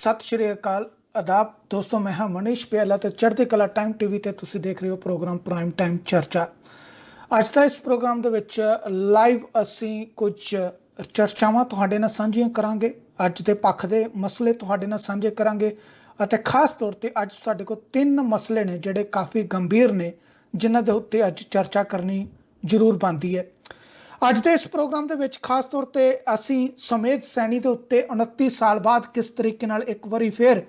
सत श्री अकाल आदाब दोस्तों, मैं हाँ मनीष प्याला तो चढ़ती कला टाइम टीवी ते तुसी देख रहे हो प्रोग्राम प्राइम टाइम चर्चा। ਅੱਜ ਦਾ ਇਸ ਪ੍ਰੋਗਰਾਮ ਦੇ ਵਿੱਚ ਲਾਈਵ ਅਸੀਂ ਕੁਝ ਚਰਚਾਵਾਂ ਤੁਹਾਡੇ ਨਾਲ ਸਾਂਝੀਆਂ ਕਰਾਂਗੇ। ਅੱਜ ਦੇ ਪੱਖ ਦੇ ਮਸਲੇ ਤੁਹਾਡੇ ਨਾਲ ਸਾਂਝੇ ਕਰਾਂਗੇ ਅਤੇ ਖਾਸ ਤੌਰ ਤੇ ਅੱਜ ਸਾਡੇ ਕੋਲ ਤਿੰਨ ਮਸਲੇ ਨੇ ਜਿਹੜੇ ਕਾਫੀ ਗੰਭੀਰ ਨੇ, ਜਿਨ੍ਹਾਂ ਦੇ ਉੱਤੇ ਅੱਜ ਚਰਚਾ ਕਰਨੀ ਜ਼ਰੂਰ ਬਣਦੀ ਹੈ। ਅੱਜ ਦੇ ਇਸ ਪ੍ਰੋਗਰਾਮ ਦੇ ਵਿੱਚ ਖਾਸ ਤੌਰ ਤੇ ਅਸੀਂ ਸੁਮੇਧ ਸੈਣੀ ਦੇ ਉੱਤੇ 29 ਸਾਲ ਬਾਅਦ ਕਿਸ ਤਰੀਕੇ ਨਾਲ ਇੱਕ ਵਾਰੀ ਫਿਰ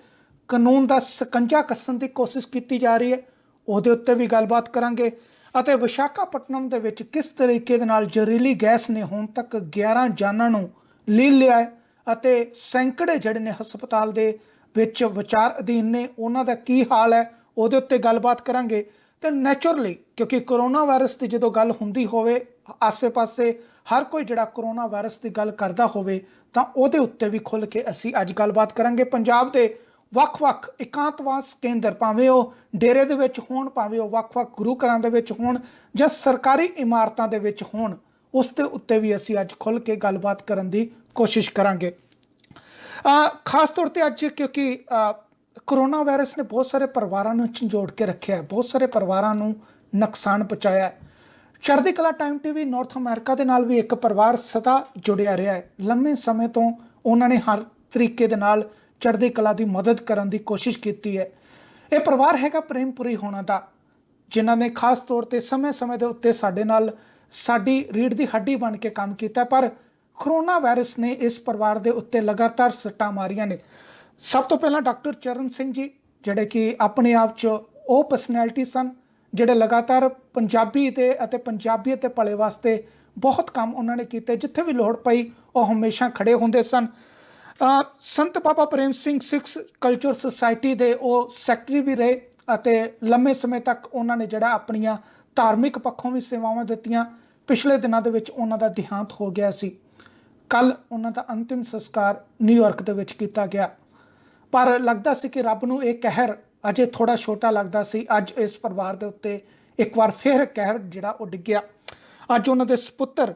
ਕਾਨੂੰਨ ਦਾ ਸਕੰਜਾ ਕੱਸਣ ਦੀ ਕੋਸ਼ਿਸ਼ ਕੀਤੀ ਜਾ ਰਹੀ ਹੈ, ਉਹਦੇ ਉੱਤੇ ਵੀ ਗੱਲਬਾਤ ਕਰਾਂਗੇ। ਅਤੇ ਵਿਸ਼ਾਖਾਪਟਨਮ ਦੇ ਵਿੱਚ ਕਿਸ ਤਰੀਕੇ ਦੇ ਨਾਲ ਜ਼ਹਿਰੀਲੀ ਗੈਸ ਨੇ ਹੁਣ ਤੱਕ 11 ਜਾਨਾਂ ਨੂੰ ਲੀਲ ਲਿਆ ਹੈ ਅਤੇ ਸੈਂਕੜੇ ਜਿਹੜੇ ਨੇ ਹਸਪਤਾਲ ਦੇ ਵਿੱਚ ਵਿਚਾਰ ਅਧੀਨ ਨੇ, ਉਹਨਾਂ ਦਾ ਕੀ ਹਾਲ ਹੈ, ਉਹਦੇ ਉੱਤੇ ਗੱਲਬਾਤ ਕਰਾਂਗੇ। ਤੇ ਨੈਚੁਰਲੀ ਕਿਉਂਕਿ ਕਰੋਨਾ ਵਾਇਰਸ ਦੀ ਜਦੋਂ ਗੱਲ ਹੁੰਦੀ ਹੋਵੇ, ਆਸੇ-ਪਾਸੇ ਹਰ ਕੋਈ ਜਿਹੜਾ ਕਰੋਨਾ ਵਾਇਰਸ ਦੀ ਗੱਲ ਕਰਦਾ ਹੋਵੇ ਤਾਂ ਉਹਦੇ ਉੱਤੇ ਵੀ ਖੁੱਲ੍ਹ ਕੇ ਅਸੀਂ ਅੱਜ ਗੱਲਬਾਤ ਕਰਾਂਗੇ। ਪੰਜਾਬ ਦੇ ਵੱਖ-ਵੱਖ ਇਕਾਂਤਵਾਸ ਕੇਂਦਰ, ਭਾਵੇਂ ਉਹ ਡੇਰੇ ਦੇ ਵਿੱਚ ਹੋਣ, ਭਾਵੇਂ ਉਹ ਵੱਖ-ਵੱਖ ਗੁਰੂ ਘਰਾਂ ਦੇ ਵਿੱਚ ਹੋਣ ਜਾਂ ਸਰਕਾਰੀ ਇਮਾਰਤਾਂ ਦੇ ਵਿੱਚ ਹੋਣ, ਉਸ ਦੇ ਉੱਤੇ ਵੀ ਅਸੀਂ ਅੱਜ ਖੁੱਲ੍ਹ ਕੇ ਗੱਲਬਾਤ ਕਰਨ ਦੀ ਕੋਸ਼ਿਸ਼ ਕਰਾਂਗੇ। ਖਾਸ ਤੌਰ ਤੇ ਅੱਜ ਕਿਉਂਕਿ ਕਰੋਨਾ ਵਾਇਰਸ ਨੇ ਬਹੁਤ ਸਾਰੇ ਪਰਿਵਾਰਾਂ ਨੂੰ ਝੰਜੋੜ ਕੇ ਰੱਖਿਆ, ਬਹੁਤ ਸਾਰੇ ਪਰਿਵਾਰਾਂ ਨੂੰ ਨੁਕਸਾਨ ਪਹੁੰਚਾਇਆ। ਚੜ੍ਹਦੀ ਕਲਾ ਟਾਈਮ ਟੀਵੀ ਨਾਰਥ ਅਮਰੀਕਾ ਦੇ ਨਾਲ ਵੀ ਇੱਕ ਪਰਿਵਾਰ ਸਦਾ ਜੁੜਿਆ ਰਿਹਾ ਹੈ। ਲੰਮੇ ਸਮੇਂ ਤੋਂ ਉਹਨਾਂ ਨੇ ਹਰ ਤਰੀਕੇ ਦੇ ਨਾਲ ਚੜ੍ਹਦੀ ਕਲਾ ਦੀ ਮਦਦ ਕਰਨ ਦੀ ਕੋਸ਼ਿਸ਼ ਕੀਤੀ ਹੈ। ਇਹ ਪਰਿਵਾਰ ਹੈਗਾ ਪ੍ਰੇਮਪੁਰੀ ਹੋਣਾ ਦਾ, ਜਿਨ੍ਹਾਂ ਨੇ ਖਾਸ ਤੌਰ ਤੇ ਸਮੇਂ-ਸਮੇਂ ਦੇ ਉੱਤੇ ਸਾਡੇ ਨਾਲ ਸਾਡੀ ਰੀੜ੍ਹ ਦੀ ਹੱਡੀ ਬਣ ਕੇ ਕੰਮ ਕੀਤਾ, ਪਰ ਕਰੋਨਾ ਵਾਇਰਸ ਨੇ ਇਸ ਪਰਿਵਾਰ ਦੇ ਉੱਤੇ ਲਗਾਤਾਰ ਸੱਟਾਂ ਮਾਰੀਆਂ ਨੇ। ਸਭ ਤੋਂ ਪਹਿਲਾਂ ਡਾਕਟਰ ਚਰਨ ਸਿੰਘ ਜੀ, ਜਿਹੜੇ ਕਿ ਆਪਣੇ ਆਪ 'ਚ ਉਹ ਪਰਸਨੈਲਿਟੀ ਸਨ ਜਿਹੜੇ ਲਗਾਤਾਰ ਪੰਜਾਬੀ ਦੇ ਅਤੇ ਪੰਜਾਬੀਅਤ ਦੇ ਭਲੇ ਵਾਸਤੇ ਬਹੁਤ ਕੰਮ ਉਹਨਾਂ ਨੇ ਕੀਤੇ। ਜਿੱਥੇ ਵੀ ਲੋੜ ਪਈ ਉਹ ਹਮੇਸ਼ਾ ਖੜੇ ਹੁੰਦੇ ਸਨ। ਸੰਤ ਬਾਬਾ ਪ੍ਰੇਮ ਸਿੰਘ ਸਿੱਖ ਕਲਚਰ ਸੁਸਾਇਟੀ ਦੇ ਉਹ ਸੈਕਟਰੀ ਵੀ ਰਹੇ ਅਤੇ ਲੰਮੇ ਸਮੇਂ ਤੱਕ ਉਹਨਾਂ ਨੇ ਜਿਹੜਾ ਆਪਣੀਆਂ ਧਾਰਮਿਕ ਪੱਖੋਂ ਵੀ ਸੇਵਾਵਾਂ ਦਿੱਤੀਆਂ। ਪਿਛਲੇ ਦਿਨਾਂ ਦੇ ਵਿੱਚ ਉਹਨਾਂ ਦਾ ਦੇਹਾਂਤ ਹੋ ਗਿਆ ਸੀ। ਕੱਲ੍ਹ ਉਹਨਾਂ ਦਾ ਅੰਤਿਮ ਸੰਸਕਾਰ ਨਿਊਯਾਰਕ ਦੇ ਵਿੱਚ ਕੀਤਾ ਗਿਆ, ਪਰ ਲੱਗਦਾ ਸੀ ਕਿ ਰੱਬ ਨੂੰ ਇਹ ਕਹਿਰ ਅਜੇ ਥੋੜ੍ਹਾ ਛੋਟਾ ਲੱਗਦਾ ਸੀ। ਅੱਜ ਇਸ ਪਰਿਵਾਰ ਦੇ ਉੱਤੇ ਇੱਕ ਵਾਰ ਫਿਰ ਕਹਿਰ ਜਿਹੜਾ ਉਹ ਡਿੱਗਿਆ। ਅੱਜ ਉਹਨਾਂ ਦੇ ਸਪੁੱਤਰ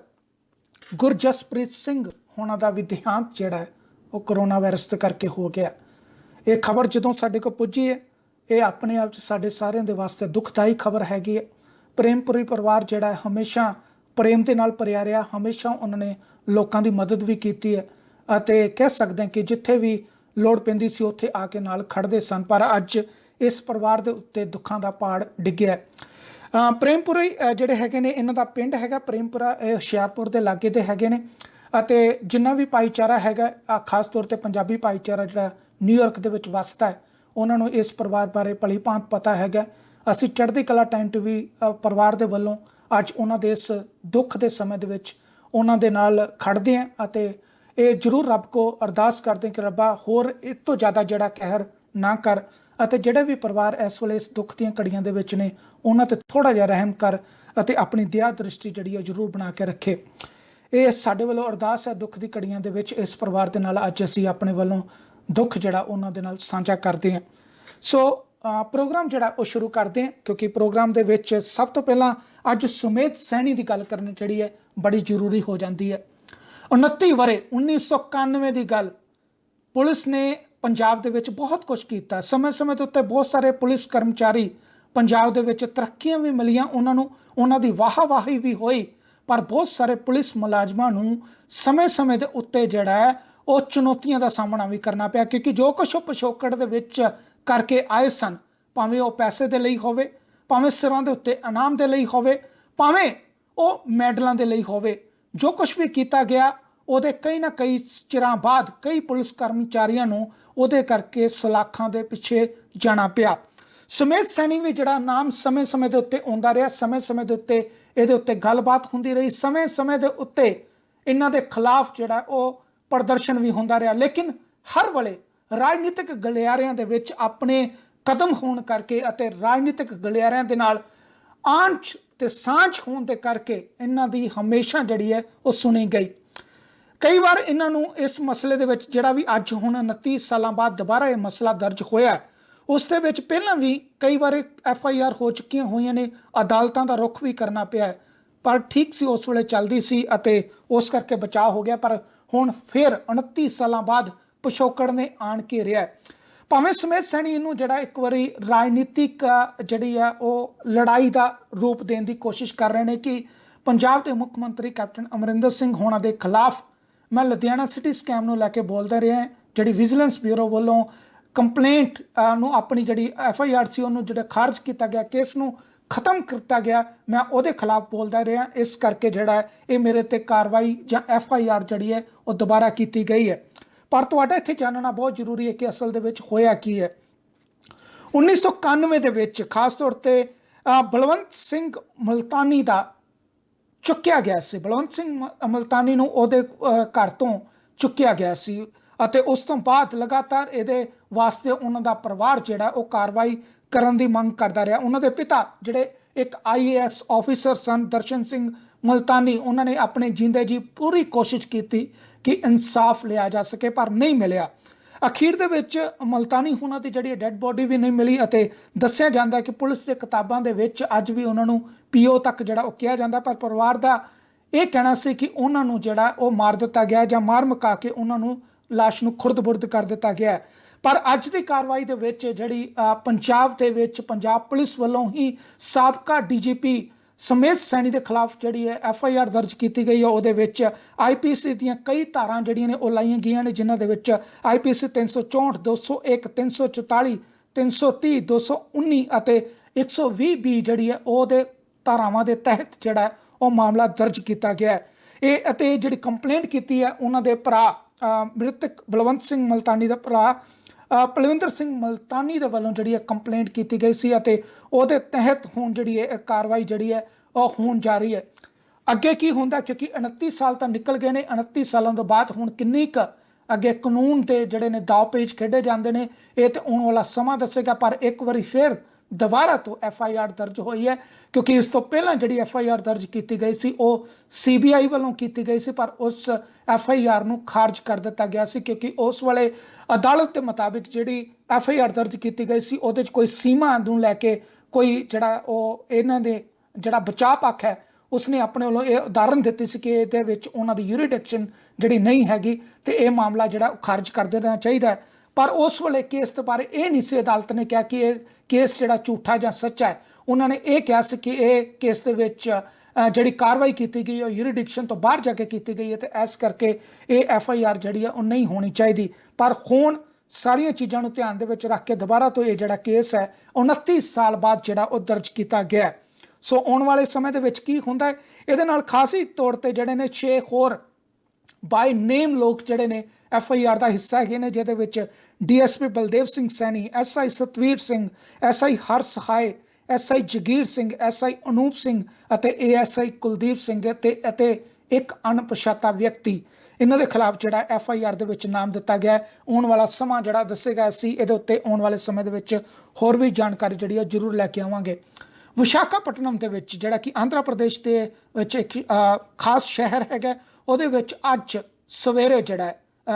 ਗੁਰਜਸਪ੍ਰੀਤ ਸਿੰਘ ਹੋਣਾ ਦਾ ਵੀ ਦੇਹਾਂਤ ਜਿਹੜਾ ਹੈ ਉਹ ਕਰੋਨਾ ਵਾਇਰਸ ਦੇ ਕਰਕੇ ਹੋ ਗਿਆ। ਇਹ ਖਬਰ ਜਦੋਂ ਸਾਡੇ ਕੋਲ ਪੁੱਜੀ ਹੈ, ਇਹ ਆਪਣੇ ਆਪ 'ਚ ਸਾਡੇ ਸਾਰਿਆਂ ਦੇ ਵਾਸਤੇ ਦੁਖਦਾਈ ਖਬਰ ਹੈਗੀ ਹੈ। ਪ੍ਰੇਮਪੁਰੀ ਪਰਿਵਾਰ ਜਿਹੜਾ ਹੈ ਹਮੇਸ਼ਾ ਪ੍ਰੇਮ ਦੇ ਨਾਲ ਭਰਿਆ ਰਿਹਾ, ਹਮੇਸ਼ਾ ਉਹਨਾਂ ਨੇ ਲੋਕਾਂ ਦੀ ਮਦਦ ਵੀ ਕੀਤੀ ਹੈ ਅਤੇ ਕਹਿ ਸਕਦੇ ਹਾਂ ਕਿ ਜਿੱਥੇ ਵੀ ਲੋੜ ਪੈਂਦੀ ਸੀ ਉੱਥੇ ਆ ਕੇ ਨਾਲ ਖੜਦੇ ਸਨ। ਪਰ ਅੱਜ ਇਸ ਪਰਿਵਾਰ ਦੇ ਉੱਤੇ ਦੁੱਖਾਂ ਦਾ ਪਹਾੜ ਡਿੱਗਿਆ। ਪ੍ਰੇਮਪੁਰੀ ਜਿਹੜੇ ਹੈਗੇ ਨੇ, ਇਹਨਾਂ ਦਾ ਪਿੰਡ ਹੈਗਾ ਪ੍ਰੇਮਪੁਰਾ, ਇਹ ਹੁਸ਼ਿਆਰਪੁਰ ਦੇ ਲਾਗੇ ਦੇ ਹੈਗੇ ਨੇ ਅਤੇ ਜਿੰਨਾ ਵੀ ਭਾਈਚਾਰਾ ਹੈਗਾ, ਖਾਸ ਤੌਰ ਤੇ ਪੰਜਾਬੀ ਭਾਈਚਾਰਾ ਜਿਹੜਾ ਨਿਊਯਾਰਕ ਦੇ ਵਿੱਚ ਵੱਸਦਾ ਹੈ, ਉਹਨਾਂ ਨੂੰ ਇਸ ਪਰਿਵਾਰ ਬਾਰੇ ਭਲੀ ਭਾਂਤ ਪਤਾ ਹੈਗਾ। ਅਸੀਂ ਚੜ੍ਹਦੀ ਕਲਾ ਟਾਈਮ ਟੀਵੀ ਪਰਿਵਾਰ ਦੇ ਵੱਲੋਂ ਅੱਜ ਉਹਨਾਂ ਦੇ ਇਸ ਦੁੱਖ ਦੇ ਸਮੇਂ ਦੇ ਵਿੱਚ ਉਹਨਾਂ ਦੇ ਨਾਲ ਖੜਦੇ ਹਾਂ ਅਤੇ ਇਹ ਜ਼ਰੂਰ ਰੱਬ ਕੋ ਅਰਦਾਸ ਕਰਦੇ ਕਿ ਰੱਬਾ ਹੋਰ ਇਹ ਤੋਂ ਜ਼ਿਆਦਾ ਜਿਹੜਾ ਕਹਿਰ ਨਾ ਕਰ ਅਤੇ ਜਿਹੜੇ ਵੀ ਪਰਿਵਾਰ ਇਸ ਵੇਲੇ ਇਸ ਦੁੱਖ ਦੀਆਂ ਘੜੀਆਂ ਦੇ ਵਿੱਚ ਨੇ, ਉਹਨਾਂ ਤੇ ਥੋੜ੍ਹਾ ਜਿਹਾ ਰਹਿਮ ਕਰ ਅਤੇ ਆਪਣੀ ਦਇਆ ਦ੍ਰਿਸ਼ਟੀ ਜਿਹੜੀ ਹੈ ਜ਼ਰੂਰ ਬਣਾ ਕੇ ਰੱਖੇ। ਇਹ ਸਾਡੇ ਵੱਲੋਂ ਅਰਦਾਸ ਹੈ। ਦੁੱਖ ਦੀ ਘੜੀਆਂ ਦੇ ਵਿੱਚ ਇਸ ਪਰਿਵਾਰ ਦੇ ਨਾਲ ਅੱਜ ਅਸੀਂ ਆਪਣੇ ਵੱਲੋਂ ਦੁੱਖ ਜਿਹੜਾ ਉਹਨਾਂ ਦੇ ਨਾਲ ਸਾਂਝਾ ਕਰਦੇ ਹਾਂ। ਸੋ ਪ੍ਰੋਗਰਾਮ ਜਿਹੜਾ ਉਹ ਸ਼ੁਰੂ ਕਰਦੇ ਹਾਂ, ਕਿਉਂਕਿ ਪ੍ਰੋਗਰਾਮ ਦੇ ਵਿੱਚ ਸਭ ਤੋਂ ਪਹਿਲਾਂ ਅੱਜ ਸੁਮੇਧ ਸੈਣੀ ਦੀ ਗੱਲ ਕਰਨੀ ਜਿਹੜੀ ਹੈ ਬੜੀ ਜ਼ਰੂਰੀ ਹੋ ਜਾਂਦੀ ਹੈ। 29 ਵਰ੍ਹੇ 1991 ਦੀ ਗੱਲ। ਪੁਲਿਸ ਨੇ ਪੰਜਾਬ ਦੇ ਵਿੱਚ ਬਹੁਤ ਕੁਝ ਕੀਤਾ। ਸਮੇਂ-ਸਮੇਂ ਦੇ ਉੱਤੇ ਬਹੁਤ ਸਾਰੇ ਪੁਲਿਸ ਕਰਮਚਾਰੀ ਪੰਜਾਬ ਦੇ ਵਿੱਚ ਤਰੱਕੀਆਂ ਵੀ ਮਿਲੀਆਂ, ਉਹਨਾਂ ਨੂੰ ਉਹਨਾਂ ਦੀ ਵਾਹ-ਵਾਹੀ ਵੀ ਹੋਈ, ਪਰ ਬਹੁਤ ਸਾਰੇ ਪੁਲਿਸ ਮੁਲਾਜ਼ਮਾਂ ਨੂੰ ਸਮੇਂ-ਸਮੇਂ ਦੇ ਉੱਤੇ ਜਿਹੜਾ ਹੈ ਉਹ ਚੁਣੌਤੀਆਂ ਦਾ ਸਾਹਮਣਾ ਵੀ ਕਰਨਾ ਪਿਆ, ਕਿਉਂਕਿ ਜੋ ਕੁਛ ਉਹ ਪਿਛੋਕੜ ਦੇ ਵਿੱਚ ਕਰਕੇ ਆਏ ਸਨ, ਭਾਵੇਂ ਉਹ ਪੈਸੇ ਦੇ ਲਈ ਹੋਵੇ, ਭਾਵੇਂ ਸਿਰਾਂ ਦੇ ਉੱਤੇ ਇਨਾਮ ਦੇ ਲਈ ਹੋਵੇ, ਭਾਵੇਂ ਉਹ ਮੈਡਲਾਂ ਦੇ ਲਈ ਹੋਵੇ, ਜੋ ਕੁਛ ਵੀ ਕੀਤਾ ਗਿਆ ਉਹਦੇ ਕਈ ਨਾ ਕਈ ਚਿਰਾਂ ਬਾਅਦ ਕਈ ਪੁਲਿਸ ਕਰਮਚਾਰੀਆਂ ਨੂੰ ਉਹਦੇ ਕਰਕੇ ਸਲਾਖਾਂ ਦੇ ਪਿੱਛੇ ਜਾਣਾ ਪਿਆ। ਸੁਮੇਧ ਸੈਣੀ ਵੀ ਜਿਹੜਾ ਨਾਮ ਸਮੇਂ-ਸਮੇਂ ਦੇ ਉੱਤੇ ਆਉਂਦਾ ਰਿਹਾ, ਸਮੇਂ-ਸਮੇਂ ਦੇ ਉੱਤੇ ਇਹਦੇ ਉੱਤੇ ਗੱਲਬਾਤ ਹੁੰਦੀ ਰਹੀ, ਸਮੇਂ-ਸਮੇਂ ਦੇ ਉੱਤੇ ਇਹਨਾਂ ਦੇ ਖਿਲਾਫ ਜਿਹੜਾ ਉਹ ਪ੍ਰਦਰਸ਼ਨ ਵੀ ਹੁੰਦਾ ਰਿਹਾ, ਲੇਕਿਨ ਹਰ ਵੇਲੇ ਰਾਜਨੀਤਿਕ ਗਲਿਆਰਿਆਂ ਦੇ ਵਿੱਚ ਆਪਣੇ ਕਦਮ ਹੋਣ ਕਰਕੇ ਅਤੇ ਰਾਜਨੀਤਿਕ ਗਲਿਆਰਿਆਂ ਦੇ ਨਾਲ ਆਂਚ ਤੇ ਸਾਂਝ ਹੋਣ ਦੇ ਕਰਕੇ ਇਹਨਾਂ ਦੀ ਹਮੇਸ਼ਾ ਜਿਹੜੀ ਹੈ ਉਹ ਸੁਣੀ ਗਈ। ਕਈ ਵਾਰ ਇਹਨਾਂ ਨੂੰ ਇਸ ਮਸਲੇ ਦੇ ਵਿੱਚ ਜਿਹੜਾ ਵੀ ਅੱਜ ਹੁਣ 29 ਸਾਲਾਂ ਬਾਅਦ ਦੁਬਾਰਾ ਇਹ ਮਸਲਾ ਦਰਜ ਹੋਇਆ, ਉਸ ਦੇ ਵਿੱਚ ਪਹਿਲਾਂ ਵੀ ਕਈ ਵਾਰ FIR ਹੋ ਚੁੱਕੀਆਂ ਹੋਈਆਂ ਨੇ, ਅਦਾਲਤਾਂ ਦਾ ਰੁਖ ਵੀ ਕਰਨਾ ਪਿਆ, ਪਰ ਠੀਕ ਸੀ ਉਸ ਵੇਲੇ ਚੱਲਦੀ ਸੀ ਅਤੇ ਉਸ ਕਰਕੇ ਬਚਾਅ ਹੋ ਗਿਆ। ਪਰ ਹੁਣ ਫਿਰ 29 ਸਾਲਾਂ ਬਾਅਦ ਪਿਛੋਕੜ ਨੇ ਆਣ ਘੇਰਿਆ ਹੈ। ਭਾਵੇਂ ਸੁਮੇਧ ਸੈਣੀ ਇਹਨੂੰ ਜਿਹੜਾ ਇੱਕ ਵਾਰੀ ਰਾਜਨੀਤਿਕ ਜਿਹੜੀ ਆ ਉਹ ਲੜਾਈ ਦਾ ਰੂਪ ਦੇਣ ਦੀ ਕੋਸ਼ਿਸ਼ ਕਰ ਰਹੇ ਨੇ ਕਿ ਪੰਜਾਬ ਦੇ ਮੁੱਖ ਮੰਤਰੀ ਕੈਪਟਨ ਅਮਰਿੰਦਰ ਸਿੰਘ ਹੋਣਾ ਦੇ ਖਿਲਾਫ ਮੈਂ ਲੁਧਿਆਣਾ ਸਿਟੀ ਸਕੈਮ ਨੂੰ ਲੈ ਕੇ ਬੋਲਦਾ ਰਿਹਾ, ਜਿਹੜੀ ਵਿਜੀਲੈਂਸ ਬਿਊਰੋ ਵੱਲੋਂ ਕੰਪਲੇਂਟ ਨੂੰ ਆਪਣੀ ਜਿਹੜੀ FIR ਸੀ ਉਹਨੂੰ ਜਿਹੜਾ ਖਾਰਜ ਕੀਤਾ ਗਿਆ, ਕੇਸ ਨੂੰ ਖਤਮ ਕੀਤਾ ਗਿਆ, ਮੈਂ ਉਹਦੇ ਖਿਲਾਫ ਬੋਲਦਾ ਰਿਹਾ। ਇਸ ਕਰਕੇ ਜਿਹੜਾ ਇਹ ਮੇਰੇ ਤੇ ਕਾਰਵਾਈ ਜਾਂ FIR ਜਿਹੜੀ ਹੈ ਉਹ ਦੁਬਾਰਾ ਕੀਤੀ ਗਈ ਹੈ। ਪਰ ਤੁਹਾਡਾ ਇੱਥੇ ਜਾਣਨਾ ਬਹੁਤ ਜ਼ਰੂਰੀ ਹੈ ਕਿ ਅਸਲ ਦੇ ਵਿੱਚ ਹੋਇਆ ਕੀ ਹੈ। 1991 ਦੇ ਵਿੱਚ ਖਾਸ ਤੌਰ ਤੇ ਬਲਵੰਤ ਸਿੰਘ ਮੁਲਤਾਨੀ ਦਾ ਚੁੱਕਿਆ ਗਿਆ ਸੀ। ਬਲਵੰਤ ਸਿੰਘ ਮੁਲਤਾਨੀ ਨੂੰ ਉਹਦੇ ਘਰ ਤੋਂ ਚੁੱਕਿਆ ਗਿਆ ਸੀ ਅਤੇ ਉਸ ਤੋਂ ਬਾਅਦ ਲਗਾਤਾਰ ਇਹਦੇ ਵਾਸਤੇ ਉਹਨਾਂ ਦਾ ਪਰਿਵਾਰ ਜਿਹੜਾ ਉਹ ਕਾਰਵਾਈ ਕਰਨ ਦੀ ਮੰਗ ਕਰਦਾ ਰਿਹਾ। ਉਹਨਾਂ ਦੇ ਪਿਤਾ ਜਿਹੜੇ ਇੱਕ IAS ਆਫੀਸਰ ਸਨ, ਦਰਸ਼ਨ ਸਿੰਘ ਮੁਲਤਾਨੀ, ਉਹਨਾਂ ਨੇ ਆਪਣੇ ਜਿੰਦੇ ਜੀ ਪੂਰੀ ਕੋਸ਼ਿਸ਼ ਕੀਤੀ ਕਿ ਇਨਸਾਫ ਲਿਆ ਜਾ ਸਕੇ, ਪਰ ਨਹੀਂ ਮਿਲਿਆ। ਅਖੀਰ ਦੇ ਵਿੱਚ ਮੁਲਤਾਨੀ ਉਹਨਾਂ ਦੀ ਜਿਹੜੀ ਡੈੱਡ ਬੋਡੀ ਵੀ ਨਹੀਂ ਮਿਲੀ ਅਤੇ ਦੱਸਿਆ ਜਾਂਦਾ ਕਿ ਪੁਲਿਸ ਦੇ ਕਿਤਾਬਾਂ ਦੇ ਵਿੱਚ ਅੱਜ ਵੀ ਉਹਨਾਂ ਨੂੰ PO ਤੱਕ ਜਿਹੜਾ ਉਹ ਕਿਹਾ ਜਾਂਦਾ, ਪਰ ਪਰਿਵਾਰ ਦਾ ਇਹ ਕਹਿਣਾ ਸੀ ਕਿ ਉਹਨਾਂ ਨੂੰ ਜਿਹੜਾ ਉਹ ਮਾਰ ਦਿੱਤਾ ਗਿਆ ਜਾਂ ਮਾਰ ਮੁਕਾ ਕੇ ਉਹਨਾਂ ਨੂੰ ਲਾਸ਼ ਨੂੰ ਖੁਰਦ-ਬੁਰਦ ਕਰ ਦਿੱਤਾ ਗਿਆ। ਪਰ ਅੱਜ ਦੀ ਕਾਰਵਾਈ ਦੇ ਵਿੱਚ ਜਿਹੜੀ ਪੰਜਾਬ ਦੇ ਵਿੱਚ ਪੰਜਾਬ ਪੁਲਿਸ ਵੱਲੋਂ ਹੀ ਸਾਬਕਾ DGP ਸੁਮੇਧ ਸੈਣੀ ਦੇ ਖਿਲਾਫ ਜਿਹੜੀ ਹੈ FIR ਦਰਜ ਕੀਤੀ ਗਈ ਹੈ। ਉਹਦੇ ਵਿੱਚ IPC ਦੀਆਂ ਕਈ ਧਾਰਾਂ ਜਿਹੜੀਆਂ ਨੇ ਉਹ ਲਾਈਆਂ ਗਈਆਂ ਨੇ, ਜਿਨ੍ਹਾਂ ਦੇ ਵਿੱਚ IPC 364, 201, 344, 330, 219 ਅਤੇ 120B ਜਿਹੜੀ ਹੈ ਉਹਦੇ ਧਾਰਾਵਾਂ ਦੇ ਤਹਿਤ ਜਿਹੜਾ ਉਹ ਮਾਮਲਾ ਦਰਜ ਕੀਤਾ ਗਿਆ ਹੈ। ਇਹ ਅਤੇ ਜਿਹੜੀ ਕੰਪਲੇਂਟ ਕੀਤੀ ਹੈ ਉਹਨਾਂ ਦੇ ਭਰਾ ਮ੍ਰਿਤਕ ਬਲਵੰਤ ਸਿੰਘ ਮੁਲਤਾਨੀ ਦਾ ਭਰਾ ਪਲਵਿੰਦਰ ਸਿੰਘ ਮੁਲਤਾਨੀ ਦੇ ਵੱਲੋਂ ਜਿਹੜੀ ਹੈ ਕੰਪਲੇਂਟ ਕੀਤੀ ਗਈ ਸੀ ਅਤੇ ਉਹਦੇ ਤਹਿਤ ਹੁਣ ਜਿਹੜੀ ਹੈ ਕਾਰਵਾਈ ਜਿਹੜੀ ਹੈ ਉਹ ਹੋਣ ਜਾ ਰਹੀ ਹੈ। ਅੱਗੇ ਕੀ ਹੁੰਦਾ, ਕਿਉਂਕਿ 29 ਸਾਲ ਤਾਂ ਨਿਕਲ ਗਏ ਨੇ, 29 ਸਾਲਾਂ ਤੋਂ ਬਾਅਦ ਹੁਣ ਕਿੰਨੀ ਕੁ ਅੱਗੇ ਕਾਨੂੰਨ ਦੇ ਜਿਹੜੇ ਨੇ ਦਾਅ ਪੇਚ ਖੇਡੇ ਜਾਂਦੇ ਨੇ ਇਹ ਤੇ ਆਉਣ ਵਾਲਾ ਸਮਾਂ ਦੱਸੇਗਾ। ਪਰ ਇੱਕ ਵਾਰੀ ਫਿਰ ਦੁਬਾਰਾ ਤੋਂ FIR ਦਰਜ ਹੋਈ ਹੈ, ਕਿਉਂਕਿ ਇਸ ਤੋਂ ਪਹਿਲਾਂ ਜਿਹੜੀ FIR ਦਰਜ ਕੀਤੀ ਗਈ ਸੀ ਉਹ CBI ਵੱਲੋਂ ਕੀਤੀ ਗਈ ਸੀ, ਪਰ ਉਸ FIR ਨੂੰ ਖਾਰਜ ਕਰ ਦਿੱਤਾ ਗਿਆ ਸੀ ਕਿਉਂਕਿ ਉਸ ਵੇਲੇ ਅਦਾਲਤ ਦੇ ਮੁਤਾਬਿਕ ਜਿਹੜੀ FIR ਦਰਜ ਕੀਤੀ ਗਈ ਸੀ ਉਹਦੇ 'ਚ ਕੋਈ ਸੀਮਾ ਨੂੰ ਲੈ ਕੇ ਕੋਈ ਜਿਹੜਾ ਉਹ ਇਹਨਾਂ ਦੇ ਜਿਹੜਾ ਬਚਾਅ ਪੱਖ ਹੈ ਉਸਨੇ ਆਪਣੇ ਵੱਲੋਂ ਇਹ ਉਦਾਹਰਨ ਦਿੱਤੀ ਸੀ ਕਿ ਇਹਦੇ ਵਿੱਚ ਉਹਨਾਂ ਦੀ ਯੂਰੀਡਿਕਸ਼ਨ ਜਿਹੜੀ ਨਹੀਂ ਹੈਗੀ ਤੇ ਇਹ ਮਾਮਲਾ ਜਿਹੜਾ ਉਹ ਖਾਰਜ ਕਰ ਦੇਣਾ ਚਾਹੀਦਾ ਹੈ। ਪਰ ਉਸ ਵੇਲੇ ਕੇਸ ਦੇ ਬਾਰੇ ਇਹ ਨਹੀਂ ਸੀ ਅਦਾਲਤ ਨੇ ਕਿਹਾ ਕਿ ਇਹ ਕੇਸ ਜਿਹੜਾ ਝੂਠਾ ਜਾਂ ਸੱਚਾ ਹੈ। ਉਹਨਾਂ ਨੇ ਇਹ ਕਿਹਾ ਸੀ ਕਿ ਇਹ ਕੇਸ ਦੇ ਵਿੱਚ ਜਿਹੜੀ ਕਾਰਵਾਈ ਕੀਤੀ ਗਈ ਉਹ ਯੂਰੀਡਿਕਸ਼ਨ ਤੋਂ ਬਾਹਰ ਜਾ ਕੇ ਕੀਤੀ ਗਈ ਹੈ ਤੇ ਇਸ ਕਰਕੇ ਇਹ FIR ਜਿਹੜੀ ਹੈ ਉਹ ਨਹੀਂ ਹੋਣੀ ਚਾਹੀਦੀ। ਪਰ ਹੁਣ ਸਾਰੀਆਂ ਚੀਜ਼ਾਂ ਨੂੰ ਧਿਆਨ ਦੇ ਵਿੱਚ ਰੱਖ ਕੇ ਦੁਬਾਰਾ ਤੋਂ ਇਹ ਜਿਹੜਾ ਕੇਸ ਹੈ 29 ਸਾਲ ਬਾਅਦ ਜਿਹੜਾ ਉਹ ਦਰਜ ਕੀਤਾ ਗਿਆ। ਸੋ ਆਉਣ ਵਾਲੇ ਸਮੇਂ ਦੇ ਵਿੱਚ ਕੀ ਹੁੰਦਾ ਹੈ, ਇਹਦੇ ਨਾਲ ਖਾਸੀ ਤੌਰ ਤੇ ਜਿਹੜੇ ਨੇ 6 ਹੋਰ ਬਾਈ ਨੇਮ ਲੋਕ ਜਿਹੜੇ ਨੇ FIR ਦਾ ਹਿੱਸਾ ਹੈਗੇ ਨੇ, ਜਿਹਦੇ ਵਿੱਚ DSP Baldev Singh Saini, SI Satveer Singh, SI Harsahai, SI Jagir Singh, SI ਅਨੂਪ ਸਿੰਘ ਅਤੇ ASI ਕੁਲਦੀਪ ਸਿੰਘ ਅਤੇ ਇੱਕ ਅਣਪਛਾਤਾ ਵਿਅਕਤੀ, ਇਹਨਾਂ ਦੇ ਖਿਲਾਫ ਜਿਹੜਾ FIR ਦੇ ਵਿੱਚ ਨਾਮ ਦਿੱਤਾ ਗਿਆ। ਆਉਣ ਵਾਲਾ ਸਮਾਂ ਜਿਹੜਾ ਦੱਸੇਗਾ, ਅਸੀਂ ਇਹਦੇ ਉੱਤੇ ਆਉਣ ਵਾਲੇ ਸਮੇਂ ਦੇ ਵਿੱਚ ਹੋਰ ਵੀ ਜਾਣਕਾਰੀ ਜਿਹੜੀ ਹੈ ਜ਼ਰੂਰ ਲੈ ਕੇ ਆਵਾਂਗੇ। ਵਿਸ਼ਾਖਾਪਟਨਮ ਦੇ ਵਿੱਚ ਜਿਹੜਾ ਕਿ ਆਂਧਰਾ ਪ੍ਰਦੇਸ਼ ਦੇ ਵਿੱਚ ਇੱਕ ਖਾਸ ਸ਼ਹਿਰ ਹੈਗਾ, ਉਹਦੇ ਵਿੱਚ ਅੱਜ ਸਵੇਰੇ ਜਿਹੜਾ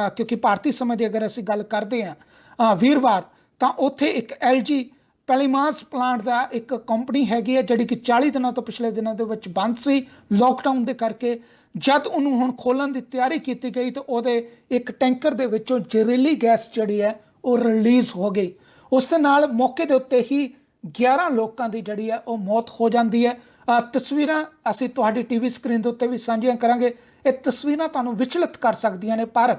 ਕਿਉਂਕਿ ਭਾਰਤੀ ਸਮੇਂ ਦੀ ਅਗਰ ਅਸੀਂ ਗੱਲ ਕਰਦੇ ਹਾਂ ਵੀਰਵਾਰ, ਤਾਂ ਉੱਥੇ ਇੱਕ LG ਪੈਲੀਮਾਸ ਪਲਾਂਟ ਦਾ ਇੱਕ ਕੰਪਨੀ ਹੈਗੀ ਹੈ ਜਿਹੜੀ ਕਿ 40 ਦਿਨਾਂ ਤੋਂ ਪਿਛਲੇ ਦਿਨਾਂ ਦੇ ਵਿੱਚ ਬੰਦ ਸੀ ਲੋਕਡਾਊਨ ਦੇ ਕਰਕੇ। ਜਦ ਉਹਨੂੰ ਹੁਣ ਖੋਲ੍ਹਣ ਦੀ ਤਿਆਰੀ ਕੀਤੀ ਗਈ ਤਾਂ ਉਹਦੇ ਇੱਕ ਟੈਂਕਰ ਦੇ ਵਿੱਚੋਂ ਜ਼ਹਿਰੀਲੀ ਗੈਸ ਜਿਹੜੀ ਹੈ ਉਹ ਰਿਲੀਜ਼ ਹੋ ਗਈ। ਉਸ ਦੇ ਨਾਲ ਮੌਕੇ ਦੇ ਉੱਤੇ ਹੀ 11 ਲੋਕਾਂ ਦੀ ਜਿਹੜੀ ਹੈ ਉਹ ਮੌਤ ਹੋ ਜਾਂਦੀ ਹੈ। ਤਸਵੀਰਾਂ ਅਸੀਂ ਤੁਹਾਡੀ TV ਸਕਰੀਨ ਦੇ ਉੱਤੇ ਵੀ ਸਾਂਝੀਆਂ ਕਰਾਂਗੇ। ਇਹ ਤਸਵੀਰਾਂ ਤੁਹਾਨੂੰ ਵਿਚਲਿਤ ਕਰ ਸਕਦੀਆਂ ਨੇ, ਪਰ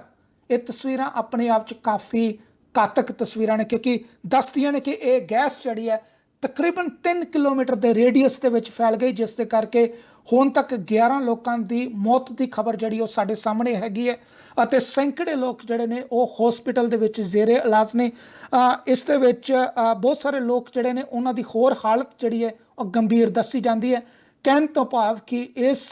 ਇਹ ਤਸਵੀਰਾਂ ਆਪਣੇ ਆਪ 'ਚ ਕਾਫੀ ਘਾਤਕ ਤਸਵੀਰਾਂ ਨੇ, ਕਿਉਂਕਿ ਦੱਸਦੀਆਂ ਨੇ ਕਿ ਇਹ ਗੈਸ ਜਿਹੜੀ ਹੈ ਤਕਰੀਬਨ 3 ਕਿਲੋਮੀਟਰ ਦੇ ਰੇਡੀਅਸ ਦੇ ਵਿੱਚ ਫੈਲ ਗਈ, ਜਿਸ ਦੇ ਕਰਕੇ ਹੁਣ ਤੱਕ 11 ਲੋਕਾਂ ਦੀ ਮੌਤ ਦੀ ਖਬਰ ਜਿਹੜੀ ਉਹ ਸਾਡੇ ਸਾਹਮਣੇ ਹੈਗੀ ਹੈ ਅਤੇ ਸੈਂਕੜੇ ਲੋਕ ਜਿਹੜੇ ਨੇ ਉਹ ਹਸਪੀਟਲ ਦੇ ਵਿੱਚ ਜ਼ੇਰੇ ਇਲਾਜ ਨੇ। ਇਸ ਦੇ ਵਿੱਚ ਬਹੁਤ ਸਾਰੇ ਲੋਕ ਜਿਹੜੇ ਨੇ ਉਹਨਾਂ ਦੀ ਹੋਰ ਹਾਲਤ ਜਿਹੜੀ ਹੈ ਉਹ ਗੰਭੀਰ ਦੱਸੀ ਜਾਂਦੀ ਹੈ। ਕਹਿਣ ਤੋਂ ਭਾਵ ਕਿ ਇਸ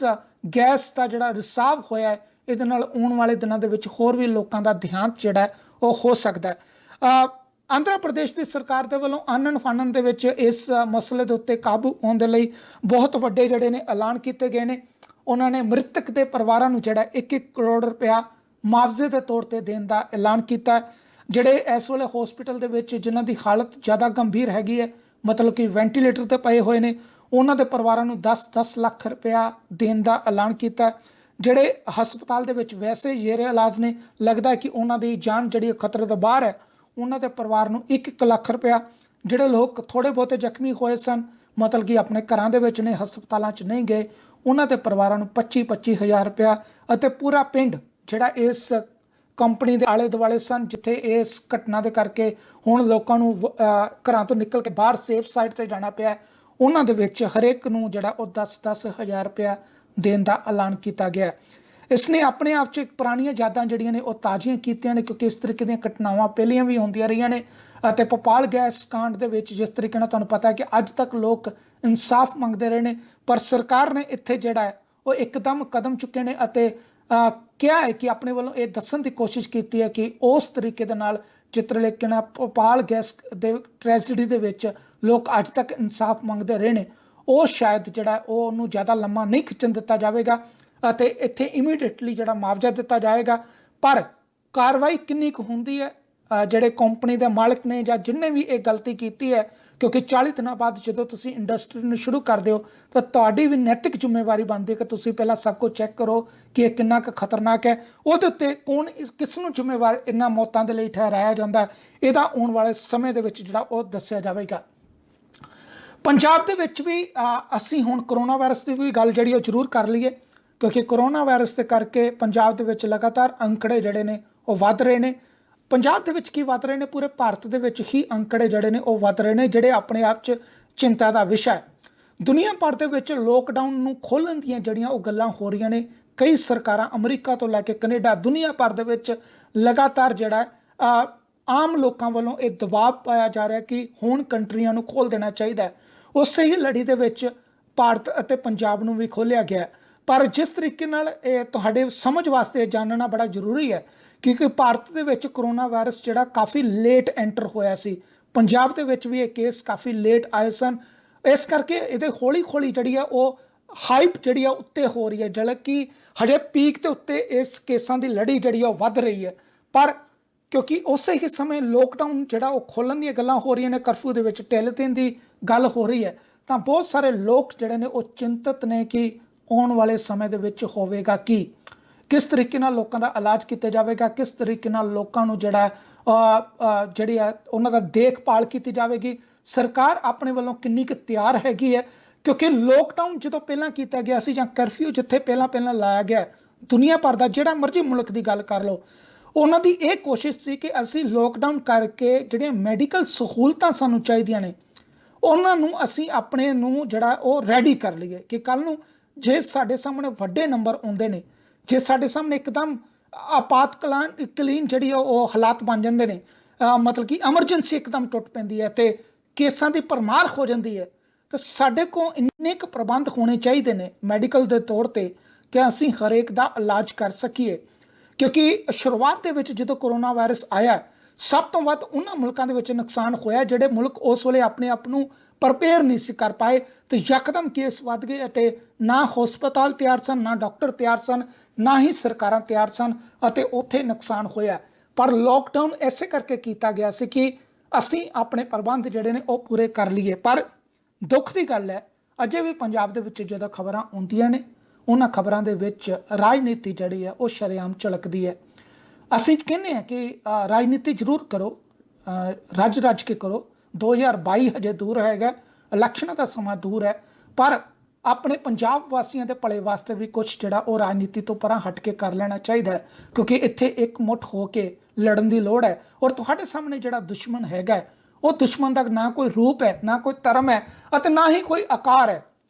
ਗੈਸ ਦਾ ਜਿਹੜਾ ਰਿਸਾਵ ਹੋਇਆ ਹੈ ਇਹਦੇ ਨਾਲ ਆਉਣ ਵਾਲੇ ਦਿਨਾਂ ਦੇ ਵਿੱਚ ਹੋਰ ਵੀ ਲੋਕਾਂ ਦਾ ਦੇਹਾਂਤ ਜਿਹੜਾ ਉਹ ਹੋ ਸਕਦਾ ਹੈ। ਆਂਧਰਾ ਪ੍ਰਦੇਸ਼ ਦੀ ਸਰਕਾਰ ਦੇ ਵੱਲੋਂ ਆਨਣ ਫਾਨਣ ਦੇ ਵਿੱਚ ਇਸ ਮਸਲੇ ਦੇ ਉੱਤੇ ਕਾਬੂ ਪਾਉਣ ਦੇ ਲਈ ਬਹੁਤ ਵੱਡੇ ਜਿਹੜੇ ਨੇ ਐਲਾਨ ਕੀਤੇ ਗਏ ਨੇ। ਉਹਨਾਂ ਨੇ ਮ੍ਰਿਤਕ ਦੇ ਪਰਿਵਾਰਾਂ ਨੂੰ ਜਿਹੜਾ 1-1 ਕਰੋੜ ਰੁਪਇਆ ਮੁਆਵਜ਼ੇ ਦੇ ਤੌਰ ਤੇ ਦੇਣ ਦਾ ਐਲਾਨ ਕੀਤਾ। ਜਿਹੜੇ ਇਸ ਵੇਲੇ ਹਸਪੀਟਲ ਦੇ ਵਿੱਚ ਜਿਨ੍ਹਾਂ ਦੀ ਹਾਲਤ ਜ਼ਿਆਦਾ ਗੰਭੀਰ ਹੈਗੀ ਹੈ, ਮਤਲਬ ਕਿ ਵੈਂਟੀਲੇਟਰ ਤੇ ਪਏ ਹੋਏ ਨੇ, ਉਹਨਾਂ ਦੇ ਪਰਿਵਾਰਾਂ ਨੂੰ 10-10 ਲੱਖ ਰੁਪਇਆ ਦੇਣ ਦਾ ਐਲਾਨ ਕੀਤਾ। ਜਿਹੜੇ ਹਸਪਤਾਲ ਦੇ ਵਿੱਚ ਵੈਸੇ ਜ਼ੇਰੇ ਇਲਾਜ ਨੇ, ਲੱਗਦਾ ਕਿ ਉਹਨਾਂ ਦੀ ਜਾਨ ਜਿਹੜੀ ਖਤਰੇ ਤੋਂ ਬਾਹਰ ਹੈ, ਉਹਨਾਂ ਦੇ ਪਰਿਵਾਰ ਨੂੰ 1-1 ਲੱਖ ਰੁਪਇਆ, ਜਿਹੜੇ ਲੋਕ ਥੋੜ੍ਹੇ ਬਹੁਤੇ ਜ਼ਖਮੀ ਹੋਏ ਸਨ, ਮਤਲਬ ਕਿ ਆਪਣੇ ਘਰਾਂ ਦੇ ਵਿੱਚ ਨੇ, ਹਸਪਤਾਲਾਂ 'ਚ ਨਹੀਂ ਗਏ, ਉਹਨਾਂ ਦੇ ਪਰਿਵਾਰਾਂ ਨੂੰ 25-25 ਹਜ਼ਾਰ ਰੁਪਇਆ, ਅਤੇ ਪੂਰਾ ਪਿੰਡ ਜਿਹੜਾ ਇਸ ਕੰਪਨੀ ਦੇ ਆਲੇ ਦੁਆਲੇ ਸਨ, ਜਿੱਥੇ ਇਸ ਘਟਨਾ ਦੇ ਕਰਕੇ ਹੁਣ ਲੋਕਾਂ ਨੂੰ ਘਰਾਂ ਤੋਂ ਨਿਕਲ ਕੇ ਬਾਹਰ ਸੇਫ ਸਾਈਡ ਤੇ ਜਾਣਾ ਪਿਆ, ਉਹਨਾਂ ਦੇ ਵਿੱਚ ਹਰੇਕ ਨੂੰ ਜਿਹੜਾ ਉਹ 10-10 ਹਜ਼ਾਰ ਰੁਪਇਆ ਦੇਣ ਦਾ ਐਲਾਨ ਕੀਤਾ ਗਿਆ। ਇਸ ਨੇ ਆਪਣੇ ਆਪ 'ਚ ਪੁਰਾਣੀਆਂ ਯਾਦਾਂ ਜਿਹੜੀਆਂ ਨੇ ਉਹ ਤਾਜ਼ੀਆਂ ਕੀਤੀਆਂ ਨੇ, ਕਿਉਂਕਿ ਇਸ ਤਰੀਕੇ ਦੀਆਂ ਘਟਨਾਵਾਂ ਪਹਿਲੀਆਂ ਵੀ ਹੁੰਦੀਆਂ ਰਹੀਆਂ ਨੇ। ਅਤੇ ਭੋਪਾਲ ਗੈਸ ਕਾਂਡ ਦੇ ਵਿੱਚ ਜਿਸ ਤਰੀਕੇ ਨਾਲ ਤੁਹਾਨੂੰ ਪਤਾ ਹੈ ਕਿ ਅੱਜ ਤੱਕ ਲੋਕ ਇਨਸਾਫ ਮੰਗਦੇ ਰਹੇ ਨੇ, ਪਰ ਸਰਕਾਰ ਨੇ ਇੱਥੇ ਜਿਹੜਾ ਹੈ ਉਹ ਇੱਕਦਮ ਕਦਮ ਚੁੱਕੇ ਨੇ ਅਤੇ ਕਿਹਾ ਹੈ ਕਿ ਆਪਣੇ ਵੱਲੋਂ ਇਹ ਦੱਸਣ ਦੀ ਕੋਸ਼ਿਸ਼ ਕੀਤੀ ਹੈ ਕਿ ਉਸ ਤਰੀਕੇ ਦੇ ਨਾਲ ਜਿਸ ਤਰੀਕੇ ਨਾਲ ਭੋਪਾਲ ਗੈਸ ਦੇ ਟ੍ਰੈਜਡੀ ਦੇ ਵਿੱਚ ਲੋਕ ਅੱਜ ਤੱਕ ਇਨਸਾਫ ਮੰਗਦੇ ਰਹੇ ਨੇ, ਉਹ ਸ਼ਾਇਦ ਜਿਹੜਾ ਉਹ ਉਹਨੂੰ ਜ਼ਿਆਦਾ ਲੰਮਾ ਨਹੀਂ ਖਿੱਚਣ ਦਿੱਤਾ ਜਾਵੇਗਾ ਅਤੇ ਇੱਥੇ ਇਮੀਡੀਏਟਲੀ ਜਿਹੜਾ ਮੁਆਵਜ਼ਾ ਦਿੱਤਾ ਜਾਏਗਾ। ਪਰ ਕਾਰਵਾਈ ਕਿੰਨੀ ਕੁ ਹੁੰਦੀ ਹੈ, ਜਿਹੜੇ ਕੰਪਨੀ ਦੇ ਮਾਲਕ ਨੇ ਜਾਂ ਜਿਨ੍ਹੇ ਵੀ ਇਹ ਗਲਤੀ ਕੀਤੀ ਹੈ, ਕਿਉਂਕਿ 40 ਦਿਨਾਂ ਬਾਅਦ ਜਦੋਂ ਤੁਸੀਂ ਇੰਡਸਟਰੀ ਨੂੰ ਸ਼ੁਰੂ ਕਰਦੇ ਹੋ ਤਾਂ ਤੁਹਾਡੀ ਵੀ ਨੈਤਿਕ ਜ਼ਿੰਮੇਵਾਰੀ ਬਣਦੀ ਹੈ ਕਿ ਤੁਸੀਂ ਪਹਿਲਾਂ ਸਭ ਕੁਝ ਚੈੱਕ ਕਰੋ ਕਿ ਇਹ ਕਿੰਨਾ ਕੁ ਖਤਰਨਾਕ ਹੈ। ਉਹਦੇ ਉੱਤੇ ਕਿਸ ਨੂੰ ਜ਼ਿੰਮੇਵਾਰ ਇਹਨਾਂ ਮੌਤਾਂ ਦੇ ਲਈ ਠਹਿਰਾਇਆ ਜਾਂਦਾ, ਇਹਦਾ ਆਉਣ ਵਾਲੇ ਸਮੇਂ ਦੇ ਵਿੱਚ ਜਿਹੜਾ ਉਹ ਦੱਸਿਆ ਜਾਵੇਗਾ। ਪੰਜਾਬ ਦੇ ਵਿੱਚ ਵੀ ਅਸੀਂ ਹੁਣ ਕਰੋਨਾ ਵਾਇਰਸ ਦੀ ਵੀ ਗੱਲ ਜਿਹੜੀ ਉਹ ਜ਼ਰੂਰ ਕਰ ਲਈਏ, ਕਿਉਂਕਿ ਕਰੋਨਾ ਵਾਇਰਸ ਦੇ ਕਰਕੇ ਪੰਜਾਬ ਦੇ ਵਿੱਚ ਲਗਾਤਾਰ ਅੰਕੜੇ ਜਿਹੜੇ ਨੇ ਉਹ ਵੱਧ ਰਹੇ ਨੇ। ਪੰਜਾਬ ਦੇ ਵਿੱਚ ਕੀ ਵੱਧ ਰਹੇ ਨੇ, ਪੂਰੇ ਭਾਰਤ ਦੇ ਵਿੱਚ ਹੀ ਅੰਕੜੇ ਜਿਹੜੇ ਨੇ ਉਹ ਵੱਧ ਰਹੇ ਨੇ, ਜਿਹੜੇ ਆਪਣੇ ਆਪ 'ਚ ਚਿੰਤਾ ਦਾ ਵਿਸ਼ਾ ਹੈ। ਦੁਨੀਆ ਭਰ ਦੇ ਵਿੱਚ ਲੋਕਡਾਊਨ ਨੂੰ ਖੋਲ੍ਹਣ ਦੀਆਂ ਜਿਹੜੀਆਂ ਉਹ ਗੱਲਾਂ ਹੋ ਰਹੀਆਂ ਨੇ। ਕਈ ਸਰਕਾਰਾਂ, ਅਮਰੀਕਾ ਤੋਂ ਲੈ ਕੇ ਕੈਨੇਡਾ, ਦੁਨੀਆ ਭਰ ਦੇ ਵਿੱਚ ਲਗਾਤਾਰ ਜਿਹੜਾ ਆਮ ਲੋਕਾਂ ਵੱਲੋਂ ਇਹ ਦਬਾਅ ਪਾਇਆ ਜਾ ਰਿਹਾ ਕਿ ਹੁਣ ਕੰਟਰੀਆਂ ਨੂੰ ਖੋਲ੍ਹ ਦੇਣਾ ਚਾਹੀਦਾ ਹੈ। ਉਸੇ ਹੀ ਲੜੀ ਦੇ ਵਿੱਚ ਭਾਰਤ ਅਤੇ ਪੰਜਾਬ ਨੂੰ ਵੀ ਖੋਲ੍ਹਿਆ ਗਿਆ। ਪਰ ਜਿਸ ਤਰੀਕੇ ਨਾਲ ਇਹ ਤੁਹਾਡੇ ਸਮਝ ਵਾਸਤੇ ਜਾਣਨਾ ਬੜਾ ਜ਼ਰੂਰੀ ਹੈ, ਕਿਉਂਕਿ ਭਾਰਤ ਦੇ ਵਿੱਚ ਕਰੋਨਾ ਵਾਇਰਸ ਜਿਹੜਾ ਕਾਫੀ ਲੇਟ ਐਂਟਰ ਹੋਇਆ ਸੀ, ਪੰਜਾਬ ਦੇ ਵਿੱਚ ਵੀ ਇਹ ਕੇਸ ਕਾਫੀ ਲੇਟ ਆਏ ਸਨ। ਇਸ ਕਰਕੇ ਇਹਦੇ ਹੌਲੀ ਹੌਲੀ ਜਿਹੜੀ ਆ ਉਹ ਹਾਈਪ ਜਿਹੜੀ ਆ ਉੱਤੇ ਹੋ ਰਹੀ ਹੈ, ਜਿਹੜਾ ਕਿ ਹਜੇ ਪੀਕ ਦੇ ਉੱਤੇ ਇਸ ਕੇਸਾਂ ਦੀ ਲੜੀ ਜਿਹੜੀ ਆ ਉਹ ਵੱਧ ਰਹੀ ਹੈ। ਪਰ ਕਿਉਂਕਿ ਉਸੇ ਹੀ ਸਮੇਂ ਲੋਕਡਾਊਨ ਜਿਹੜਾ ਉਹ ਖੋਲ੍ਹਣ ਦੀਆਂ ਗੱਲਾਂ ਹੋ ਰਹੀਆਂ ਨੇ, ਕਰਫਿਊ ਦੇ ਵਿੱਚ ਢਿੱਲ ਦੇਣ ਦੀ ਗੱਲ ਹੋ ਰਹੀ ਹੈ, ਤਾਂ ਬਹੁਤ ਸਾਰੇ ਲੋਕ ਜਿਹੜੇ ਨੇ ਉਹ ਚਿੰਤਤ ਨੇ ਕਿ ਆਉਣ ਵਾਲੇ ਸਮੇਂ ਦੇ ਵਿੱਚ ਹੋਵੇਗਾ ਕੀ, ਕਿਸ ਤਰੀਕੇ ਨਾਲ ਲੋਕਾਂ ਦਾ ਇਲਾਜ ਕੀਤਾ ਜਾਵੇਗਾ, ਕਿਸ ਤਰੀਕੇ ਨਾਲ ਲੋਕਾਂ ਨੂੰ ਜਿਹੜਾ ਜਿਹੜੀ ਆ ਉਹਨਾਂ ਦਾ ਦੇਖਭਾਲ ਕੀਤੀ ਜਾਵੇਗੀ, ਸਰਕਾਰ ਆਪਣੇ ਵੱਲੋਂ ਕਿੰਨੀ ਕੁ ਤਿਆਰ ਹੈਗੀ ਹੈ। ਕਿਉਂਕਿ ਲੋਕਡਾਊਨ ਜਦੋਂ ਪਹਿਲਾਂ ਕੀਤਾ ਗਿਆ ਸੀ ਜਾਂ ਕਰਫਿਊ ਜਿੱਥੇ ਪਹਿਲਾਂ ਲਾਇਆ ਗਿਆ, ਦੁਨੀਆ ਭਰ ਦਾ ਜਿਹੜਾ ਮਰਜ਼ੀ ਮੁਲਕ ਦੀ ਗੱਲ ਕਰ ਲਓ, ਉਹਨਾਂ ਦੀ ਇਹ ਕੋਸ਼ਿਸ਼ ਸੀ ਕਿ ਅਸੀਂ ਲੋਕਡਾਊਨ ਕਰਕੇ ਜਿਹੜੀਆਂ ਮੈਡੀਕਲ ਸਹੂਲਤਾਂ ਸਾਨੂੰ ਚਾਹੀਦੀਆਂ ਨੇ ਉਹਨਾਂ ਨੂੰ ਅਸੀਂ ਆਪਣੇ ਨੂੰ ਜਿਹੜਾ ਉਹ ਰੈਡੀ ਕਰ ਲਈਏ ਕਿ ਕੱਲ੍ਹ ਨੂੰ ਜੇ ਸਾਡੇ ਸਾਹਮਣੇ ਵੱਡੇ ਨੰਬਰ ਆਉਂਦੇ ਨੇ, ਜੇ ਸਾਡੇ ਸਾਹਮਣੇ ਇੱਕਦਮ ਆਪਾਤਕਾਲੀਨ ਜਿਹੜੀ ਉਹ ਹਾਲਾਤ ਬਣ ਜਾਂਦੇ ਨੇ, ਮਤਲਬ ਕਿ ਐਮਰਜੈਂਸੀ ਇੱਕਦਮ ਟੁੱਟ ਪੈਂਦੀ ਹੈ ਅਤੇ ਕੇਸਾਂ ਦੀ ਭਰਮਾਰ ਹੋ ਜਾਂਦੀ ਹੈ, ਤਾਂ ਸਾਡੇ ਕੋਲ ਇੰਨੇ ਕੁ ਪ੍ਰਬੰਧ ਹੋਣੇ ਚਾਹੀਦੇ ਨੇ ਮੈਡੀਕਲ ਦੇ ਤੌਰ 'ਤੇ ਕਿ ਅਸੀਂ ਹਰੇਕ ਦਾ ਇਲਾਜ ਕਰ ਸਕੀਏ। ਕਿਉਂਕਿ ਸ਼ੁਰੂਆਤ ਦੇ ਵਿੱਚ ਜਦੋਂ ਕਰੋਨਾ ਵਾਇਰਸ ਆਇਆ, ਸਭ ਤੋਂ ਵੱਧ ਉਹਨਾਂ ਮੁਲਕਾਂ ਦੇ ਵਿੱਚ ਨੁਕਸਾਨ ਹੋਇਆ ਜਿਹੜੇ ਮੁਲਕ ਉਸ ਵੇਲੇ ਆਪਣੇ ਆਪ ਨੂੰ ਪ੍ਰਪੇਅਰ ਨਹੀਂ ਸੀ ਕਰ ਪਾਏ, ਤੇ ਯਕਦਮ ਕੇਸ ਵੱਧ ਗਏ ਅਤੇ ਨਾ ਹਸਪਤਾਲ ਤਿਆਰ ਸਨ, ਨਾ ਡਾਕਟਰ ਤਿਆਰ ਸਨ, ਨਾ ਹੀ ਸਰਕਾਰਾਂ ਤਿਆਰ ਸਨ ਅਤੇ ਉੱਥੇ ਨੁਕਸਾਨ ਹੋਇਆ। ਪਰ ਲੋਕਡਾਊਨ ਐਸੇ ਕਰਕੇ ਕੀਤਾ ਗਿਆ ਸੀ ਕਿ ਅਸੀਂ ਆਪਣੇ ਪ੍ਰਬੰਧ ਜਿਹੜੇ ਨੇ ਉਹ ਪੂਰੇ ਕਰ ਲਈਏ। ਪਰ ਦੁੱਖ ਦੀ ਗੱਲ ਹੈ, ਅਜੇ ਵੀ ਪੰਜਾਬ ਦੇ ਵਿੱਚ ਜਦੋਂ ਖਬਰਾਂ ਆਉਂਦੀਆਂ ਨੇ, ਉਹਨਾਂ ਖਬਰਾਂ ਦੇ ਵਿੱਚ ਰਾਜਨੀਤੀ ਜਿਹੜੀ ਹੈ ਉਹ ਸ਼ਰੇਆਮ ਝਲਕਦੀ ਹੈ। ਅਸੀਂ ਕਹਿੰਦੇ ਹਾਂ ਕਿ ਰਾਜਨੀਤੀ ਜ਼ਰੂਰ ਕਰੋ, ਰੱਜ ਕੇ ਕਰੋ, 2022 ਹਜੇ ਦੂਰ ਹੈਗਾ, ਇਲੈਕਸ਼ਨਾਂ ਦਾ ਸਮਾਂ ਦੂਰ ਹੈ, ਪਰ ਆਪਣੇ ਪੰਜਾਬ ਵਾਸੀਆਂ ਦੇ ਭਲੇ ਵਾਸਤੇ ਵੀ ਕੁਝ ਜਿਹੜਾ ਉਹ ਰਾਜਨੀਤੀ ਤੋਂ ਪਰਾਂ ਹਟ ਕੇ ਕਰ ਲੈਣਾ ਚਾਹੀਦਾ ਹੈ, ਕਿਉਂਕਿ ਇੱਥੇ ਇੱਕ ਮੁੱਠ ਹੋ ਕੇ ਲੜਨ ਦੀ ਲੋੜ ਹੈ। ਔਰ ਤੁਹਾਡੇ ਸਾਹਮਣੇ ਜਿਹੜਾ ਦੁਸ਼ਮਣ ਹੈਗਾ, ਉਹ ਦੁਸ਼ਮਣ ਦਾ ਨਾ ਕੋਈ ਰੂਪ ਹੈ, ਨਾ ਕੋਈ ਧਰਮ ਹੈ ਅਤੇ ਨਾ ਹੀ ਕੋਈ ਆਕਾਰ ਹੈ,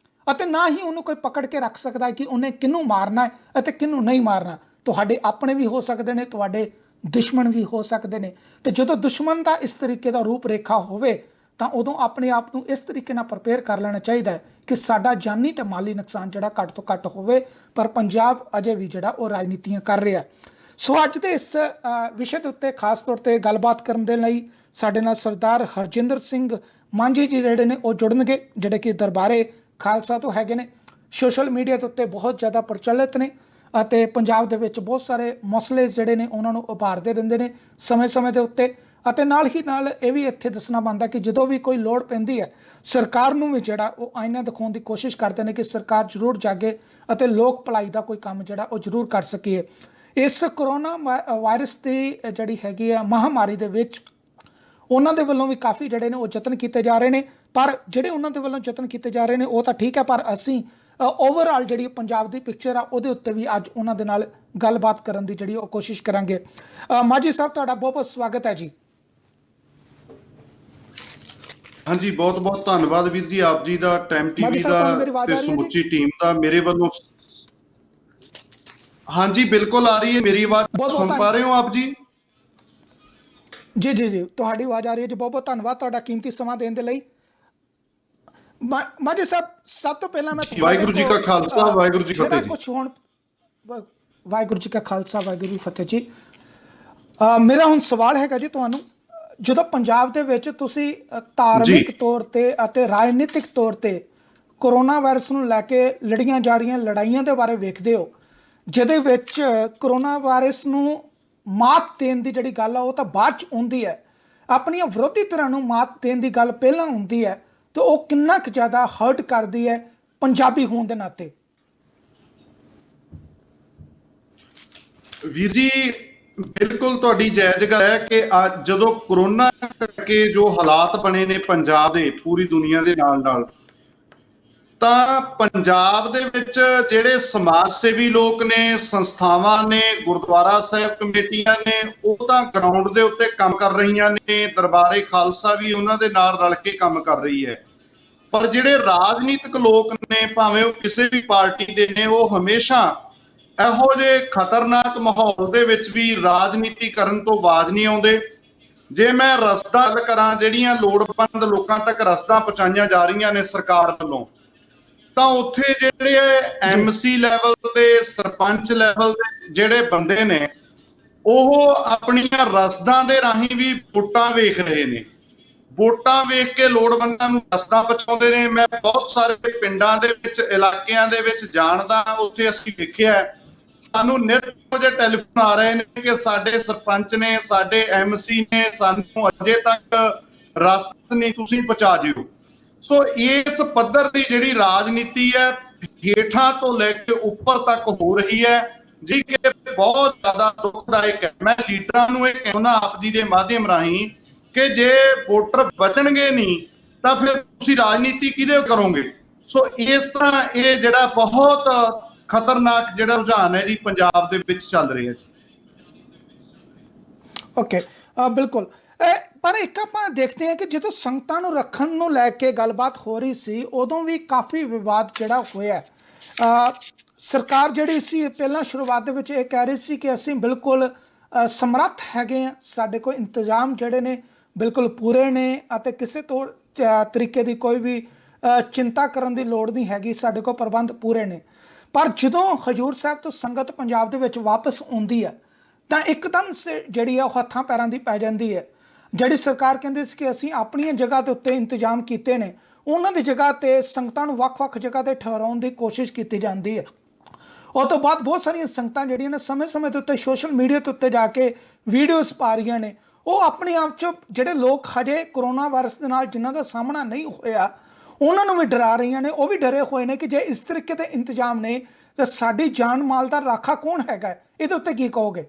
ਅਤੇ ਨਾ ਹੀ ਉਹਨੂੰ ਕੋਈ ਪਕੜ ਕੇ ਰੱਖ ਸਕਦਾ ਹੈ ਕਿ ਉਹਨੇ ਕਿਹਨੂੰ ਮਾਰਨਾ ਹੈ ਅਤੇ ਕਿਹਨੂੰ ਨਹੀਂ ਮਾਰਨਾ। ਤੁਹਾਡੇ ਆਪਣੇ ਵੀ ਹੋ ਸਕਦੇ ਨੇ, ਤੁਹਾਡੇ ਦੁਸ਼ਮਣ ਵੀ ਹੋ ਸਕਦੇ ਨੇ, ਤੇ ਜਦੋਂ ਦੁਸ਼ਮਣ ਦਾ ਇਸ ਤਰੀਕੇ ਦਾ ਰੂਪ ਰੇਖਾ ਹੋਵੇ ਤਾਂ ਉਦੋਂ ਆਪਣੇ ਆਪ ਨੂੰ ਇਸ ਤਰੀਕੇ ਨਾਲ ਪ੍ਰਪੇਅਰ ਕਰ ਲੈਣਾ ਚਾਹੀਦਾ ਹੈ ਕਿ ਸਾਡਾ ਜਾਨੀ ਤੇ ਮਾਲੀ ਨੁਕਸਾਨ ਜਿਹੜਾ ਘੱਟ ਤੋਂ ਘੱਟ ਹੋਵੇ। ਪਰ ਪੰਜਾਬ ਅਜੇ ਵੀ ਜਿਹੜਾ ਉਹ ਰਾਜਨੀਤੀਆਂ ਕਰ ਰਿਹਾ। ਸੋ ਅੱਜ ਦੇ ਇਸ ਵਿਸ਼ੇ ਦੇ ਉੱਤੇ ਖਾਸ ਤੌਰ ਤੇ ਗੱਲਬਾਤ ਕਰਨ ਦੇ ਲਈ ਸਾਡੇ ਨਾਲ ਸਰਦਾਰ ਹਰਜਿੰਦਰ ਸਿੰਘ ਮਾਂਝੀ ਜੀ ਜਿਹੜੇ ਨੇ ਉਹ ਜੁੜਨਗੇ, ਜਿਹੜੇ ਕਿ ਦਰਬਾਰੇ ਖਾਲਸਾ ਤੋਂ ਹੈਗੇ ਨੇ, ਸੋਸ਼ਲ ਮੀਡੀਆ ਦੇ ਉੱਤੇ ਬਹੁਤ ਜ਼ਿਆਦਾ ਪ੍ਰਚਲਿਤ ਨੇ ਅਤੇ ਪੰਜਾਬ ਦੇ ਵਿੱਚ ਬਹੁਤ ਸਾਰੇ ਮਸਲੇ ਜਿਹੜੇ ਨੇ ਉਹਨਾਂ ਨੂੰ ਉਭਾਰਦੇ ਰਹਿੰਦੇ ਨੇ ਸਮੇਂ-ਸਮੇਂ ਦੇ ਉੱਤੇ। ਅਤੇ ਨਾਲ ਹੀ ਨਾਲ ਇਹ ਵੀ ਇੱਥੇ ਦੱਸਣਾ ਬਣਦਾ ਕਿ ਜਦੋਂ ਵੀ ਕੋਈ ਲੋੜ ਪੈਂਦੀ ਹੈ ਸਰਕਾਰ ਨੂੰ ਵੀ ਜਿਹੜਾ ਉਹ ਆਇਨਾ ਦਿਖਾਉਣ ਦੀ ਕੋਸ਼ਿਸ਼ ਕਰਦੇ ਨੇ ਕਿ ਸਰਕਾਰ ਜ਼ਰੂਰ ਜਾਗੇ ਅਤੇ ਲੋਕ ਭਲਾਈ ਦਾ ਕੋਈ ਕੰਮ ਜਿਹੜਾ ਉਹ ਜ਼ਰੂਰ ਕਰ ਸਕੀਏ। ਇਸ ਕਰੋਨਾ ਵਾਇਰਸ ਦੀ ਜਿਹੜੀ ਹੈਗੀ ਆ ਮਹਾਮਾਰੀ ਦੇ ਵਿੱਚ ਉਹਨਾਂ ਦੇ ਵੱਲੋਂ ਵੀ ਕਾਫੀ ਜਿਹੜੇ ਨੇ ਉਹ ਯਤਨ ਕੀਤੇ ਜਾ ਰਹੇ ਨੇ, ਪਰ ਜਿਹੜੇ ਉਹਨਾਂ ਦੇ ਵੱਲੋਂ ਯਤਨ ਕੀਤੇ ਜਾ ਰਹੇ ਨੇ ਉਹ ਤਾਂ ਠੀਕ ਹੈ, ਪਰ ਅਸੀਂ ਓਵਰਆਲ ਜਿਹੜੀ ਪੰਜਾਬ ਦੀ ਪਿਕਚਰ ਆ ਉਹਦੇ ਉੱਤੇ ਵੀ ਅੱਜ ਉਹਨਾਂ ਦੇ ਨਾਲ ਗੱਲਬਾਤ ਕਰਨ ਦੀ ਜਿਹੜੀ ਉਹ ਕੋਸ਼ਿਸ਼ ਕਰਾਂਗੇ। ਮਾਝੀ ਸਾਹਿਬ ਤੁਹਾਡਾ ਬਹੁਤ ਬਹੁਤ ਸਵਾਗਤ ਹੈ ਜੀ। हाँ जी, बहुत बहुत धन्यवाद वीर जी आप जी दा, टाइम टीवी दा ते समूची टीम दा मेरे वालों। हाँ जी बिल्कुल आ रही है मेरी आवाज, सुन पा रहे हो आप जी? जी जी जी ਤੁਹਾਡੀ ਆਵਾਜ਼ ਆ ਰਹੀ ਹੈ ਜੀ। ਬਹੁਤ ਬਹੁਤ ਧੰਨਵਾਦ ਤੁਹਾਡਾ ਕੀਮਤੀ ਸਮਾਂ ਦੇਣ ਦੇ ਲਈ। ਮਾਝੀ ਸਾਹਿਬ ਸਭ ਤੋਂ ਪਹਿਲਾਂ ਮੈਂ ਵਾਹਿਗੁਰੂ ਜੀ ਕਾ ਖਾਲਸਾ ਵਾਹਿਗੁਰੂ ਜੀ ਕੀ ਫਤਿਹ ਜੀ। ਕੁਝ ਹੁਣ ਵਾਹਿਗੁਰੂ ਜੀ ਕਾ ਖਾਲਸਾ ਵਾਹਿਗੁਰੂ ਜੀ ਕੀ ਫਤਿਹ ਜੀ। ਮੇਰਾ ਹੁਣ ਸਵਾਲ ਹੈਗਾ ਜੀ ਤੁਹਾਨੂੰ, ਜਦੋਂ ਪੰਜਾਬ ਦੇ ਵਿੱਚ ਤੁਸੀਂ ਧਾਰਮਿਕ ਤੌਰ ਤੇ ਅਤੇ ਰਾਜਨੀਤਿਕ ਤੌਰ ਤੇ ਕੋਰੋਨਾ ਵਾਇਰਸ ਨੂੰ ਲੈ ਕੇ ਲੜੀਆਂ ਜਾ ਰਹੀਆਂ ਲੜਾਈਆਂ ਦੇ ਬਾਰੇ ਵੇਖਦੇ ਹੋ, ਜਿਹਦੇ ਵਿੱਚ ਕੋਰੋਨਾ ਵਾਇਰਸ ਨੂੰ ਮਾਤ ਦੇਣ ਦੀ ਜਿਹੜੀ ਗੱਲ ਆ ਉਹ ਤਾਂ ਬਾਅਦ ਚ ਹੁੰਦੀ ਹੈ, ਆਪਣੀਆਂ ਵਿਰੋਧੀ ਧਿਰਾਂ ਨੂੰ ਮਾਤ ਦੇਣ ਦੀ ਗੱਲ ਪਹਿਲਾਂ ਹੁੰਦੀ ਹੈ, ਤੇ ਉਹ ਕਿੰਨਾ ਕੁ ਜ਼ਿਆਦਾ ਹਰਟ ਕਰਦੀ ਹੈ ਪੰਜਾਬੀ ਹੋਣ ਦੇ ਨਾਤੇ? ਵੀਰ ਜੀ बिल्कुल तुहाडी जायज़ गल है कि जदों कोरोना करके जो हालात बने ने पंजाब दे पूरी दुनिया दे नाल तां पंजाब दे विच जिहड़े समाज सेवी लोग ने, संस्थावां ने, गुरुद्वारा साहिब कमेटियां ने, ओह तां ग्राउंड दे उत्ते काम कर रहीआं ने, दरबारे खालसा भी उन्हां दे नाल रल के काम कर रही है। पर जिहड़े राजनीतिक लोग ने भावें ओह किसी भी पार्टी दे ने, ओह हमेशा ਇਹੋ ਜਿਹੇ ਖਤਰਨਾਕ ਮਾਹੌਲ ਦੇ ਵਿੱਚ ਵੀ ਰਾਜਨੀਤੀ ਕਰਨ ਤੋਂ ਬਾਜ਼ ਨਹੀਂ ਆਉਂਦੇ। ਜੇ ਮੈਂ ਰਸਦਾਂ ਗੱਲ ਕਰਾਂ ਜਿਹੜੀਆਂ ਲੋੜਵੰਦ ਲੋਕਾਂ ਤੱਕ ਰਸਦਾਂ ਪਹੁੰਚਾਈਆਂ ਜਾ ਰਹੀਆਂ ਨੇ ਸਰਕਾਰ ਵੱਲੋਂ, ਤਾਂ ਉੱਥੇ ਜਿਹੜੇ ਐਮਸੀ ਲੈਵਲ ਤੇ ਸਰਪੰਚ ਲੈਵਲ ਦੇ ਜਿਹੜੇ ਬੰਦੇ ਨੇ ਉਹ ਆਪਣੀਆਂ ਰਸਦਾਂ ਦੇ ਰਾਹੀਂ ਵੀ ਵੋਟਾਂ ਵੇਖ ਰਹੇ ਨੇ। ਵੋਟਾਂ ਵੇਖ ਕੇ ਲੋੜਵੰਦਾਂ ਨੂੰ ਰਸਦਾਂ ਪਹੁੰਚਾਉਂਦੇ ਨੇ। ਮੈਂ ਬਹੁਤ ਸਾਰੇ ਪਿੰਡਾਂ ਦੇ ਵਿੱਚ ਇਲਾਕਿਆਂ ਦੇ ਵਿੱਚ ਜਾਣਦਾ, ਉੱਥੇ ਅਸੀਂ ਦੇਖਿਆ ਸਾਨੂੰ ਨਿਤ ਜਿਹੇ ਟੈਲੀਫੋਨ ਆ ਰਹੇ ਨੇ ਕਿ ਸਾਡੇ ਸਰਪੰਚ ਨੇ, ਸਾਡੇ ਐਮਸੀ ਨੇ ਸਾਨੂੰ ਅਜੇ ਤੱਕ ਰਸਦ ਨਹੀਂ ਤੁਸੀਂ ਪਹੁੰਚਾ ਜਿਓ। ਸੋ ਇਸ ਪੱਧਰ ਦੀ ਜਿਹੜੀ ਰਾਜਨੀਤੀ ਹੈ ਹੇਠਾਂ ਤੋਂ ਲੈ ਕੇ ਉੱਪਰ ਤੱਕ ਹੋ ਰਹੀ ਹੈ, ਜੀ ਕਿ ਬਹੁਤ ਜ਼ਿਆਦਾ ਦੁਖਦਾਇਕ ਹੈ। ਮੈਂ ਲੀਡਰਾਂ ਨੂੰ ਇਹ ਕਹਿੰਦਾ ਆਪ ਜੀ ਦੇ ਮਾਧਿਅਮ ਰਾਹੀਂ ਕਿ ਜੇ ਵੋਟਰ ਬਚਣਗੇ ਨਹੀਂ ਤਾਂ ਫਿਰ ਤੁਸੀਂ ਰਾਜਨੀਤੀ ਕਿਹਦੇ ਕਰੋਗੇ? ਸੋ ਇਸ ਤਰ੍ਹਾਂ ਇਹ ਜਿਹੜਾ ਬਹੁਤ ਖਤਰਨਾਕ ਜਿਹੜਾ ਰੁਝਾਨ ਹੈ ਜੀ ਪੰਜਾਬ ਦੇ ਵਿੱਚ ਚੱਲ ਰਿਹਾ ਜੀ। ਓਕੇ, ਬਿਲਕੁਲ। ਪਰ ਇੱਕ ਆਪਾਂ ਦੇਖਦੇ ਹਾਂ ਕਿ ਜਦੋਂ ਸੰਗਤਾਂ ਨੂੰ ਰੱਖਣ ਨੂੰ ਲੈ ਕੇ ਗੱਲਬਾਤ ਹੋ ਰਹੀ ਸੀ ਉਦੋਂ ਵੀ ਕਾਫੀ ਵਿਵਾਦ ਜਿਹੜਾ ਹੋਇਆ। ਸਰਕਾਰ ਜਿਹੜੀ ਸੀ ਪਹਿਲਾਂ ਸ਼ੁਰੂਆਤ ਦੇ ਵਿੱਚ ਇਹ ਕਹਿ ਰਹੀ ਸੀ ਕਿ ਅਸੀਂ ਬਿਲਕੁਲ ਸਮਰੱਥ ਹੈਗੇ ਹਾਂ, ਸਾਡੇ ਕੋਲ ਇੰਤਜ਼ਾਮ ਜਿਹੜੇ ਨੇ ਬਿਲਕੁਲ ਪੂਰੇ ਨੇ ਅਤੇ ਕਿਸੇ ਤਰੀਕੇ ਦੀ ਕੋਈ ਵੀ ਚਿੰਤਾ ਕਰਨ ਦੀ ਲੋੜ ਨਹੀਂ ਹੈਗੀ, ਸਾਡੇ ਕੋਲ ਪ੍ਰਬੰਧ ਪੂਰੇ ਨੇ। ਪਰ ਜਦੋਂ ਹਜੂਰ ਸਾਹਿਬ ਤੋਂ ਸੰਗਤ ਪੰਜਾਬ ਦੇ ਵਿੱਚ ਵਾਪਸ ਆਉਂਦੀ ਹੈ ਤਾਂ ਇੱਕਦਮ ਜਿਹੜੀ ਆ ਉਹ ਹੱਥਾਂ ਪੈਰਾਂ ਦੀ ਪੈ ਜਾਂਦੀ ਹੈ। ਜਿਹੜੀ ਸਰਕਾਰ ਕਹਿੰਦੀ ਸੀ ਕਿ ਅਸੀਂ ਆਪਣੀਆਂ ਜਗ੍ਹਾ ਦੇ ਉੱਤੇ ਇੰਤਜ਼ਾਮ ਕੀਤੇ ਨੇ, ਉਹਨਾਂ ਦੀ ਜਗ੍ਹਾ ਤੇ ਸੰਗਤਾਂ ਨੂੰ ਵੱਖ-ਵੱਖ ਜਗ੍ਹਾ ਤੇ ਠਹਿਰਾਉਣ ਦੀ ਕੋਸ਼ਿਸ਼ ਕੀਤੀ ਜਾਂਦੀ ਹੈ। ਉਹ ਤੋਂ ਬਾਅਦ ਬਹੁਤ ਸਾਰੀਆਂ ਸੰਗਤਾਂ ਜਿਹੜੀਆਂ ਨੇ ਸਮੇਂ-ਸਮੇਂ ਦੇ ਉੱਤੇ ਸੋਸ਼ਲ ਮੀਡੀਆ ਦੇ ਉੱਤੇ ਜਾ ਕੇ ਵੀਡੀਓਜ਼ ਪਾ ਰਹੀਆਂ ਨੇ। ਉਹ ਆਪਣੇ ਆਪ 'ਚ ਜਿਹੜੇ ਲੋਕ ਹਜੇ ਕੋਰੋਨਾ ਵਾਇਰਸ ਦੇ ਨਾਲ ਜਿਨ੍ਹਾਂ ਦਾ ਸਾਹਮਣਾ ਨਹੀਂ ਹੋਇਆ ਉਹਨਾਂ ਨੂੰ ਵੀ ਡਰਾ ਰਹੀਆਂ ਨੇ। ਉਹ ਵੀ ਡਰੇ ਹੋਏ ਨੇ ਕਿ ਜੇ ਇਸ ਤਰੀਕੇ ਦੇ ਇੰਤਜ਼ਾਮ ਨੇ ਤਾਂ ਸਾਡੀ ਜਾਨ ਮਾਲ ਦਾ ਰਾਖਾ ਕੌਣ ਹੈਗਾ? ਇਹਦੇ ਉੱਤੇ ਕੀ ਕਹੋਗੇ?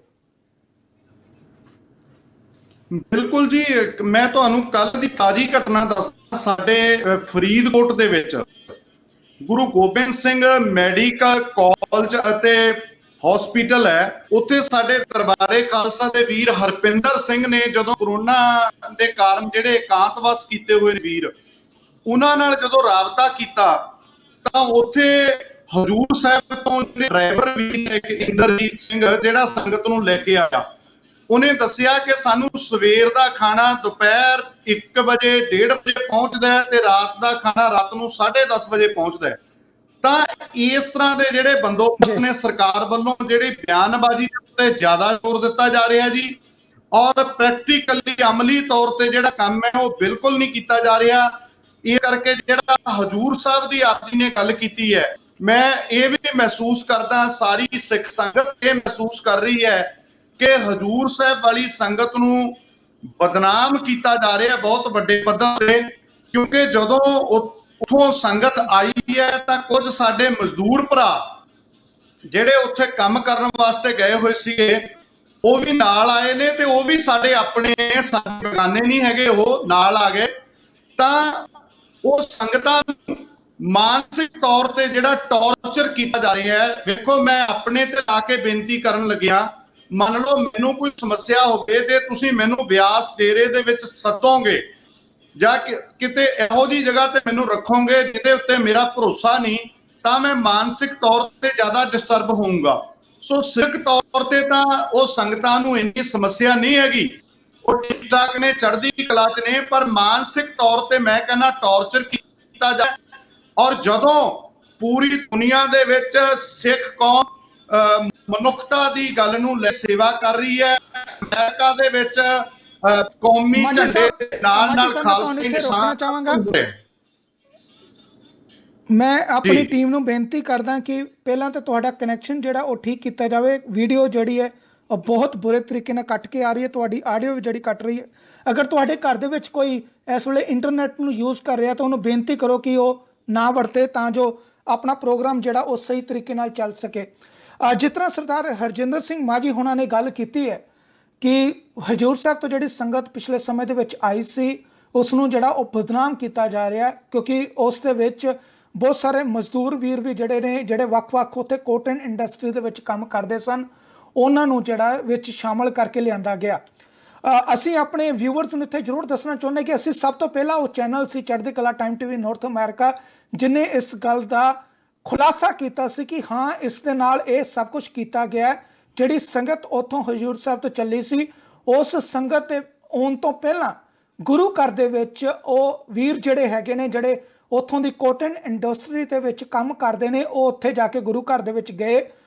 ਬਿਲਕੁਲ ਜੀ, ਮੈਂ ਤੁਹਾਨੂੰ ਕੱਲ ਦੀ ਤਾਜ਼ੀ ਘਟਨਾ ਦੱਸਦਾ। ਸਾਡੇ ਫਰੀਦਕੋਟ ਦੇ ਵਿੱਚ ਗੁਰੂ ਗੋਬਿੰਦ ਸਿੰਘ ਮੈਡੀਕਲ ਕਾਲਜ ਅਤੇ ਹਸਪੀਟਲ ਹੈ, ਉੱਥੇ ਸਾਡੇ ਦਰਬਾਰੇ ਖਾਲਸਾ ਦੇ ਵੀਰ ਹਰਪਿੰਦਰ ਸਿੰਘ ਨੇ ਜਦੋਂ ਕੋਰੋਨਾ ਦੇ ਕਾਰਨ ਜਿਹੜੇ ਇਕਾਂਤਵਾਸ ਕੀਤੇ ਹੋਏ ਵੀਰ, ਉਹਨਾਂ ਨਾਲ ਜਦੋਂ ਰਾਬਤਾ ਕੀਤਾ ਤਾਂ ਉੱਥੇ ਹਜੂਰ ਸਾਹਿਬ ਤੋਂ ਜਿਹੜੇ ਡਰਾਈਵਰ ਵੀ ਨੇ ਇੰਦਰਜੀਤ ਸਿੰਘ ਜਿਹੜਾ ਸੰਗਤ ਨੂੰ ਲੈ ਕੇ ਆਇਆ, ਉਹਨੇ ਦੱਸਿਆ ਕਿ ਸਾਨੂੰ ਸਵੇਰ ਦਾ ਖਾਣਾ ਦੁਪਹਿਰ 1 ਵਜੇ 1:30 ਵਜੇ ਪਹੁੰਚਦਾ ਤੇ ਰਾਤ ਦਾ ਖਾਣਾ ਰਾਤ ਨੂੰ 10:30 ਵਜੇ ਪਹੁੰਚਦਾ। ਤਾਂ ਇਸ ਤਰ੍ਹਾਂ ਦੇ ਜਿਹੜੇ ਬੰਦੋਬਸਤ ਨੇ ਸਰਕਾਰ ਵੱਲੋਂ, ਜਿਹੜੀ ਬਿਆਨਬਾਜ਼ੀ ਤੇ ਜ਼ਿਆਦਾ ਜ਼ੋਰ ਦਿੱਤਾ ਜਾ ਰਿਹਾ ਜੀ, ਔਰ ਪ੍ਰੈਕਟੀਕਲੀ ਅਮਲੀ ਤੌਰ ਤੇ ਜਿਹੜਾ ਕੰਮ ਹੈ ਉਹ ਬਿਲਕੁਲ ਨਹੀਂ ਕੀਤਾ ਜਾ ਰਿਹਾ। ਇਹ ਕਰਕੇ ਜਿਹੜਾ ਹਜੂਰ ਸਾਹਿਬ ਦੀ ਆਪ ਜੀ ਨੇ ਗੱਲ ਕੀਤੀ ਹੈ, ਮੈਂ ਇਹ ਵੀ ਮਹਿਸੂਸ ਕਰਦਾ, ਸਾਰੀ ਸਿੱਖ ਸੰਗਤ ਇਹ ਮਹਿਸੂਸ ਕਰ ਰਹੀ ਹੈ ਕਿ ਹਜੂਰ ਸਾਹਿਬ ਵਾਲੀ ਸੰਗਤ ਨੂੰ ਬਦਨਾਮ ਕੀਤਾ ਜਾ ਰਿਹਾ ਬਹੁਤ ਵੱਡੇ ਪੱਧਰ ਤੇ, ਕਿਉਂਕਿ ਜਦੋਂ ਉੱਥੋਂ ਸੰਗਤ ਆਈ ਹੈ ਤਾਂ ਕੁਝ ਸਾਡੇ ਮਜ਼ਦੂਰ ਭਰਾ ਜਿਹੜੇ ਉੱਥੇ ਕੰਮ ਕਰਨ ਵਾਸਤੇ ਗਏ ਹੋਏ ਸੀਗੇ ਉਹ ਵੀ ਨਾਲ ਆਏ ਨੇ, ਤੇ ਉਹ ਵੀ ਸਾਡੇ ਆਪਣੇ ਸਾਡੇ ਬੇਗਾਨੇ ਨਹੀਂ ਹੈਗੇ, ਉਹ ਨਾਲ ਆ ਗਏ। ਤਾਂ ਉਹ ਸੰਗਤਾਂ ਨੂੰ ਮਾਨਸਿਕ ਤੌਰ ਤੇ ਜਿਹੜਾ ਟੌਰਚਰ ਕੀਤਾ ਜਾ ਰਿਹਾ ਹੈ, ਵੇਖੋ ਮੈਂ ਆਪਣੇ ਤੇ ਲਾ ਕੇ ਬੇਨਤੀ ਕਰਨ ਲੱਗਿਆ, ਮੰਨ ਲਓ ਮੈਨੂੰ ਕੋਈ ਸਮੱਸਿਆ ਹੋਵੇ ਤੇ ਤੁਸੀਂ ਮੈਨੂੰ ਬਿਆਸ ਡੇਰੇ ਦੇ ਵਿੱਚ ਸੱਦੋਗੇ ਜਾਂ ਕਿਤੇ ਇਹੋ ਜਿਹੀ ਜਗ੍ਹਾ ਤੇ ਮੈਨੂੰ ਰੱਖੋਗੇ ਜਿਹਦੇ ਉੱਤੇ ਮੇਰਾ ਭਰੋਸਾ ਨਹੀਂ, ਤਾਂ ਮੈਂ ਮਾਨਸਿਕ ਤੌਰ ਤੇ ਜ਼ਿਆਦਾ ਡਿਸਟਰਬ ਹੋਊਂਗਾ। ਸੋ ਸਰੀਰਕ ਤੌਰ ਤੇ ਤਾਂ ਉਹ ਸੰਗਤਾਂ ਨੂੰ ਇੰਨੀ ਸਮੱਸਿਆ ਨਹੀਂ ਹੈਗੀ, ਉਹ ਠੀਕ ਠਾਕ ਨੇ, ਚੜ੍ਹਦੀ ਕਲਾ ਚ ਨੇ, ਪਰ ਮਾਨਸਿਕ ਤੌਰ ਤੇ ਮੈਂ ਕਹਿੰਦਾ ਟੌਰਚਰ ਕੀਤਾ ਜਾਏ। ਔਰ ਜਦੋਂ ਪੂਰੀ ਦੁਨੀਆ ਦੇ ਵਿੱਚ ਸਿੱਖ ਕੌਮ ਮਨੁੱਖਤਾ ਦੀ ਗੱਲ ਨੂੰ ਲੈ ਸੇਵਾ ਕਰ ਰਹੀ ਹੈ, ਅਮਰੀਕਾ ਦੇ ਵਿੱਚ ਕੌਮੀ ਝੰਡੇ ਦੇ ਨਾਲ ਖਾਲਸੇ ਨਿਸ਼ਾਨ ਚਾਹਾਂਗਾ। ਮੈਂ ਆਪਣੀ ਟੀਮ ਨੂੰ ਬੇਨਤੀ ਕਰਦਾ ਕਿ ਪਹਿਲਾਂ ਤਾਂ ਤੁਹਾਡਾ ਕਨੈਕਸ਼ਨ ਜਿਹੜਾ ਉਹ ਠੀਕ ਕੀਤਾ ਜਾਵੇ। ਵੀਡੀਓ ਜਿਹੜੀ ਹੈ ਉਹ ਬਹੁਤ ਬੁਰੇ ਤਰੀਕੇ ਨਾਲ ਕੱਟ ਕੇ ਆ ਰਹੀ ਹੈ, ਤੁਹਾਡੀ ਆਡੀਓ ਵੀ ਜਿਹੜੀ ਕੱਟ ਰਹੀ ਹੈ। ਅਗਰ ਤੁਹਾਡੇ ਘਰ ਦੇ ਵਿੱਚ ਕੋਈ ਇਸ ਵੇਲੇ ਇੰਟਰਨੈਟ ਨੂੰ ਯੂਜ਼ ਕਰ ਰਿਹਾ ਤਾਂ ਉਹਨੂੰ ਬੇਨਤੀ ਕਰੋ ਕਿ ਉਹ ਨਾ ਵਰਤੇ, ਤਾਂ ਜੋ ਆਪਣਾ ਪ੍ਰੋਗਰਾਮ ਜਿਹੜਾ ਉਹ ਸਹੀ ਤਰੀਕੇ ਨਾਲ ਚੱਲ ਸਕੇ। ਜਿਸ ਤਰ੍ਹਾਂ ਸਰਦਾਰ ਹਰਜਿੰਦਰ ਸਿੰਘ ਮਾਝੀ ਹੋਣਾ ਨੇ ਗੱਲ ਕੀਤੀ ਹੈ ਕਿ ਹਜ਼ੂਰ ਸਾਹਿਬ ਤੋਂ ਜਿਹੜੀ ਸੰਗਤ ਪਿਛਲੇ ਸਮੇਂ ਦੇ ਵਿੱਚ ਆਈ ਸੀ ਉਸ ਨੂੰ ਜਿਹੜਾ ਉਹ ਬਦਨਾਮ ਕੀਤਾ ਜਾ ਰਿਹਾ, ਕਿਉਂਕਿ ਉਸ ਦੇ ਵਿੱਚ ਬਹੁਤ ਸਾਰੇ ਮਜ਼ਦੂਰ ਵੀਰ ਵੀ ਜਿਹੜੇ ਨੇ, ਜਿਹੜੇ ਵੱਖ-ਵੱਖ ਉੱਥੇ ਕੋਟਨ ਇੰਡਸਟਰੀ ਦੇ ਵਿੱਚ ਕੰਮ ਕਰਦੇ ਸਨ, ਉਹਨਾਂ ਨੂੰ ਜਿਹੜਾ ਵਿੱਚ ਸ਼ਾਮਲ ਕਰਕੇ ਲਿਆਂਦਾ ਗਿਆ। ਅਸੀਂ ਆਪਣੇ ਵਿਊਅਰਸ ਨੂੰ ਇੱਥੇ ਜ਼ਰੂਰ ਦੱਸਣਾ ਚਾਹੁੰਦੇ ਕਿ ਅਸੀਂ ਸਭ ਤੋਂ ਪਹਿਲਾਂ ਉਹ ਚੈਨਲ ਸੀ ਚੜ੍ਹਦੀ ਕਲਾ ਟਾਈਮ ਟੀਵੀ ਨਾਰਥ ਅਮਰੀਕਾ, ਜਿਨੇ ਇਸ ਗੱਲ ਦਾ ਖੁਲਾਸਾ ਕੀਤਾ ਸੀ ਕਿ ਹਾਂ ਇਸ ਦੇ ਨਾਲ ਇਹ ਸਭ ਕੁਝ ਕੀਤਾ ਗਿਆ। ਜਿਹੜੀ ਸੰਗਤ ਉੱਥੋਂ ਹਜ਼ੂਰ ਸਾਹਿਬ ਤੋਂ ਚੱਲੀ ਸੀ, ਉਸ ਸੰਗਤ ਦੇ ਆਉਣ ਤੋਂ ਪਹਿਲਾਂ ਗੁਰੂ ਘਰ ਦੇ ਵਿੱਚ ਉਹ ਵੀਰ ਜਿਹੜੇ ਹੈਗੇ ਨੇ, ਜਿਹੜੇ ਉੱਥੋਂ ਦੀ ਕੋਟਨ ਇੰਡਸਟਰੀ ਦੇ ਵਿੱਚ ਕੰਮ ਕਰਦੇ ਨੇ, ਉਹ ਉੱਥੇ ਜਾ ਕੇ ਗੁਰੂ ਘਰ ਦੇ ਵਿੱਚ ਗਏ।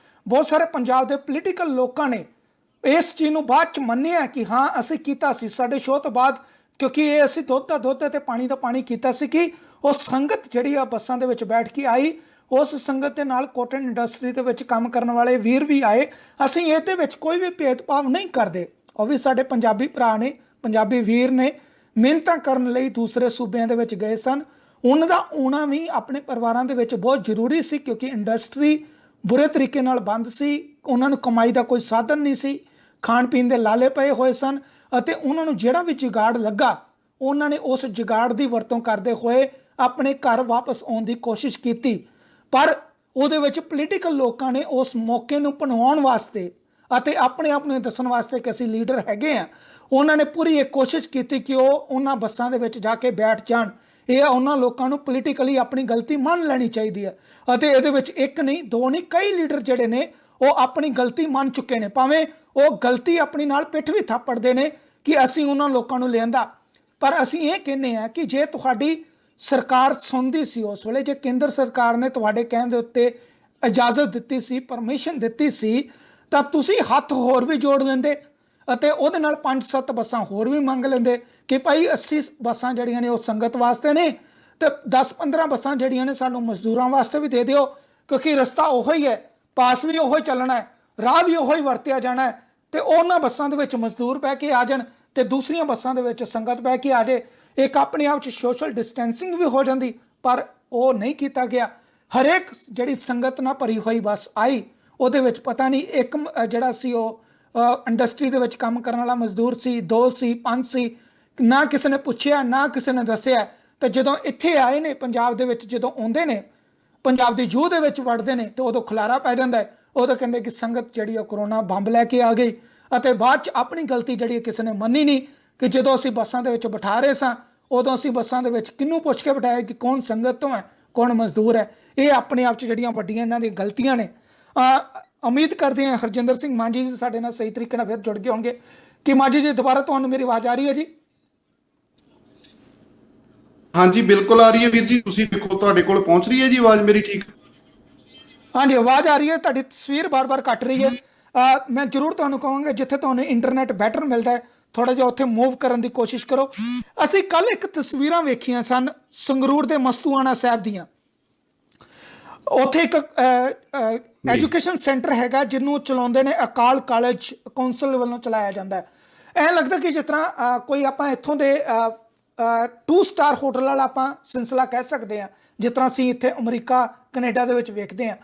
ਬਹੁਤ ਸਾਰੇ ਪੰਜਾਬ ਦੇ ਪੋਲੀਟੀਕਲ ਲੋਕਾਂ ਨੇ ਇਸ ਚੀਜ਼ ਨੂੰ ਬਾਅਦ ਚ ਮੰਨਿਆ ਕਿ ਹਾਂ ਅਸੀਂ ਕੀਤਾ ਸੀ, ਸਾਡੇ ਸ਼ੋਅ ਤੋਂ ਬਾਅਦ, ਕਿਉਂਕਿ ਇਹ ਅਸੀਂ ਦੁੱਧ ਦਾ ਦੁੱਧ ਤੇ ਪਾਣੀ ਦਾ ਪਾਣੀ ਕੀਤਾ ਸੀ ਕਿ ਉਹ ਸੰਗਤ ਜਿਹੜੀ ਆ ਬੱਸਾਂ ਦੇ ਵਿੱਚ ਬੈਠ ਕੇ ਆਈ, ਉਸ ਸੰਗਤ ਦੇ ਨਾਲ ਕੋਟਨ ਇੰਡਸਟਰੀ ਦੇ ਵਿੱਚ ਕੰਮ ਕਰਨ ਵਾਲੇ ਵੀਰ ਵੀ ਆਏ। ਅਸੀਂ ਇਹਦੇ ਵਿੱਚ ਕੋਈ ਵੀ ਭੇਦਭਾਵ ਨਹੀਂ ਕਰਦੇ, ਉਹ ਵੀ ਸਾਡੇ ਪੰਜਾਬੀ ਭਰਾ ਨੇ, ਪੰਜਾਬੀ ਵੀਰ ਨੇ, ਮਿਹਨਤਾਂ ਕਰਨ ਲਈ ਦੂਸਰੇ ਸੂਬਿਆਂ ਦੇ ਵਿੱਚ ਗਏ ਸਨ। ਉਹਨਾਂ ਦਾ ਆਉਣਾ ਵੀ ਆਪਣੇ ਪਰਿਵਾਰਾਂ ਦੇ ਵਿੱਚ ਬਹੁਤ ਜ਼ਰੂਰੀ ਸੀ, ਕਿਉਂਕਿ ਇੰਡਸਟਰੀ ਬੁਰੇ ਤਰੀਕੇ ਨਾਲ ਬੰਦ ਸੀ, ਉਹਨਾਂ ਨੂੰ ਕਮਾਈ ਦਾ ਕੋਈ ਸਾਧਨ ਨਹੀਂ ਸੀ, ਖਾਣ ਪੀਣ ਦੇ ਲਾਲੇ ਪਏ ਹੋਏ ਸਨ, ਅਤੇ ਉਹਨਾਂ ਨੂੰ ਜਿਹੜਾ ਵੀ ਜੁਗਾੜ ਲੱਗਾ ਉਹਨਾਂ ਨੇ ਉਸ ਜੁਗਾੜ ਦੀ ਵਰਤੋਂ ਕਰਦੇ ਹੋਏ ਆਪਣੇ ਘਰ ਵਾਪਸ ਆਉਣ ਦੀ ਕੋਸ਼ਿਸ਼ ਕੀਤੀ। ਪਰ ਉਹਦੇ ਵਿੱਚ ਪੋਲੀਟੀਕਲ ਲੋਕਾਂ ਨੇ ਉਸ ਮੌਕੇ ਨੂੰ ਭਣਵਾਉਣ ਵਾਸਤੇ ਅਤੇ ਆਪਣੇ ਆਪ ਨੂੰ ਦੱਸਣ ਵਾਸਤੇ ਕਿ ਅਸੀਂ ਲੀਡਰ ਹੈਗੇ ਆ, ਉਹਨਾਂ ਨੇ ਪੂਰੀ ਇੱਕ ਕੋਸ਼ਿਸ਼ ਕੀਤੀ ਕਿ ਉਹ ਉਹਨਾਂ ਬੱਸਾਂ ਦੇ ਵਿੱਚ ਜਾ ਕੇ ਬੈਠ ਜਾਣ। ਇਹ ਉਹਨਾਂ ਲੋਕਾਂ ਨੂੰ ਪੋਲੀਟੀਕਲੀ ਆਪਣੀ ਗਲਤੀ ਮੰਨ ਲੈਣੀ ਚਾਹੀਦੀ ਹੈ, ਅਤੇ ਇਹਦੇ ਵਿੱਚ ਇੱਕ ਨਹੀਂ ਦੋ ਨਹੀਂ ਕਈ ਲੀਡਰ ਜਿਹੜੇ ਨੇ ਉਹ ਆਪਣੀ ਗਲਤੀ ਮੰਨ ਚੁੱਕੇ ਨੇ, ਭਾਵੇਂ ਉਹ ਗਲਤੀ ਆਪਣੀ ਨਾਲ ਪਿੱਠ ਵੀ ਥਾਪੜਦੇ ਨੇ ਕਿ ਅਸੀਂ ਉਹਨਾਂ ਲੋਕਾਂ ਨੂੰ ਲਿਆਂਦਾ। ਪਰ ਅਸੀਂ ਇਹ ਕਹਿੰਦੇ ਹਾਂ ਕਿ ਜੇ ਤੁਹਾਡੀ ਸਰਕਾਰ ਸੁਣਦੀ ਸੀ ਉਸ ਵੇਲੇ, ਜੇ ਕੇਂਦਰ ਸਰਕਾਰ ਨੇ ਤੁਹਾਡੇ ਕਹਿਣ ਦੇ ਉੱਤੇ ਇਜਾਜ਼ਤ ਦਿੱਤੀ ਸੀ, ਪਰਮਿਸ਼ਨ ਦਿੱਤੀ ਸੀ, ਤਾਂ ਤੁਸੀਂ ਹੱਥ ਹੋਰ ਵੀ ਜੋੜ ਲੈਂਦੇ ਅਤੇ ਉਹਦੇ ਨਾਲ 5-7 ਬੱਸਾਂ ਹੋਰ ਵੀ ਮੰਗ ਲੈਂਦੇ ਕਿ ਭਾਈ 80 ਬੱਸਾਂ ਜਿਹੜੀਆਂ ਨੇ ਉਹ ਸੰਗਤ ਵਾਸਤੇ ਨੇ, ਤੇ 10-15 ਬੱਸਾਂ ਜਿਹੜੀਆਂ ਨੇ ਸਾਨੂੰ ਮਜ਼ਦੂਰਾਂ ਵਾਸਤੇ ਵੀ ਦੇ ਦਿਓ, ਕਿਉਂਕਿ ਰਸਤਾ ਉਹੋ ਹੀ ਹੈ, ਪਾਸ ਵੀ ਉਹੋ ਹੀ ਚੱਲਣਾ ਹੈ, ਰਾਹ ਵੀ ਉਹੋ ਹੀ ਵਰਤਿਆ ਜਾਣਾ ਹੈ, ਤੇ ਉਹਨਾਂ ਬੱਸਾਂ ਦੇ ਵਿੱਚ ਮਜ਼ਦੂਰ ਬਹਿ ਕੇ ਆ ਜਾਣ ਤੇ ਦੂਸਰੀਆਂ ਬੱਸਾਂ ਦੇ ਵਿੱਚ ਸੰਗਤ ਬਹਿ ਕੇ ਆ ਜਾਏ। ਇੱਕ ਆਪਣੇ ਆਪ 'ਚ ਸੋਸ਼ਲ ਡਿਸਟੈਂਸਿੰਗ ਵੀ ਹੋ ਜਾਂਦੀ, ਪਰ ਉਹ ਨਹੀਂ ਕੀਤਾ ਗਿਆ। ਹਰੇਕ ਜਿਹੜੀ ਸੰਗਤ ਨਾਲ ਭਰੀ ਹੋਈ ਬੱਸ ਆਈ, ਉਹਦੇ ਵਿੱਚ ਪਤਾ ਨਹੀਂ ਇੱਕ ਜਿਹੜਾ ਸੀ ਉਹ ਇੰਡਸਟਰੀ ਦੇ ਵਿੱਚ ਕੰਮ ਕਰਨ ਵਾਲਾ ਮਜ਼ਦੂਰ ਸੀ, 2 ਸੀ, 5 ਸੀ, ਨਾ ਕਿਸੇ ਨੇ ਪੁੱਛਿਆ, ਨਾ ਕਿਸੇ ਨੇ ਦੱਸਿਆ। ਤੇ ਜਦੋਂ ਇੱਥੇ ਆਏ ਨੇ ਪੰਜਾਬ ਦੇ ਵਿੱਚ, ਜਦੋਂ ਆਉਂਦੇ ਨੇ ਪੰਜਾਬ ਦੀ ਜੂਹ ਦੇ ਵਿੱਚ ਵੜਦੇ ਨੇ, ਤੇ ਉਦੋਂ ਖੁਲਾਰਾ ਪੈ ਜਾਂਦਾ ਹੈ। ਉਦੋਂ ਕਹਿੰਦੇ ਕਿ ਸੰਗਤ ਜਿਹੜੀ ਉਹ ਕਰੋਨਾ ਬੰਬ ਲੈ ਕੇ ਆ ਗਈ, ਅਤੇ ਬਾਅਦ 'ਚ ਆਪਣੀ ਗਲਤੀ ਜਿਹੜੀ ਕਿਸੇ ਨੇ ਮੰਨੀ ਨਹੀਂ ਕਿ ਜਦੋਂ ਅਸੀਂ ਬੱਸਾਂ ਦੇ ਵਿੱਚ ਬਿਠਾ ਰਹੇ ਸਾਂ, ਉਦੋਂ ਅਸੀਂ ਬੱਸਾਂ ਦੇ ਵਿੱਚ ਕਿਹਨੂੰ ਪੁੱਛ ਕੇ ਬਿਠਾਇਆ ਕਿ ਕੌਣ ਸੰਗਤ ਤੋਂ ਹੈ, ਕੌਣ ਮਜ਼ਦੂਰ ਹੈ। ਇਹ ਆਪਣੇ ਆਪ 'ਚ ਜਿਹੜੀਆਂ ਵੱਡੀਆਂ ਇਹਨਾਂ ਦੀਆਂ ਗਲਤੀਆਂ ਨੇ। ਉਮੀਦ ਕਰਦੇ ਹਾਂ ਹਰਜਿੰਦਰ ਸਿੰਘ ਮਾਂਝੀ ਜੀ ਸਾਡੇ ਨਾਲ ਸਹੀ ਤਰੀਕੇ ਨਾਲ ਫਿਰ ਜੁੜ ਗਏ ਹੋਣਗੇ। ਕਿ ਮਾਂਝੀ ਜੀ ਦੁਬਾਰਾ ਤੁਹਾਨੂੰ ਮੇਰੀ ਆਵਾਜ਼ ਆ ਰਹੀ ਹੈ ਜੀ? ਹਾਂਜੀ ਬਿਲਕੁਲ ਆ ਰਹੀ ਹੈ ਵੀਰ ਜੀ, ਤੁਸੀਂ ਦੇਖੋ ਤੁਹਾਡੇ ਕੋਲ ਪਹੁੰਚ ਰਹੀ ਹੈ ਜੀ ਆਵਾਜ਼ ਮੇਰੀ ਠੀਕ? ਹਾਂਜੀ ਆਵਾਜ਼ ਆ ਰਹੀ ਹੈ, ਤੁਹਾਡੀ ਤਸਵੀਰ ਬਾਰ-ਬਾਰ ਕੱਟ ਰਹੀ ਹੈ। ਮੈਂ ਜ਼ਰੂਰ ਤੁਹਾਨੂੰ ਕਹਾਂਗਾ ਜਿੱਥੇ ਤੁਹਾਨੂੰ ਇੰਟਰਨੈਟ ਬੈਟਰ ਮਿਲਦਾ ਹੈ ਥੋੜਾ ਜਿਹਾ ਉੱਥੇ ਮੂਵ ਕਰਨ ਦੀ ਕੋਸ਼ਿਸ਼ ਕਰੋ। ਅਸੀਂ ਕੱਲ ਇੱਕ ਤਸਵੀਰਾਂ ਵੇਖੀਆਂ ਸਨ ਸੰਗਰੂਰ ਦੇ ਮਸਤੂਆਣਾ ਸਾਹਿਬ ਦੀਆਂ। ਉੱਥੇ ਇੱਕ ਐਜੂਕੇਸ਼ਨ ਸੈਂਟਰ ਹੈਗਾ ਜਿਹਨੂੰ ਚਲਾਉਂਦੇ ਨੇ ਅਕਾਲ ਕਾਲਜ ਕੌਂਸਲ ਵੱਲੋਂ ਚਲਾਇਆ ਜਾਂਦਾ ਹੈ। ਐਂ ਲੱਗਦਾ ਕਿ ਜਿਸ ਤਰ੍ਹਾਂ ਕੋਈ ਆਪਾਂ ਇੱਥੋਂ ਦੇ 2 ਸਟਾਰ ਹੋਟਲ ਵਾਲਾ ਆਪਾਂ ਸਿਲਸਿਲਾ ਕਹਿ ਸਕਦੇ ਹਾਂ, ਜਿਸ ਤਰ੍ਹਾਂ ਅਸੀਂ ਇੱਥੇ ਅਮਰੀਕਾ ਕੈਨੇਡਾ ਦੇ ਵਿੱਚ ਵੇਖਦੇ ਹਾਂ।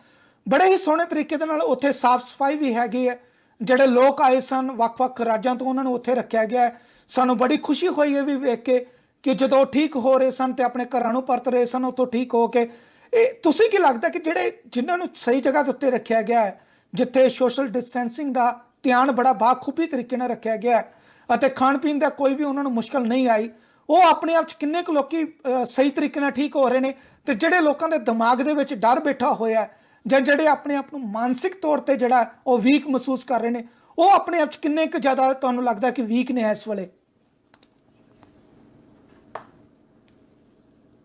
ਬੜੇ ਹੀ ਸੋਹਣੇ ਤਰੀਕੇ ਦੇ ਨਾਲ ਉੱਥੇ ਸਾਫ਼ ਸਫਾਈ ਵੀ ਹੈਗੀ ਹੈ। ਜਿਹੜੇ ਲੋਕ ਆਏ ਸਨ ਵੱਖ-ਵੱਖ ਰਾਜਾਂ ਤੋਂ, ਉਹਨਾਂ ਨੂੰ ਉੱਥੇ ਰੱਖਿਆ ਗਿਆ ਹੈ। ਸਾਨੂੰ ਬੜੀ ਖੁਸ਼ੀ ਹੋਈ ਹੈ ਵੀ ਵੇਖ ਕੇ ਕਿ ਜਦੋਂ ਠੀਕ ਹੋ ਰਹੇ ਸਨ ਤੇ ਆਪਣੇ ਘਰਾਂ ਨੂੰ ਪਰਤ ਰਹੇ ਸਨ ਉੱਥੋਂ ਠੀਕ ਹੋ ਕੇ। ਇਹ ਤੁਸੀਂ ਕੀ ਲੱਗਦਾ ਕਿ ਜਿਨ੍ਹਾਂ ਨੂੰ ਸਹੀ ਜਗ੍ਹਾ ਦੇ ਉੱਤੇ ਰੱਖਿਆ ਗਿਆ ਹੈ, ਜਿੱਥੇ ਸੋਸ਼ਲ ਡਿਸਟੈਂਸਿੰਗ ਦਾ ਧਿਆਨ ਬੜਾ ਬਾਖੂਬੀ ਤਰੀਕੇ ਨਾਲ ਰੱਖਿਆ ਗਿਆ ਹੈ ਅਤੇ ਖਾਣ ਪੀਣ ਦਾ ਕੋਈ ਵੀ ਉਹਨਾਂ ਨੂੰ ਮੁਸ਼ਕਲ ਨਹੀਂ ਆਈ, ਉਹ ਆਪਣੇ ਆਪ 'ਚ ਕਿੰਨੇ ਕੁ ਲੋਕੀ ਸਹੀ ਤਰੀਕੇ ਨਾਲ ਠੀਕ ਹੋ ਰਹੇ ਨੇ? ਤੇ ਜਿਹੜੇ ਲੋਕਾਂ ਦੇ ਦਿਮਾਗ ਦੇ ਵਿੱਚ ਡਰ ਬੈਠਾ ਹੋਇਆ ਜਾਂ ਜਿਹੜੇ ਆਪਣੇ ਆਪ ਨੂੰ ਮਾਨਸਿਕ ਤੌਰ ਤੇ ਜਿਹੜਾ ਉਹ ਵੀਕ ਮਹਿਸੂਸ ਕਰ ਰਹੇ ਨੇ, ਉਹ ਆਪਣੇ ਆਪ 'ਚ ਕਿੰਨੇ ਕੁ ਜ਼ਿਆਦਾ ਤੁਹਾਨੂੰ ਲੱਗਦਾ ਕਿ ਵੀਕ ਨੇ ਇਸ ਵੇਲੇ?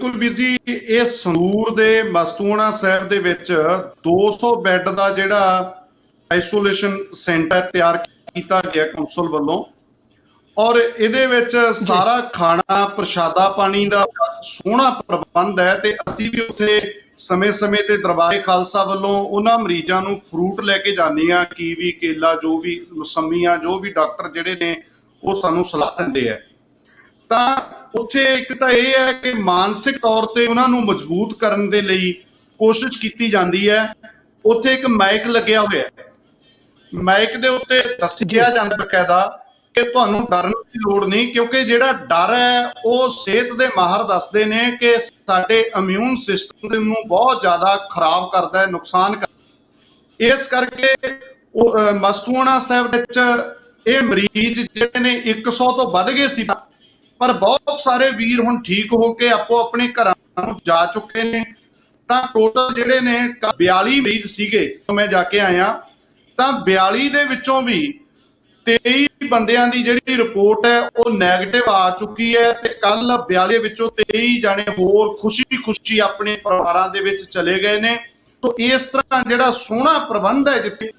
ਕੁਲਬੀਰ ਜੀ, ਇਹ ਸੰਗਰੂਰ ਦੇ ਮਸਤੂਆਣਾ ਸਾਹਿਬ ਦੇ ਵਿੱਚ 200 ਬੈੱਡ ਦਾ ਜਿਹੜਾ ਆਈਸੋਲੇਸ਼ਨ ਸੈਂਟਰ ਤਿਆਰ ਕੀਤਾ ਗਿਆ ਕੌਂਸਲ ਵੱਲੋਂ, ਔਰ ਇਹਦੇ ਵਿੱਚ ਸਾਰਾ ਖਾਣਾ ਪ੍ਰਸ਼ਾਦਾ ਪਾਣੀ ਦਾ ਸੋਹਣਾ ਪ੍ਰਬੰਧ ਹੈ। ਤੇ ਅਸੀਂ ਵੀ ਉੱਥੇ ਸਮੇਂ-ਸਮੇਂ ਤੇ ਦਰਬਾਰੇ ਖਾਲਸਾ ਵੱਲੋਂ ਉਹਨਾਂ ਮਰੀਜ਼ਾਂ ਨੂੰ ਫਰੂਟ ਲੈ ਕੇ ਜਾਂਦੇ ਹਾਂ, ਕੀਵੀ, ਕੇਲਾ, ਜੋ ਵੀ ਮੌਸਮੀਆਂ, ਜੋ ਵੀ ਡਾਕਟਰ ਜਿਹੜੇ ਨੇ ਉਹ ਸਾਨੂੰ ਸਲਾਹ ਦਿੰਦੇ ਆ। ਤਾਂ ਉੱਥੇ ਇੱਕ ਤਾਂ ਇਹ ਹੈ ਕਿ ਮਾਨਸਿਕ ਤੌਰ ਤੇ ਉਹਨਾਂ ਨੂੰ ਮਜ਼ਬੂਤ ਕਰਨ ਦੇ ਲਈ ਕੋਸ਼ਿਸ਼ ਕੀਤੀ ਜਾਂਦੀ ਹੈ। ਉੱਥੇ ਇੱਕ ਮਾਈਕ ਲੱਗਿਆ ਹੋਇਆ ਹੈ, ਮਾਈਕ ਦੇ ਉੱਤੇ ਦੱਸਿਆ ਜਾਂਦਾ ਬਕਾਇਦਾ ਕਿ ਤੁਹਾਨੂੰ ਡਰਨ ਦੀ ਲੋੜ ਨਹੀਂ, ਕਿਉਂਕਿ ਜਿਹੜਾ ਡਰ ਹੈ ਉਹ ਸਿਹਤ ਦੇ ਮਾਹਰ ਦੱਸਦੇ ਨੇ ਕਿ ਸਾਡੇ ਇਮਿਊਨ ਸਿਸਟਮ ਨੂੰ ਬਹੁਤ ਜ਼ਿਆਦਾ ਖਰਾਬ ਕਰਦਾ ਹੈ, ਨੁਕਸਾਨ ਕਰਦਾ। ਇਸ ਕਰਕੇ ਮਸਤੂਆਣਾ ਸਾਹਿਬ ਵਿੱਚ ਇਹ ਮਰੀਜ਼ ਜਿਹੜੇ ਨੇ 100 ਤੋਂ ਵੱਧ ਗਏ ਸੀ, ਪਰ ਬਹੁਤ ਸਾਰੇ ਵੀਰ ਹੁਣ ਠੀਕ ਹੋ ਕੇ ਆਪੋ ਆਪਣੇ ਘਰਾਂ ਨੂੰ ਜਾ ਚੁੱਕੇ ਨੇ। ਤਾਂ ਟੋਟਲ ਜਿਹੜੇ ਨੇ 42 ਮਰੀਜ਼ ਸੀਗੇ, ਮੈਂ ਜਾ ਕੇ ਆਇਆ, ਤਾਂ 42 ਦੇ ਵਿੱਚੋਂ ਵੀ 23 ਬੰਦਿਆਂ ਦੀ ਜਿਹੜੀ ਰਿਪੋਰਟ ਹੈ ਉਹ ਨੈਗੇਟਿਵ ਆ ਚੁੱਕੀ ਹੈ। ਤੇ ਕੱਲ 42 ਵਿੱਚੋਂ 23 ਜਾਣੇ ਹੋਰ ਖੁਸ਼ੀ ਆਪਣੇ ਪਰਿਵਾਰਾਂ ਦੇ ਵਿੱਚ ਚਲੇ ਗਏ ਨੇ। ਤਾਂ ਇਸ ਤਰ੍ਹਾਂ ਜਿਹੜਾ ਸੋਹਣਾ ਪ੍ਰਬੰਧ ਹੈ, ਜਿੱਥੇ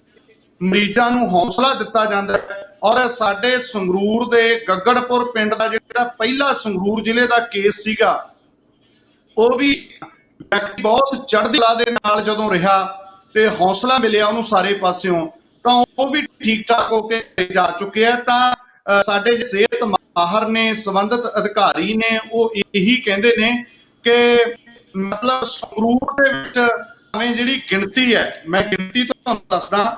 ਮਰੀਜ਼ਾਂ ਨੂੰ ਹੌਸਲਾ ਦਿੱਤਾ ਜਾਂਦਾ ਹੈ। ਔਰ ਸਾਡੇ ਸੰਗਰੂਰ ਦੇ ਗੱਗੜਪੁਰ ਪਿੰਡ ਦਾ ਜਿਹੜਾ ਪਹਿਲਾ ਸੰਗਰੂਰ ਜ਼ਿਲ੍ਹੇ ਦਾ ਕੇਸ ਸੀਗਾ, ਉਹ ਵੀ ਵਿਅਕਤੀ ਬਹੁਤ ਚੜ੍ਹਦੀ ਕਲਾ ਦੇ ਨਾਲ ਜਦੋਂ ਰਿਹਾ ਤੇ ਹੌਸਲਾ ਮਿਲਿਆ ਉਹਨੂੰ ਸਾਰੇ ਪਾਸਿਓਂ, ਤਾਂ ਉਹ ਵੀ ਠੀਕ ਠਾਕ ਹੋ ਕੇ ਜਾ ਚੁੱਕੇ ਆ। ਤਾਂ ਸਾਡੇ ਸਿਹਤ ਮਾਹਰ ਨੇ, ਸੰਬੰਧਿਤ ਅਧਿਕਾਰੀ ਨੇ, ਉਹ ਇਹੀ ਕਹਿੰਦੇ ਨੇ ਕਿ ਮਤਲਬ ਸੰਗਰੂਰ ਦੇ ਵਿੱਚ ਜਿਹੜੀ ਗਿਣਤੀ ਹੈ, ਮੈਂ ਗਿਣਤੀ ਤੁਹਾਨੂੰ ਦੱਸਦਾ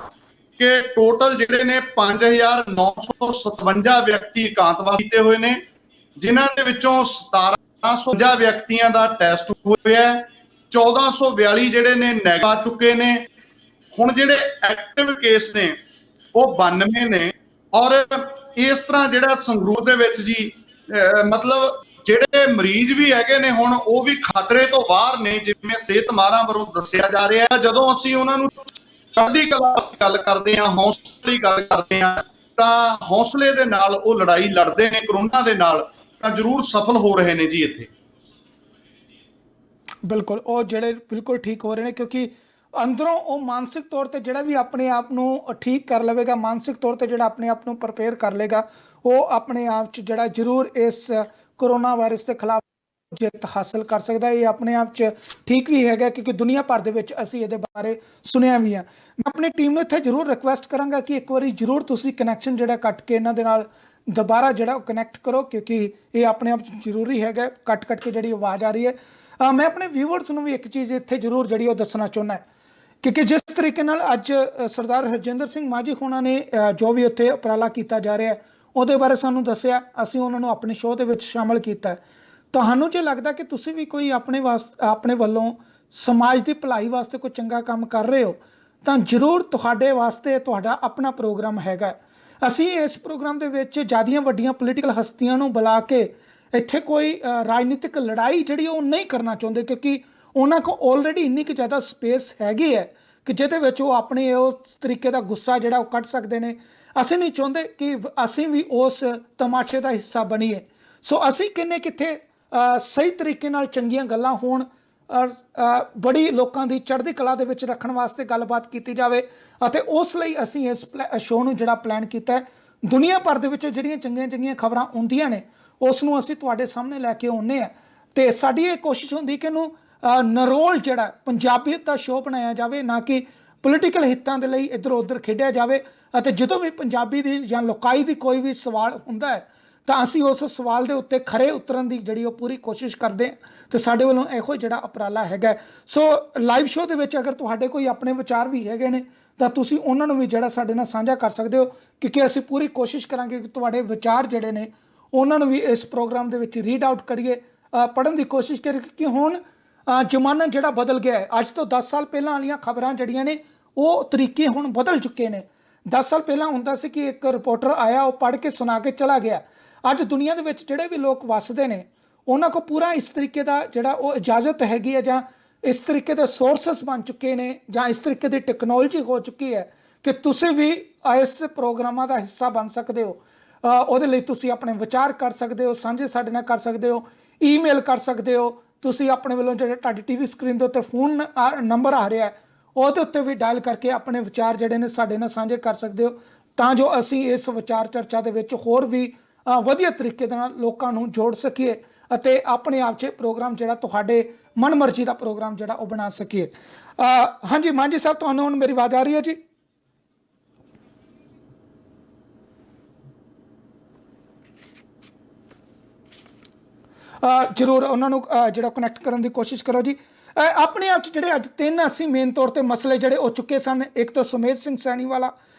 ਕਿ ਟੋਟਲ ਜਿਹੜੇ ਨੇ 5957 ਵਿਅਕਤੀ ਇਕਾਂਤਵਾਸ ਕੀਤੇ ਹੋਏ ਨੇ, ਜਿਨ੍ਹਾਂ ਦੇ ਵਿੱਚੋਂ 1750 ਵਿਅਕਤੀਆਂ ਦਾ ਟੈਸਟ ਹੋਇਆ, 1442 ਜਿਹੜੇ ਨੇ ਨੈਗੇਟਿਵ ਆ ਚੁੱਕੇ ਨੇ। ਹੁਣ ਜਿਹੜੇ ਐਕਟਿਵ ਕੇਸ ਨੇ ਉਹ 92 ਨੇ। ਔਰ ਇਸ ਤਰ੍ਹਾਂ ਜਿਹੜਾ ਸੰਗਰੂਰ ਦੇ ਵਿੱਚ ਜੀ ਮਤਲਬ ਜਿਹੜੇ ਮਰੀਜ਼ ਵੀ ਹੈਗੇ ਨੇ ਹੁਣ ਉਹ ਵੀ ਖਤਰੇ ਤੋਂ ਬਾਹਰ ਨੇ, ਜਿਵੇਂ ਸਿਹਤ ਮਾਹਰਾਂ ਵੱਲੋਂ ਦੱਸਿਆ ਜਾ ਰਿਹਾ। ਜਦੋਂ ਅਸੀਂ ਉਹਨਾਂ ਨੂੰ ਚੜ੍ਹਦੀ ਕਲਾ ਦੀ ਗੱਲ ਕਰਦੇ ਹਾਂ, ਹੌਸਲੇ ਦੀ ਗੱਲ ਕਰਦੇ ਹਾਂ, ਤਾਂ ਹੌਸਲੇ ਦੇ ਨਾਲ ਉਹ ਲੜਾਈ ਲੜਦੇ ਨੇ ਕਰੋਨਾ ਦੇ ਨਾਲ, ਤਾਂ ਜ਼ਰੂਰ ਸਫਲ ਹੋ ਰਹੇ ਨੇ ਜੀ ਇੱਥੇ। ਬਿਲਕੁਲ, ਉਹ ਜਿਹੜੇ ਬਿਲਕੁਲ ਠੀਕ ਹੋ ਰਹੇ ਨੇ, ਕਿਉਂਕਿ ਅੰਦਰੋਂ ਉਹ ਮਾਨਸਿਕ ਤੌਰ ਤੇ ਜਿਹੜਾ ਵੀ ਆਪਣੇ ਆਪ ਨੂੰ ਠੀਕ ਕਰ ਲਵੇਗਾ, ਮਾਨਸਿਕ ਤੌਰ ਤੇ ਜਿਹੜਾ ਆਪਣੇ ਆਪ ਨੂੰ ਪ੍ਰਪੇਅਰ ਕਰ ਲੇਗਾ, ਉਹ ਆਪਣੇ ਆਪ 'ਚ ਜਿਹੜਾ ਜ਼ਰੂਰ ਇਸ ਕੋਰੋਨਾ ਵਾਇਰਸ ਦੇ ਖਿਲਾਫ ਜਿੱਤ ਹਾਸਲ ਕਰ ਸਕਦਾ। ਇਹ ਆਪਣੇ ਆਪ 'ਚ ਠੀਕ ਵੀ ਹੈਗਾ, ਕਿਉਂਕਿ ਦੁਨੀਆ ਭਰ ਦੇ ਵਿੱਚ ਅਸੀਂ ਇਹਦੇ ਬਾਰੇ ਸੁਣਿਆ ਵੀ ਆ। ਮੈਂ ਆਪਣੀ ਟੀਮ ਨੂੰ ਇੱਥੇ ਜ਼ਰੂਰ ਰਿਕੁਐਸਟ ਕਰਾਂਗਾ ਕਿ ਇੱਕ ਵਾਰੀ ਜ਼ਰੂਰ ਤੁਸੀਂ ਕਨੈਕਸ਼ਨ ਜਿਹੜਾ ਕੱਟ ਕੇ ਇਹਨਾਂ ਦੇ ਨਾਲ ਦੁਬਾਰਾ ਜਿਹੜਾ ਉਹ ਕਨੈਕਟ ਕਰੋ, ਕਿਉਂਕਿ ਇਹ ਆਪਣੇ ਆਪ 'ਚ ਜ਼ਰੂਰੀ ਹੈਗਾ। ਕੱਟ ਕੇ ਜਿਹੜੀ ਆਵਾਜ਼ ਆ ਰਹੀ ਹੈ, ਮੈਂ ਆਪਣੇ ਵਿਊਵਰਸ ਨੂੰ ਵੀ ਇੱਕ ਚੀਜ਼ ਇੱਥੇ ਜ਼ਰੂਰ ਜਿਹੜੀ ਉਹ ਦੱਸਣਾ ਚਾਹੁੰਦਾ, ਕਿਉਂਕਿ ਜਿਸ ਤਰੀਕੇ ਨਾਲ ਅੱਜ ਸਰਦਾਰ ਹਰਜਿੰਦਰ ਸਿੰਘ ਮਾਝੀ ਹੋਣਾ ਨੇ ਜੋ ਵੀ ਉੱਥੇ ਉਪਰਾਲਾ ਕੀਤਾ ਜਾ ਰਿਹਾ ਉਹਦੇ ਬਾਰੇ ਸਾਨੂੰ ਦੱਸਿਆ, ਅਸੀਂ ਉਹਨਾਂ ਨੂੰ ਆਪਣੇ ਸ਼ੋਅ ਦੇ ਵਿੱਚ ਸ਼ਾਮਲ ਕੀਤਾ। ਤੁਹਾਨੂੰ ਜੇ ਲੱਗਦਾ ਕਿ ਤੁਸੀਂ ਵੀ ਕੋਈ ਆਪਣੇ ਵੱਲੋਂ ਸਮਾਜ ਦੀ ਭਲਾਈ ਵਾਸਤੇ ਕੋਈ ਚੰਗਾ ਕੰਮ ਕਰ ਰਹੇ ਹੋ, ਤਾਂ ਜ਼ਰੂਰ ਤੁਹਾਡੇ ਵਾਸਤੇ ਤੁਹਾਡਾ ਆਪਣਾ ਪ੍ਰੋਗਰਾਮ ਹੈਗਾ। ਅਸੀਂ ਇਸ ਪ੍ਰੋਗਰਾਮ ਦੇ ਵਿੱਚ ਜ਼ਿਆਦੀਆਂ ਵੱਡੀਆਂ ਪੋਲੀਟੀਕਲ ਹਸਤੀਆਂ ਨੂੰ ਬੁਲਾ ਕੇ ਇੱਥੇ ਕੋਈ ਰਾਜਨੀਤਿਕ ਲੜਾਈ ਜਿਹੜੀ ਉਹ ਨਹੀਂ ਕਰਨਾ ਚਾਹੁੰਦੇ, ਕਿਉਂਕਿ ਉਹਨਾਂ ਕੋਲ ਆਲਰੇਡੀ ਇੰਨੀ ਕੁ ਜ਼ਿਆਦਾ ਸਪੇਸ ਹੈਗੀ ਹੈ ਕਿ ਜਿਹਦੇ ਵਿੱਚ ਉਹ ਆਪਣੇ ਉਸ ਤਰੀਕੇ ਦਾ ਗੁੱਸਾ ਜਿਹੜਾ ਉਹ ਕੱਢ ਸਕਦੇ ਨੇ। ਅਸੀਂ ਨਹੀਂ ਚਾਹੁੰਦੇ ਕਿ ਅਸੀਂ ਵੀ ਉਸ ਤਮਾਸ਼ੇ ਦਾ ਹਿੱਸਾ ਬਣੀਏ। ਸੋ ਅਸੀਂ ਕਿੰਨੇ ਕਿੱਥੇ ਸਹੀ ਤਰੀਕੇ ਨਾਲ ਚੰਗੀਆਂ ਗੱਲਾਂ ਹੋਣ, ਬੜੀ ਲੋਕਾਂ ਦੀ ਚੜ੍ਹਦੀ ਕਲਾ ਦੇ ਵਿੱਚ ਰੱਖਣ ਵਾਸਤੇ ਗੱਲਬਾਤ ਕੀਤੀ ਜਾਵੇ, ਅਤੇ ਉਸ ਲਈ ਅਸੀਂ ਇਸ ਸ਼ੋਅ ਨੂੰ ਜਿਹੜਾ ਪਲਾਨ ਕੀਤਾ ਹੈ। ਦੁਨੀਆ ਭਰ ਦੇ ਵਿੱਚੋਂ ਜਿਹੜੀਆਂ ਚੰਗੀਆਂ ਖਬਰਾਂ ਆਉਂਦੀਆਂ ਨੇ ਉਸ ਨੂੰ ਅਸੀਂ ਤੁਹਾਡੇ ਸਾਹਮਣੇ ਲੈ ਕੇ ਆਉਂਦੇ ਹਾਂ, ਤੇ ਸਾਡੀ ਇਹ ਕੋਸ਼ਿਸ਼ ਹੁੰਦੀ ਕਿ ਇਹਨੂੰ ਨਰੋਲ ਜਿਹੜਾ ਪੰਜਾਬੀਅਤ ਦਾ ਸ਼ੋਅ ਬਣਾਇਆ ਜਾਵੇ, ਨਾ ਕਿ ਪੋਲੀਟੀਕਲ ਹਿੱਤਾਂ ਦੇ ਲਈ ਇੱਧਰ ਉੱਧਰ ਖੇਡਿਆ ਜਾਵੇ। ਅਤੇ ਜਦੋਂ ਵੀ ਪੰਜਾਬੀ ਦੀ ਜਾਂ ਲੋਕਾਈ ਦੀ ਕੋਈ ਵੀ ਸਵਾਲ ਹੁੰਦਾ ਹੈ ਤਾਂ ਅਸੀਂ ਉਸ ਸਵਾਲ ਦੇ ਉੱਤੇ ਖਰੇ ਉਤਰਨ ਦੀ ਜਿਹੜੀ ਉਹ ਪੂਰੀ ਕੋਸ਼ਿਸ਼ ਕਰਦੇ ਹਾਂ ਤੇ ਸਾਡੇ ਵੱਲੋਂ ਇਹੋ ਜਿਹੜਾ ਉਪਰਾਲਾ ਹੈਗਾ। ਸੋ ਲਾਈਵ ਸ਼ੋਅ ਦੇ ਵਿੱਚ ਅਗਰ ਤੁਹਾਡੇ ਕੋਈ ਆਪਣੇ ਵਿਚਾਰ ਵੀ ਹੈਗੇ ਨੇ ਤਾਂ ਤੁਸੀਂ ਉਹਨਾਂ ਨੂੰ ਵੀ ਜਿਹੜਾ ਸਾਡੇ ਨਾਲ ਸਾਂਝਾ ਕਰ ਸਕਦੇ ਹੋ, ਕਿਉਂਕਿ ਅਸੀਂ ਪੂਰੀ ਕੋਸ਼ਿਸ਼ ਕਰਾਂਗੇ ਕਿ ਤੁਹਾਡੇ ਵਿਚਾਰ ਜਿਹੜੇ ਨੇ ਉਹਨਾਂ ਨੂੰ ਵੀ ਇਸ ਪ੍ਰੋਗਰਾਮ ਦੇ ਵਿੱਚ ਰੀਡ ਆਊਟ ਕਰੀਏ, ਪੜ੍ਹਨ ਦੀ ਕੋਸ਼ਿਸ਼ ਕਰੀਏ। ਕਿ ਹੁਣ ਜ਼ਮਾਨਾ ਜਿਹੜਾ ਬਦਲ ਗਿਆ ਹੈ। ਅੱਜ ਤੋਂ 10 ਸਾਲ ਪਹਿਲਾਂ ਵਾਲੀਆਂ ਖਬਰਾਂ ਜਿਹੜੀਆਂ ਨੇ ਉਹ ਤਰੀਕੇ ਹੁਣ ਬਦਲ ਚੁੱਕੇ ਨੇ। 10 ਸਾਲ ਪਹਿਲਾਂ ਹੁੰਦਾ ਸੀ ਕਿ ਇੱਕ ਰਿਪੋਰਟਰ ਆਇਆ, ਉਹ ਪੜ੍ਹ ਕੇ ਸੁਣਾ ਕੇ ਚਲਾ ਗਿਆ। ਅੱਜ ਦੁਨੀਆ ਦੇ ਵਿੱਚ ਜਿਹੜੇ ਵੀ ਲੋਕ ਵੱਸਦੇ ਨੇ ਉਹਨਾਂ ਕੋਲ ਪੂਰਾ ਇਸ ਤਰੀਕੇ ਦਾ ਜਿਹੜਾ ਉਹ ਇਜਾਜ਼ਤ ਹੈਗੀ ਹੈ, ਜਾਂ ਇਸ ਤਰੀਕੇ ਦੇ ਸੋਰਸਸ ਬਣ ਚੁੱਕੇ ਨੇ, ਜਾਂ ਇਸ ਤਰੀਕੇ ਦੀ ਟੈਕਨੋਲੋਜੀ ਹੋ ਚੁੱਕੀ ਹੈ ਕਿ ਤੁਸੀਂ ਵੀ ਇਸ ਪ੍ਰੋਗਰਾਮਾਂ ਦਾ ਹਿੱਸਾ ਬਣ ਸਕਦੇ ਹੋ। ਉਹਦੇ ਲਈ ਤੁਸੀਂ ਆਪਣੇ ਵਿਚਾਰ ਕਰ ਸਕਦੇ ਹੋ, ਸਾਂਝੇ ਸਾਡੇ ਨਾਲ ਕਰ ਸਕਦੇ ਹੋ, ਈਮੇਲ ਕਰ ਸਕਦੇ ਹੋ। ਤੁਸੀਂ ਆਪਣੇ ਵੱਲੋਂ ਜਿਹੜੇ ਤੁਹਾਡੀ ਟੀਵੀ ਸਕਰੀਨ ਦੇ ਉੱਤੇ ਫੋਨ ਨੰਬਰ ਆ ਰਿਹਾ ਉਹਦੇ ਉੱਤੇ ਵੀ ਡਾਇਲ ਕਰਕੇ ਆਪਣੇ ਵਿਚਾਰ ਜਿਹੜੇ ਨੇ ਸਾਡੇ ਨਾਲ ਸਾਂਝੇ ਕਰ ਸਕਦੇ ਹੋ, ਤਾਂ ਜੋ ਅਸੀਂ ਇਸ ਵਿਚਾਰ ਚਰਚਾ ਦੇ ਵਿੱਚ ਹੋਰ ਵੀ ਵਧੀਆ ਤਰੀਕੇ ਦੇ ਨਾਲ ਲੋਕਾਂ ਨੂੰ ਜੋੜ ਸਕੀਏ ਅਤੇ ਆਪਣੇ ਆਪ 'ਚ ਪ੍ਰੋਗਰਾਮ ਜਿਹੜਾ ਤੁਹਾਡੇ ਮਨਮਰਜ਼ੀ ਦਾ ਪ੍ਰੋਗਰਾਮ ਜਿਹੜਾ ਉਹ ਬਣਾ ਸਕੀਏ। ਹਾਂਜੀ ਮਾਂਜੀ ਸਾਹਿਬ, ਤੁਹਾਨੂੰ ਹੁਣ ਮੇਰੀ ਆਵਾਜ਼ ਆ ਰਹੀ ਹੈ ਜੀ? ਜ਼ਰੂਰ ਉਹਨਾਂ ਨੂੰ ਜਿਹੜਾ ਕਨੈਕਟ ਕਰਨ ਦੀ ਕੋਸ਼ਿਸ਼ ਕਰੋ ਜੀ। ਆਪਣੇ ਆਪ 'ਚ ਜਿਹੜੇ ਅੱਜ 3 ਅਸੀਂ ਮੇਨ ਤੌਰ 'ਤੇ ਮਸਲੇ ਜਿਹੜੇ ਉਹ ਚੁੱਕੇ ਸਨ। ਇੱਕ ਤਾਂ ਸੁਮੇਧ ਸਿੰਘ ਸੈਣੀ ਵਾਲਾ,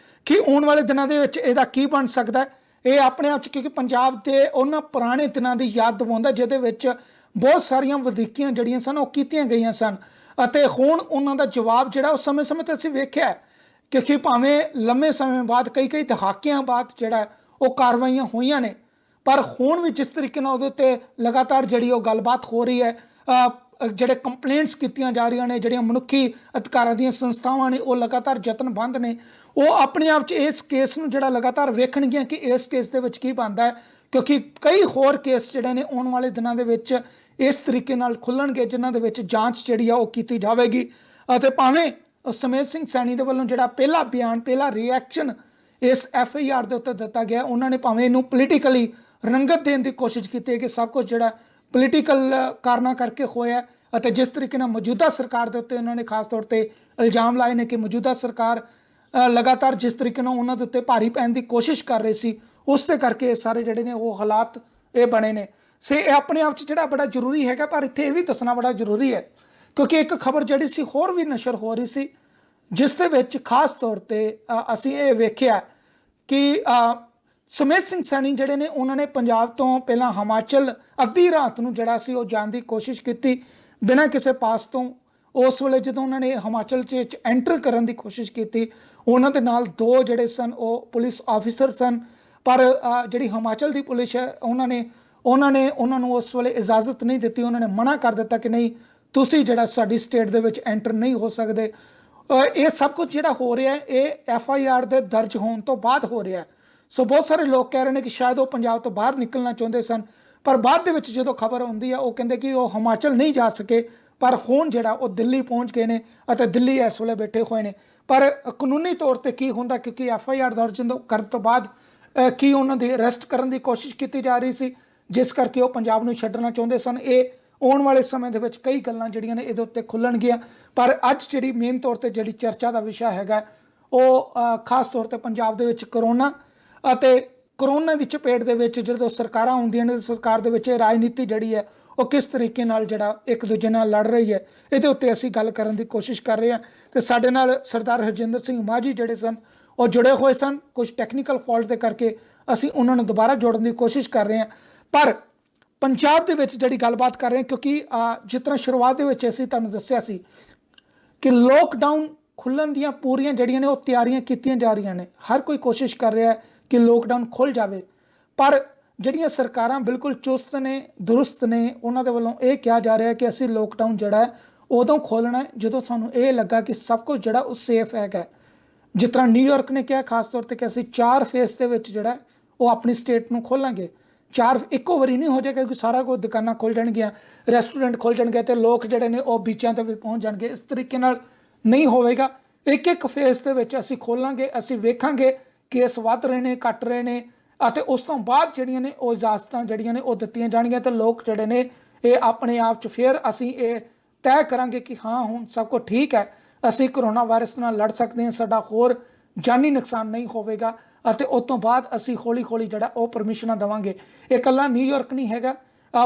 ਕਿ ਆਉਣ ਵਾਲੇ ਦਿਨਾਂ ਦੇ ਵਿੱਚ ਇਹਦਾ ਕੀ ਬਣ ਸਕਦਾ। ਇਹ ਆਪਣੇ ਆਪ 'ਚ ਕਿਉਂਕਿ ਪੰਜਾਬ ਦੇ ਉਹਨਾਂ ਪੁਰਾਣੇ ਦਿਨਾਂ ਦੀ ਯਾਦ ਦਿਵਾਉਂਦਾ ਜਿਹਦੇ ਵਿੱਚ ਬਹੁਤ ਸਾਰੀਆਂ ਵਧੀਕੀਆਂ ਜਿਹੜੀਆਂ ਸਨ ਉਹ ਕੀਤੀਆਂ ਗਈਆਂ ਸਨ, ਅਤੇ ਹੁਣ ਉਹਨਾਂ ਦਾ ਜਵਾਬ ਜਿਹੜਾ ਉਹ ਸਮੇਂ-ਸਮੇਂ 'ਤੇ ਅਸੀਂ ਵੇਖਿਆ, ਕਿਉਂਕਿ ਭਾਵੇਂ ਲੰਮੇ ਸਮੇਂ ਬਾਅਦ ਕਈ ਦਹਾਕਿਆਂ ਬਾਅਦ ਜਿਹੜਾ ਉਹ ਕਾਰਵਾਈਆਂ ਹੋਈਆਂ ਨੇ, ਪਰ ਹੁਣ ਵੀ ਜਿਸ ਤਰੀਕੇ ਨਾਲ ਉਹਦੇ ਉੱਤੇ ਲਗਾਤਾਰ ਜਿਹੜੀ ਉਹ ਗੱਲਬਾਤ ਹੋ ਰਹੀ ਹੈ, ਜਿਹੜੇ ਕੰਪਲੇਂਟਸ ਕੀਤੀਆਂ ਜਾ ਰਹੀਆਂ ਨੇ, ਜਿਹੜੀਆਂ ਮਨੁੱਖੀ ਅਧਿਕਾਰਾਂ ਦੀਆਂ ਸੰਸਥਾਵਾਂ ਨੇ ਉਹ ਲਗਾਤਾਰ ਯਤਨਬੰਦ ਨੇ, ਉਹ ਆਪਣੇ ਆਪ 'ਚ ਇਸ ਕੇਸ ਨੂੰ ਜਿਹੜਾ ਲਗਾਤਾਰ ਵੇਖਣਗੀਆਂ ਕਿ ਇਸ ਕੇਸ ਦੇ ਵਿੱਚ ਕੀ ਬਣਦਾ ਹੈ। ਕਿਉਂਕਿ ਕਈ ਹੋਰ ਕੇਸ ਜਿਹੜੇ ਨੇ ਆਉਣ ਵਾਲੇ ਦਿਨਾਂ ਦੇ ਵਿੱਚ ਇਸ ਤਰੀਕੇ ਨਾਲ ਖੁੱਲਣਗੇ ਜਿਨ੍ਹਾਂ ਦੇ ਵਿੱਚ ਜਾਂਚ ਜਿਹੜੀ ਆ ਉਹ ਕੀਤੀ ਜਾਵੇਗੀ। ਅਤੇ ਭਾਵੇਂ ਸੁਮੇਧ ਸਿੰਘ ਸੈਣੀ ਦੇ ਵੱਲੋਂ ਜਿਹੜਾ ਪਹਿਲਾ ਬਿਆਨ, ਪਹਿਲਾ ਰਿਐਕਸ਼ਨ ਇਸ FIR ਦੇ ਉੱਤੇ ਦਿੱਤਾ ਗਿਆ, ਉਹਨਾਂ ਨੇ ਭਾਵੇਂ ਇਹਨੂੰ ਪੋਲੀਟੀਕਲੀ ਰੰਗਤ ਦੇਣ ਦੀ ਕੋਸ਼ਿਸ਼ ਕੀਤੀ ਹੈ ਕਿ ਸਭ ਕੁਝ ਜਿਹੜਾ ਪੋਲੀਟੀਕਲ ਕਾਰਨਾਂ ਕਰਕੇ ਹੋਇਆ, ਅਤੇ ਜਿਸ ਤਰੀਕੇ ਨਾਲ ਮੌਜੂਦਾ ਸਰਕਾਰ ਦੇ ਉੱਤੇ ਉਹਨਾਂ ਨੇ ਖਾਸ ਤੌਰ ਤੇ ਇਲਜ਼ਾਮ ਲਾਏ ਨੇ ਕਿ ਮੌਜੂਦਾ ਸਰਕਾਰ ਲਗਾਤਾਰ ਜਿਸ ਤਰੀਕੇ ਨਾਲ ਉਹਨਾਂ ਦੇ ਉੱਤੇ ਭਾਰੀ ਪੈਣ ਦੀ ਕੋਸ਼ਿਸ਼ ਕਰ ਰਹੀ ਸੀ, ਉਸ ਦੇ ਕਰਕੇ ਇਹ ਸਾਰੇ ਜਿਹੜੇ ਨੇ ਉਹ ਹਾਲਾਤ ਇਹ ਬਣੇ ਨੇ। ਸੇ ਇਹ ਆਪਣੇ ਆਪ 'ਚ ਜਿਹੜਾ ਬੜਾ ਜ਼ਰੂਰੀ ਹੈਗਾ, ਪਰ ਇੱਥੇ ਇਹ ਵੀ ਦੱਸਣਾ ਬੜਾ ਜ਼ਰੂਰੀ ਹੈ ਕਿਉਂਕਿ ਇੱਕ ਖਬਰ ਜਿਹੜੀ ਸੀ ਹੋਰ ਵੀ ਨਸ਼ਰ ਹੋ ਰਹੀ ਸੀ, ਜਿਸ ਦੇ ਵਿੱਚ ਖਾਸ ਤੌਰ ਤੇ ਅਸੀਂ ਇਹ ਵੇਖਿਆ ਕਿ ਸੁਮੇਧ ਸਿੰਘ ਸੈਣੀ ਜਿਹੜੇ ਨੇ ਉਹਨਾਂ ਨੇ ਪੰਜਾਬ ਤੋਂ ਪਹਿਲਾਂ ਹਿਮਾਚਲ ਅੱਧੀ ਰਾਤ ਨੂੰ ਜਿਹੜਾ ਸੀ ਉਹ ਜਾਣ ਦੀ ਕੋਸ਼ਿਸ਼ ਕੀਤੀ ਬਿਨਾਂ ਕਿਸੇ ਪਾਸ ਤੋਂ। ਉਸ ਵੇਲੇ ਜਦੋਂ ਉਹਨਾਂ ਨੇ ਹਿਮਾਚਲ 'ਚ ਐਂਟਰ ਕਰਨ ਦੀ ਕੋਸ਼ਿਸ਼ ਕੀਤੀ, ਉਹਨਾਂ ਦੇ ਨਾਲ 2 ਜਿਹੜੇ ਸਨ ਉਹ ਪੁਲਿਸ ਆਫੀਸਰ ਸਨ, ਪਰ ਜਿਹੜੀ ਹਿਮਾਚਲ ਦੀ ਪੁਲਿਸ ਹੈ ਉਹਨਾਂ ਨੇ ਉਹਨਾਂ ਨੂੰ ਉਸ ਵੇਲੇ ਇਜਾਜ਼ਤ ਨਹੀਂ ਦਿੱਤੀ। ਉਹਨਾਂ ਨੇ ਮਨਾ ਕਰ ਦਿੱਤਾ ਕਿ ਨਹੀਂ, ਤੁਸੀਂ ਜਿਹੜਾ ਸਾਡੀ ਸਟੇਟ ਦੇ ਵਿੱਚ ਐਂਟਰ ਨਹੀਂ ਹੋ ਸਕਦੇ। ਇਹ ਸਭ ਕੁਝ ਜਿਹੜਾ ਹੋ ਰਿਹਾ ਇਹ FIR ਦੇ ਦਰਜ ਹੋਣ ਤੋਂ ਬਾਅਦ ਹੋ ਰਿਹਾ। ਸੋ ਬਹੁਤ ਸਾਰੇ ਲੋਕ ਕਹਿ ਰਹੇ ਨੇ ਕਿ ਸ਼ਾਇਦ ਉਹ ਪੰਜਾਬ ਤੋਂ ਬਾਹਰ ਨਿਕਲਣਾ ਚਾਹੁੰਦੇ ਸਨ, ਪਰ ਬਾਅਦ ਦੇ ਵਿੱਚ ਜਦੋਂ ਖਬਰ ਆਉਂਦੀ ਹੈ ਉਹ ਕਹਿੰਦੇ ਕਿ ਉਹ ਹਿਮਾਚਲ ਨਹੀਂ ਜਾ ਸਕੇ, ਪਰ ਹੁਣ ਜਿਹੜਾ ਉਹ ਦਿੱਲੀ ਪਹੁੰਚ ਗਏ ਨੇ ਅਤੇ ਦਿੱਲੀ ਇਸ ਵੇਲੇ ਬੈਠੇ ਹੋਏ ਨੇ। ਪਰ ਕਾਨੂੰਨੀ ਤੌਰ ਤੇ ਕੀ ਹੁੰਦਾ, ਕਿਉਂਕਿ FIR ਦਰਜ ਕਰਨ ਤੋਂ ਬਾਅਦ ਕੀ ਉਹਨਾਂ ਦੀ ਅਰੈਸਟ ਕਰਨ ਦੀ ਕੋਸ਼ਿਸ਼ ਕੀਤੀ ਜਾ ਰਹੀ ਸੀ, ਜਿਸ ਕਰਕੇ ਉਹ ਪੰਜਾਬ ਨੂੰ ਛੱਡਣਾ ਚਾਹੁੰਦੇ ਸਨ। ਇਹ ਆਉਣ ਵਾਲੇ ਸਮੇਂ ਦੇ ਵਿੱਚ ਕਈ ਗੱਲਾਂ ਜਿਹੜੀਆਂ ਨੇ ਇਹਦੇ ਉੱਤੇ ਖੁੱਲਣਗੀਆਂ, ਪਰ ਅੱਜ ਜਿਹੜੀ ਮੇਨ ਤੌਰ ਤੇ ਜਿਹੜੀ ਚਰਚਾ ਦਾ ਵਿਸ਼ਾ ਹੈਗਾ ਉਹ ਖਾਸ ਤੌਰ ਤੇ ਪੰਜਾਬ ਦੇ ਵਿੱਚ ਕਰੋਨਾ ਅਤੇ ਕਰੋਨਾ ਦੀ ਚਪੇਟ ਦੇ ਵਿੱਚ ਜਦੋਂ ਸਰਕਾਰਾਂ ਹੁੰਦੀਆਂ ਨੇ, ਸਰਕਾਰ ਦੇ ਵਿੱਚ ਰਾਜਨੀਤੀ ਜਿਹੜੀ ਹੈ ਉਹ ਕਿਸ ਤਰੀਕੇ ਨਾਲ ਜਿਹੜਾ ਇੱਕ ਦੂਜੇ ਨਾਲ ਲੜ ਰਹੀ ਹੈ, ਇਹਦੇ ਉੱਤੇ ਅਸੀਂ ਗੱਲ ਕਰਨ ਦੀ ਕੋਸ਼ਿਸ਼ ਕਰ ਰਹੇ ਹਾਂ। ਤੇ ਸਾਡੇ ਨਾਲ ਸਰਦਾਰ ਹਰਜਿੰਦਰ ਸਿੰਘ ਮਾਝੀ ਜਿਹੜੇ ਸਨ ਉਹ ਜੁੜੇ ਹੋਏ ਸਨ, ਕੁਝ ਟੈਕਨੀਕਲ ਫਾਲਟ ਦੇ ਕਰਕੇ ਅਸੀਂ ਉਹਨਾਂ ਨੂੰ ਦੁਬਾਰਾ ਜੋੜਨ ਦੀ ਕੋਸ਼ਿਸ਼ ਕਰ ਰਹੇ ਹਾਂ। ਪਰ ਪੰਜਾਬ ਦੇ ਵਿੱਚ ਜਿਹੜੀ ਗੱਲਬਾਤ ਕਰ ਰਹੇ ਹਾਂ, ਕਿਉਂਕਿ ਜਿਸ ਤਰ੍ਹਾਂ ਸ਼ੁਰੂਆਤ ਦੇ ਵਿੱਚ ਅਸੀਂ ਤੁਹਾਨੂੰ ਦੱਸਿਆ ਸੀ ਕਿ ਲੋਕਡਾਊਨ ਖੁੱਲ੍ਹਣ ਦੀਆਂ ਪੂਰੀਆਂ ਜਿਹੜੀਆਂ ਨੇ ਉਹ ਤਿਆਰੀਆਂ ਕੀਤੀਆਂ ਜਾ ਰਹੀਆਂ ਨੇ। ਹਰ ਕੋਈ ਕੋਸ਼ਿਸ਼ ਕਰ ਰਿਹਾ ਹੈ ਕਿ ਲੋਕਡਾਊਨ ਖੁੱਲ੍ਹ ਜਾਵੇ, ਪਰ ਜਿਹੜੀਆਂ ਸਰਕਾਰਾਂ ਬਿਲਕੁਲ ਚੁਸਤ ਨੇ, ਦੁਰਸਤ ਨੇ, ਉਹਨਾਂ ਦੇ ਵੱਲੋਂ ਇਹ ਕਿਹਾ ਜਾ ਰਿਹਾ ਕਿ ਅਸੀਂ ਲੋਕਡਾਊਨ ਜਿਹੜਾ ਹੈ ਉਦੋਂ ਖੋਲ੍ਹਣਾ ਹੈ ਜਦੋਂ ਸਾਨੂੰ ਇਹ ਲੱਗਾ ਕਿ ਸਭ ਕੁਝ ਜਿਹੜਾ ਉਹ ਸੇਫ ਹੈਗਾ। ਜਿਸ ਤਰ੍ਹਾਂ ਨਿਊਯਾਰਕ ਨੇ ਕਿਹਾ ਖਾਸ ਤੌਰ ਤੇ ਕਿ ਅਸੀਂ 4 ਫੇਜ਼ ਦੇ ਵਿੱਚ ਜਿਹੜਾ ਉਹ ਆਪਣੀ ਸਟੇਟ ਨੂੰ ਖੋਲਾਂਗੇ। 4 ਇੱਕੋ ਵਾਰੀ ਨਹੀਂ ਹੋ ਜਾਏਗਾ, ਕਿਉਂਕਿ ਸਾਰਾ ਕੁਝ ਦੁਕਾਨਾਂ ਖੁੱਲ੍ਹ ਜਾਣਗੀਆਂ, ਰੈਸਟੋਰੈਂਟ ਖੁੱਲ੍ਹ ਜਾਣਗੇ ਅਤੇ ਲੋਕ ਜਿਹੜੇ ਨੇ ਉਹ ਬੀਚਾਂ 'ਤੇ ਵੀ ਪਹੁੰਚ ਜਾਣਗੇ। ਇਸ ਤਰੀਕੇ ਨਾਲ ਨਹੀਂ ਹੋਵੇਗਾ। ਇੱਕ ਫੇਜ਼ ਦੇ ਵਿੱਚ ਅਸੀਂ ਖੋਲਾਂਗੇ, ਅਸੀਂ ਵੇਖਾਂਗੇ ਕੇਸ ਵੱਧ ਰਹੇ ਨੇ, ਘਟ ਰਹੇ ਨੇ, ਅਤੇ ਉਸ ਤੋਂ ਬਾਅਦ ਜਿਹੜੀਆਂ ਨੇ ਉਹ ਇਜਾਜ਼ਤਾਂ ਜਿਹੜੀਆਂ ਨੇ ਉਹ ਦਿੱਤੀਆਂ ਜਾਣਗੀਆਂ ਤੇ ਲੋਕ ਜਿਹੜੇ ਨੇ ਇਹ ਆਪਣੇ ਆਪ 'ਚ ਫਿਰ ਅਸੀਂ ਇਹ ਤੈਅ ਕਰਾਂਗੇ ਕਿ ਹਾਂ ਹੁਣ ਸਭ ਕੁਝ ਠੀਕ ਹੈ ਅਸੀਂ ਕਰੋਨਾ ਵਾਇਰਸ ਨਾਲ ਲੜ ਸਕਦੇ ਹਾਂ, ਸਾਡਾ ਹੋਰ ਜਾਨੀ ਨੁਕਸਾਨ ਨਹੀਂ ਹੋਵੇਗਾ ਅਤੇ ਉਸ ਤੋਂ ਬਾਅਦ ਅਸੀਂ ਹੌਲੀ ਹੌਲੀ ਜਿਹੜਾ ਉਹ ਪਰਮਿਸ਼ਨਾਂ ਦੇਵਾਂਗੇ। ਇਹ ਇਕੱਲਾ ਨਿਊਯਾਰਕ ਨਹੀਂ ਹੈਗਾ,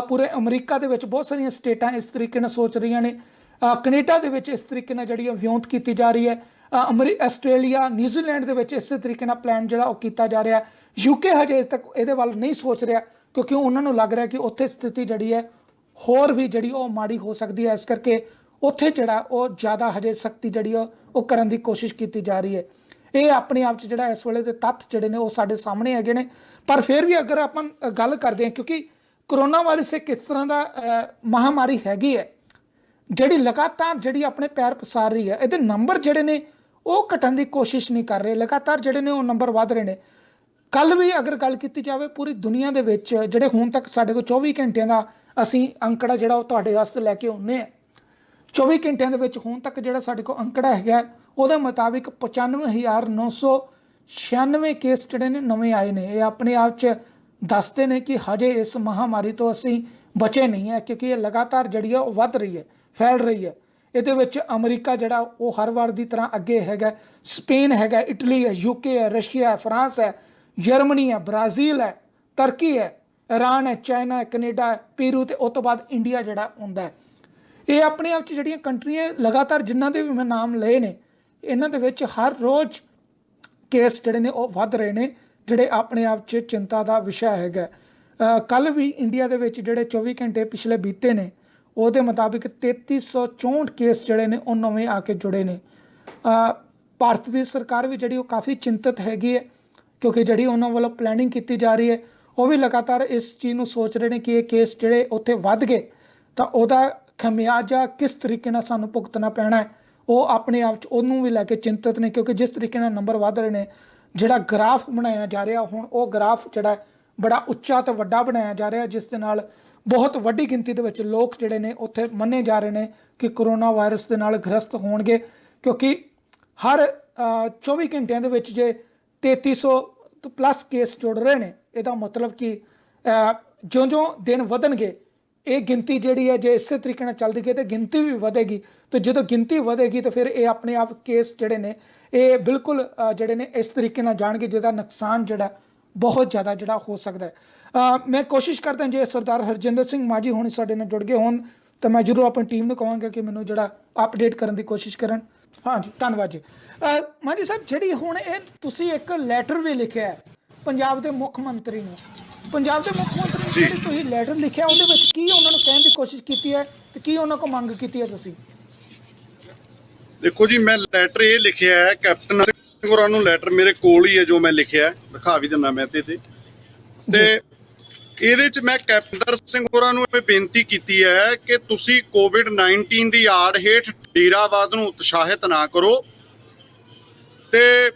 ਪੂਰੇ ਅਮਰੀਕਾ ਦੇ ਵਿੱਚ ਬਹੁਤ ਸਾਰੀਆਂ ਸਟੇਟਾਂ ਇਸ ਤਰੀਕੇ ਨਾਲ ਸੋਚ ਰਹੀਆਂ ਨੇ। ਕੈਨੇਡਾ ਦੇ ਵਿੱਚ ਇਸ ਤਰੀਕੇ ਨਾਲ ਜਿਹੜੀ ਵਿਉਂਤ ਕੀਤੀ ਜਾ ਰਹੀ ਹੈ। ਆਸਟ੍ਰੇਲੀਆ, ਨਿਊਜ਼ੀਲੈਂਡ ਦੇ ਵਿੱਚ ਇਸੇ ਤਰੀਕੇ ਨਾਲ ਪਲਾਨ ਜਿਹੜਾ ਉਹ ਕੀਤਾ ਜਾ ਰਿਹਾ। ਯੂਕੇ ਹਜੇ ਤੱਕ ਇਹਦੇ ਵੱਲ ਨਹੀਂ ਸੋਚ ਰਿਹਾ ਕਿਉਂਕਿ ਉਹਨਾਂ ਨੂੰ ਲੱਗ ਰਿਹਾ ਕਿ ਉੱਥੇ ਸਥਿਤੀ ਜਿਹੜੀ ਹੈ ਹੋਰ ਵੀ ਜਿਹੜੀ ਉਹ ਮਾੜੀ ਹੋ ਸਕਦੀ ਹੈ। ਇਸ ਕਰਕੇ ਉੱਥੇ ਜਿਹੜਾ ਉਹ ਜ਼ਿਆਦਾ ਹਜੇ ਸਖਤੀ ਜਿਹੜੀ ਉਹ ਕਰਨ ਦੀ ਕੋਸ਼ਿਸ਼ ਕੀਤੀ ਜਾ ਰਹੀ ਹੈ। ਇਹ ਆਪਣੇ ਆਪ 'ਚ ਜਿਹੜਾ ਇਸ ਵੇਲੇ ਦੇ ਤੱਥ ਜਿਹੜੇ ਨੇ ਉਹ ਸਾਡੇ ਸਾਹਮਣੇ ਹੈਗੇ ਨੇ। ਪਰ ਫਿਰ ਵੀ ਅਗਰ ਆਪਾਂ ਗੱਲ ਕਰਦੇ ਹਾਂ, ਕਿਉਂਕਿ ਕਰੋਨਾ ਵਾਇਰਸ ਇੱਕ ਇਸ ਤਰ੍ਹਾਂ ਦਾ ਮਹਾਮਾਰੀ ਹੈਗੀ ਹੈ ਜਿਹੜੀ ਲਗਾਤਾਰ ਜਿਹੜੀ ਆਪਣੇ ਪੈਰ ਪਸਾਰ ਰਹੀ ਹੈ। ਇਹਦੇ ਨੰਬਰ ਜਿਹੜੇ ਨੇ ਉਹ ਘਟਣ ਦੀ ਕੋਸ਼ਿਸ਼ ਨਹੀਂ ਕਰ ਰਹੇ, ਲਗਾਤਾਰ ਜਿਹੜੇ ਨੇ ਉਹ ਨੰਬਰ ਵੱਧ ਰਹੇ ਨੇ। ਕੱਲ ਵੀ ਅਗਰ ਗੱਲ ਕੀਤੀ ਜਾਵੇ ਪੂਰੀ ਦੁਨੀਆ ਦੇ ਵਿੱਚ ਜਿਹੜੇ ਹੁਣ ਤੱਕ ਸਾਡੇ ਕੋਲ 24 ਘੰਟਿਆਂ ਦਾ ਅਸੀਂ ਅੰਕੜਾ ਜਿਹੜਾ ਉਹ ਤੁਹਾਡੇ ਵਾਸਤੇ ਲੈ ਕੇ ਆਉਂਦੇ ਹਾਂ, 24 ਘੰਟਿਆਂ ਦੇ ਵਿੱਚ ਹੁਣ ਤੱਕ ਜਿਹੜਾ ਸਾਡੇ ਕੋਲ ਅੰਕੜਾ ਹੈਗਾ ਉਹਦੇ ਮੁਤਾਬਿਕ 95,996 ਕੇਸ ਜਿਹੜੇ ਨੇ ਨਵੇਂ ਆਏ ਨੇ। ਇਹ ਆਪਣੇ ਆਪ 'ਚ ਦੱਸਦੇ ਨੇ ਕਿ ਹਜੇ ਇਸ ਮਹਾਮਾਰੀ ਤੋਂ ਅਸੀਂ ਬਚੇ ਨਹੀਂ ਹੈ ਕਿਉਂਕਿ ਇਹ ਲਗਾਤਾਰ ਜਿਹੜੀ ਹੈ ਉਹ ਵੱਧ ਰਹੀ ਹੈ, ਫੈਲ ਰਹੀ ਹੈ। ਇਹਦੇ ਵਿੱਚ ਅਮਰੀਕਾ ਜਿਹੜਾ ਉਹ ਹਰ ਵਾਰ ਦੀ ਤਰ੍ਹਾਂ ਅੱਗੇ ਹੈਗਾ, ਸਪੇਨ ਹੈਗਾ, ਇਟਲੀ ਹੈ, ਯੂਕੇ ਹੈ, ਰਸ਼ੀਆ ਹੈ, ਫਰਾਂਸ ਹੈ, ਜਰਮਨੀ ਹੈ, ਬ੍ਰਾਜ਼ੀਲ ਹੈ, ਤੁਰਕੀ ਹੈ, ਈਰਾਨ ਹੈ, ਚਾਈਨਾ ਹੈ, ਕੈਨੇਡਾ ਹੈ, ਪੀਰੂ ਤੇ ਉਸ ਤੋਂ ਬਾਅਦ ਇੰਡੀਆ ਜਿਹੜਾ ਹੁੰਦਾ ਹੈ। ਇਹ ਆਪਣੇ ਆਪ 'ਚ ਜਿਹੜੀਆਂ ਕੰਟਰੀਆਂ ਲਗਾਤਾਰ ਜਿਨ੍ਹਾਂ ਦੇ ਵੀ ਮੈਂ ਨਾਮ ਲਏ ਨੇ, ਇਹਨਾਂ ਦੇ ਵਿੱਚ ਹਰ ਰੋਜ਼ ਕੇਸ ਜਿਹੜੇ ਨੇ ਉਹ ਵੱਧ ਰਹੇ ਨੇ, ਜਿਹੜੇ ਆਪਣੇ ਆਪ 'ਚ ਚਿੰਤਾ ਦਾ ਵਿਸ਼ਾ ਹੈਗਾ। ਕੱਲ੍ਹ ਵੀ ਇੰਡੀਆ ਦੇ ਵਿੱਚ ਜਿਹੜੇ 24 ਘੰਟੇ ਪਿਛਲੇ ਬੀਤੇ ਨੇ ਉਹਦੇ ਮੁਤਾਬਿਕ 3364 ਕੇਸ ਜਿਹੜੇ ਨੇ ਉਹ ਨਵੇਂ ਆ ਕੇ ਜੁੜੇ ਨੇ। ਭਾਰਤ ਦੀ ਸਰਕਾਰ ਵੀ ਜਿਹੜੀ ਉਹ ਕਾਫੀ ਚਿੰਤਤ ਹੈਗੀ ਹੈ ਕਿਉਂਕਿ ਜਿਹੜੀ ਉਹਨਾਂ ਵੱਲੋਂ ਪਲੈਨਿੰਗ ਕੀਤੀ ਜਾ ਰਹੀ ਹੈ ਉਹ ਵੀ ਲਗਾਤਾਰ ਇਸ ਚੀਜ਼ ਨੂੰ ਸੋਚ ਰਹੇ ਨੇ ਕਿ ਇਹ ਕੇਸ ਜਿਹੜੇ ਉੱਥੇ ਵੱਧ ਗਏ ਤਾਂ ਉਹਦਾ ਖਮਿਆਜਾ ਕਿਸ ਤਰੀਕੇ ਨਾਲ ਸਾਨੂੰ ਭੁਗਤਣਾ ਪੈਣਾ ਹੈ। ਉਹ ਆਪਣੇ ਆਪ 'ਚ ਉਹਨੂੰ ਵੀ ਲੈ ਕੇ ਚਿੰਤਤ ਨੇ ਕਿਉਂਕਿ ਜਿਸ ਤਰੀਕੇ ਨਾਲ ਨੰਬਰ ਵੱਧ ਰਹੇ ਨੇ, ਜਿਹੜਾ ਗ੍ਰਾਫ ਬਣਾਇਆ ਜਾ ਰਿਹਾ ਹੁਣ ਉਹ ਗ੍ਰਾਫ ਜਿਹੜਾ ਬੜਾ ਉੱਚਾ ਤੇ ਵੱਡਾ ਬਣਾਇਆ ਜਾ ਰਿਹਾ, ਜਿਸ ਦੇ ਨਾਲ ਬਹੁਤ ਵੱਡੀ ਗਿਣਤੀ ਦੇ ਵਿੱਚ ਲੋਕ ਜਿਹੜੇ ਨੇ ਉੱਥੇ ਮੰਨੇ ਜਾ ਰਹੇ ਨੇ ਕਿ ਕਰੋਨਾ ਵਾਇਰਸ ਦੇ ਨਾਲ ਗ੍ਰਸਤ ਹੋਣਗੇ। ਕਿਉਂਕਿ ਹਰ 24 ਘੰਟਿਆਂ ਦੇ ਵਿੱਚ ਜੇ 3300 ਤੋਂ ਪਲੱਸ ਕੇਸ ਜੁੜ ਰਹੇ ਨੇ, ਇਹਦਾ ਮਤਲਬ ਕਿ ਜਿਉਂ-ਜਿਉਂ ਦਿਨ ਵਧਣਗੇ ਇਹ ਗਿਣਤੀ ਜਿਹੜੀ ਹੈ ਜੇ ਇਸੇ ਤਰੀਕੇ ਨਾਲ ਚੱਲਦੀ ਗਈ ਤਾਂ ਗਿਣਤੀ ਵੀ ਵਧੇਗੀ। ਤੇ ਜਦੋਂ ਗਿਣਤੀ ਵਧੇਗੀ ਤਾਂ ਫਿਰ ਇਹ ਆਪਣੇ ਆਪ ਕੇਸ ਜਿਹੜੇ ਨੇ ਇਹ ਬਿਲਕੁਲ ਜਿਹੜੇ ਨੇ ਇਸ ਤਰੀਕੇ ਨਾਲ ਜਾਣਗੇ ਜਿਹਦਾ ਨੁਕਸਾਨ ਜਿਹੜਾ ਬਹੁਤ ਜ਼ਿਆਦਾ ਜਿਹੜਾ ਹੋ ਸਕਦਾ ਹੈ। ਮੈਂ ਕੋਸ਼ਿਸ਼ ਕਰਦਾ ਜੇ ਸਰਦਾਰ ਹਰਜਿੰਦਰ ਸਿੰਘ ਮਾਝੀ ਹੁਣ ਸਾਡੇ ਨਾਲ ਜੁੜ ਗਏ ਹੋਣ ਤਾਂ ਮੈਂ ਜ਼ਰੂਰ ਆਪਣੀ ਟੀਮ ਨੂੰ ਕਹਾਂਗਾ ਕਿ ਮੈਨੂੰ ਜਿਹੜਾ ਅਪਡੇਟ ਕਰਨ ਦੀ ਕੋਸ਼ਿਸ਼ ਕਰਨ। ਹਾਂਜੀ, ਧੰਨਵਾਦ ਜੀ। ਮਾਝੀ ਸਾਹਿਬ, ਜਿਹੜੀ ਹੁਣ ਇਹ ਤੁਸੀਂ ਇੱਕ ਲੈਟਰ ਵੀ ਲਿਖਿਆ ਪੰਜਾਬ ਦੇ ਮੁੱਖ ਮੰਤਰੀ ਨੂੰ, ਪੰਜਾਬ ਦੇ ਮੁੱਖ ਮੰਤਰੀ ਨੂੰ ਜਿਹੜੀ ਤੁਸੀਂ ਲੈਟਰ ਲਿਖਿਆ ਉਹਦੇ ਵਿੱਚ ਕੀ ਉਹਨਾਂ ਨੂੰ ਕਹਿਣ ਦੀ ਕੋਸ਼ਿਸ਼ ਕੀਤੀ ਹੈ ਤੇ ਕੀ ਉਹਨਾਂ ਕੋਲ ਮੰਗ ਕੀਤੀ ਹੈ ਤੁਸੀਂ? ਦੇਖੋ ਜੀ, ਮੈਂ ਲੈਟਰ ਇਹ ਲਿਖਿਆ ਹੈ ਕੈਪਟਨ ਸਿੰਘ ਹੋਰਾਂ ਨੂੰ। ਲੈਟਰ ਮੇਰੇ ਕੋਲ ਹੀ ਹੈ ਜੋ ਮੈਂ ਲਿਖਿਆ, ਦਿਖਾ ਵੀ ਦਿੰਦਾ ਮੈਂ ਤੇ ਇਹਦੇ 'ਚ ਮੈਂ ਕੈਪਟਨ ਸਿੰਘ ਹੋਰਾਂ ਨੂੰ ਇਹ ਬੇਨਤੀ ਕੀਤੀ ਹੈ ਕਿ ਤੁਸੀਂ COVID-19 ਦੀ ਆੜ ਹੇਠ ਡੇਰਾਵਾਦ ਨੂੰ ਉਤਸ਼ਾਹਿਤ ਨਾ ਕਰੋ ਤੇ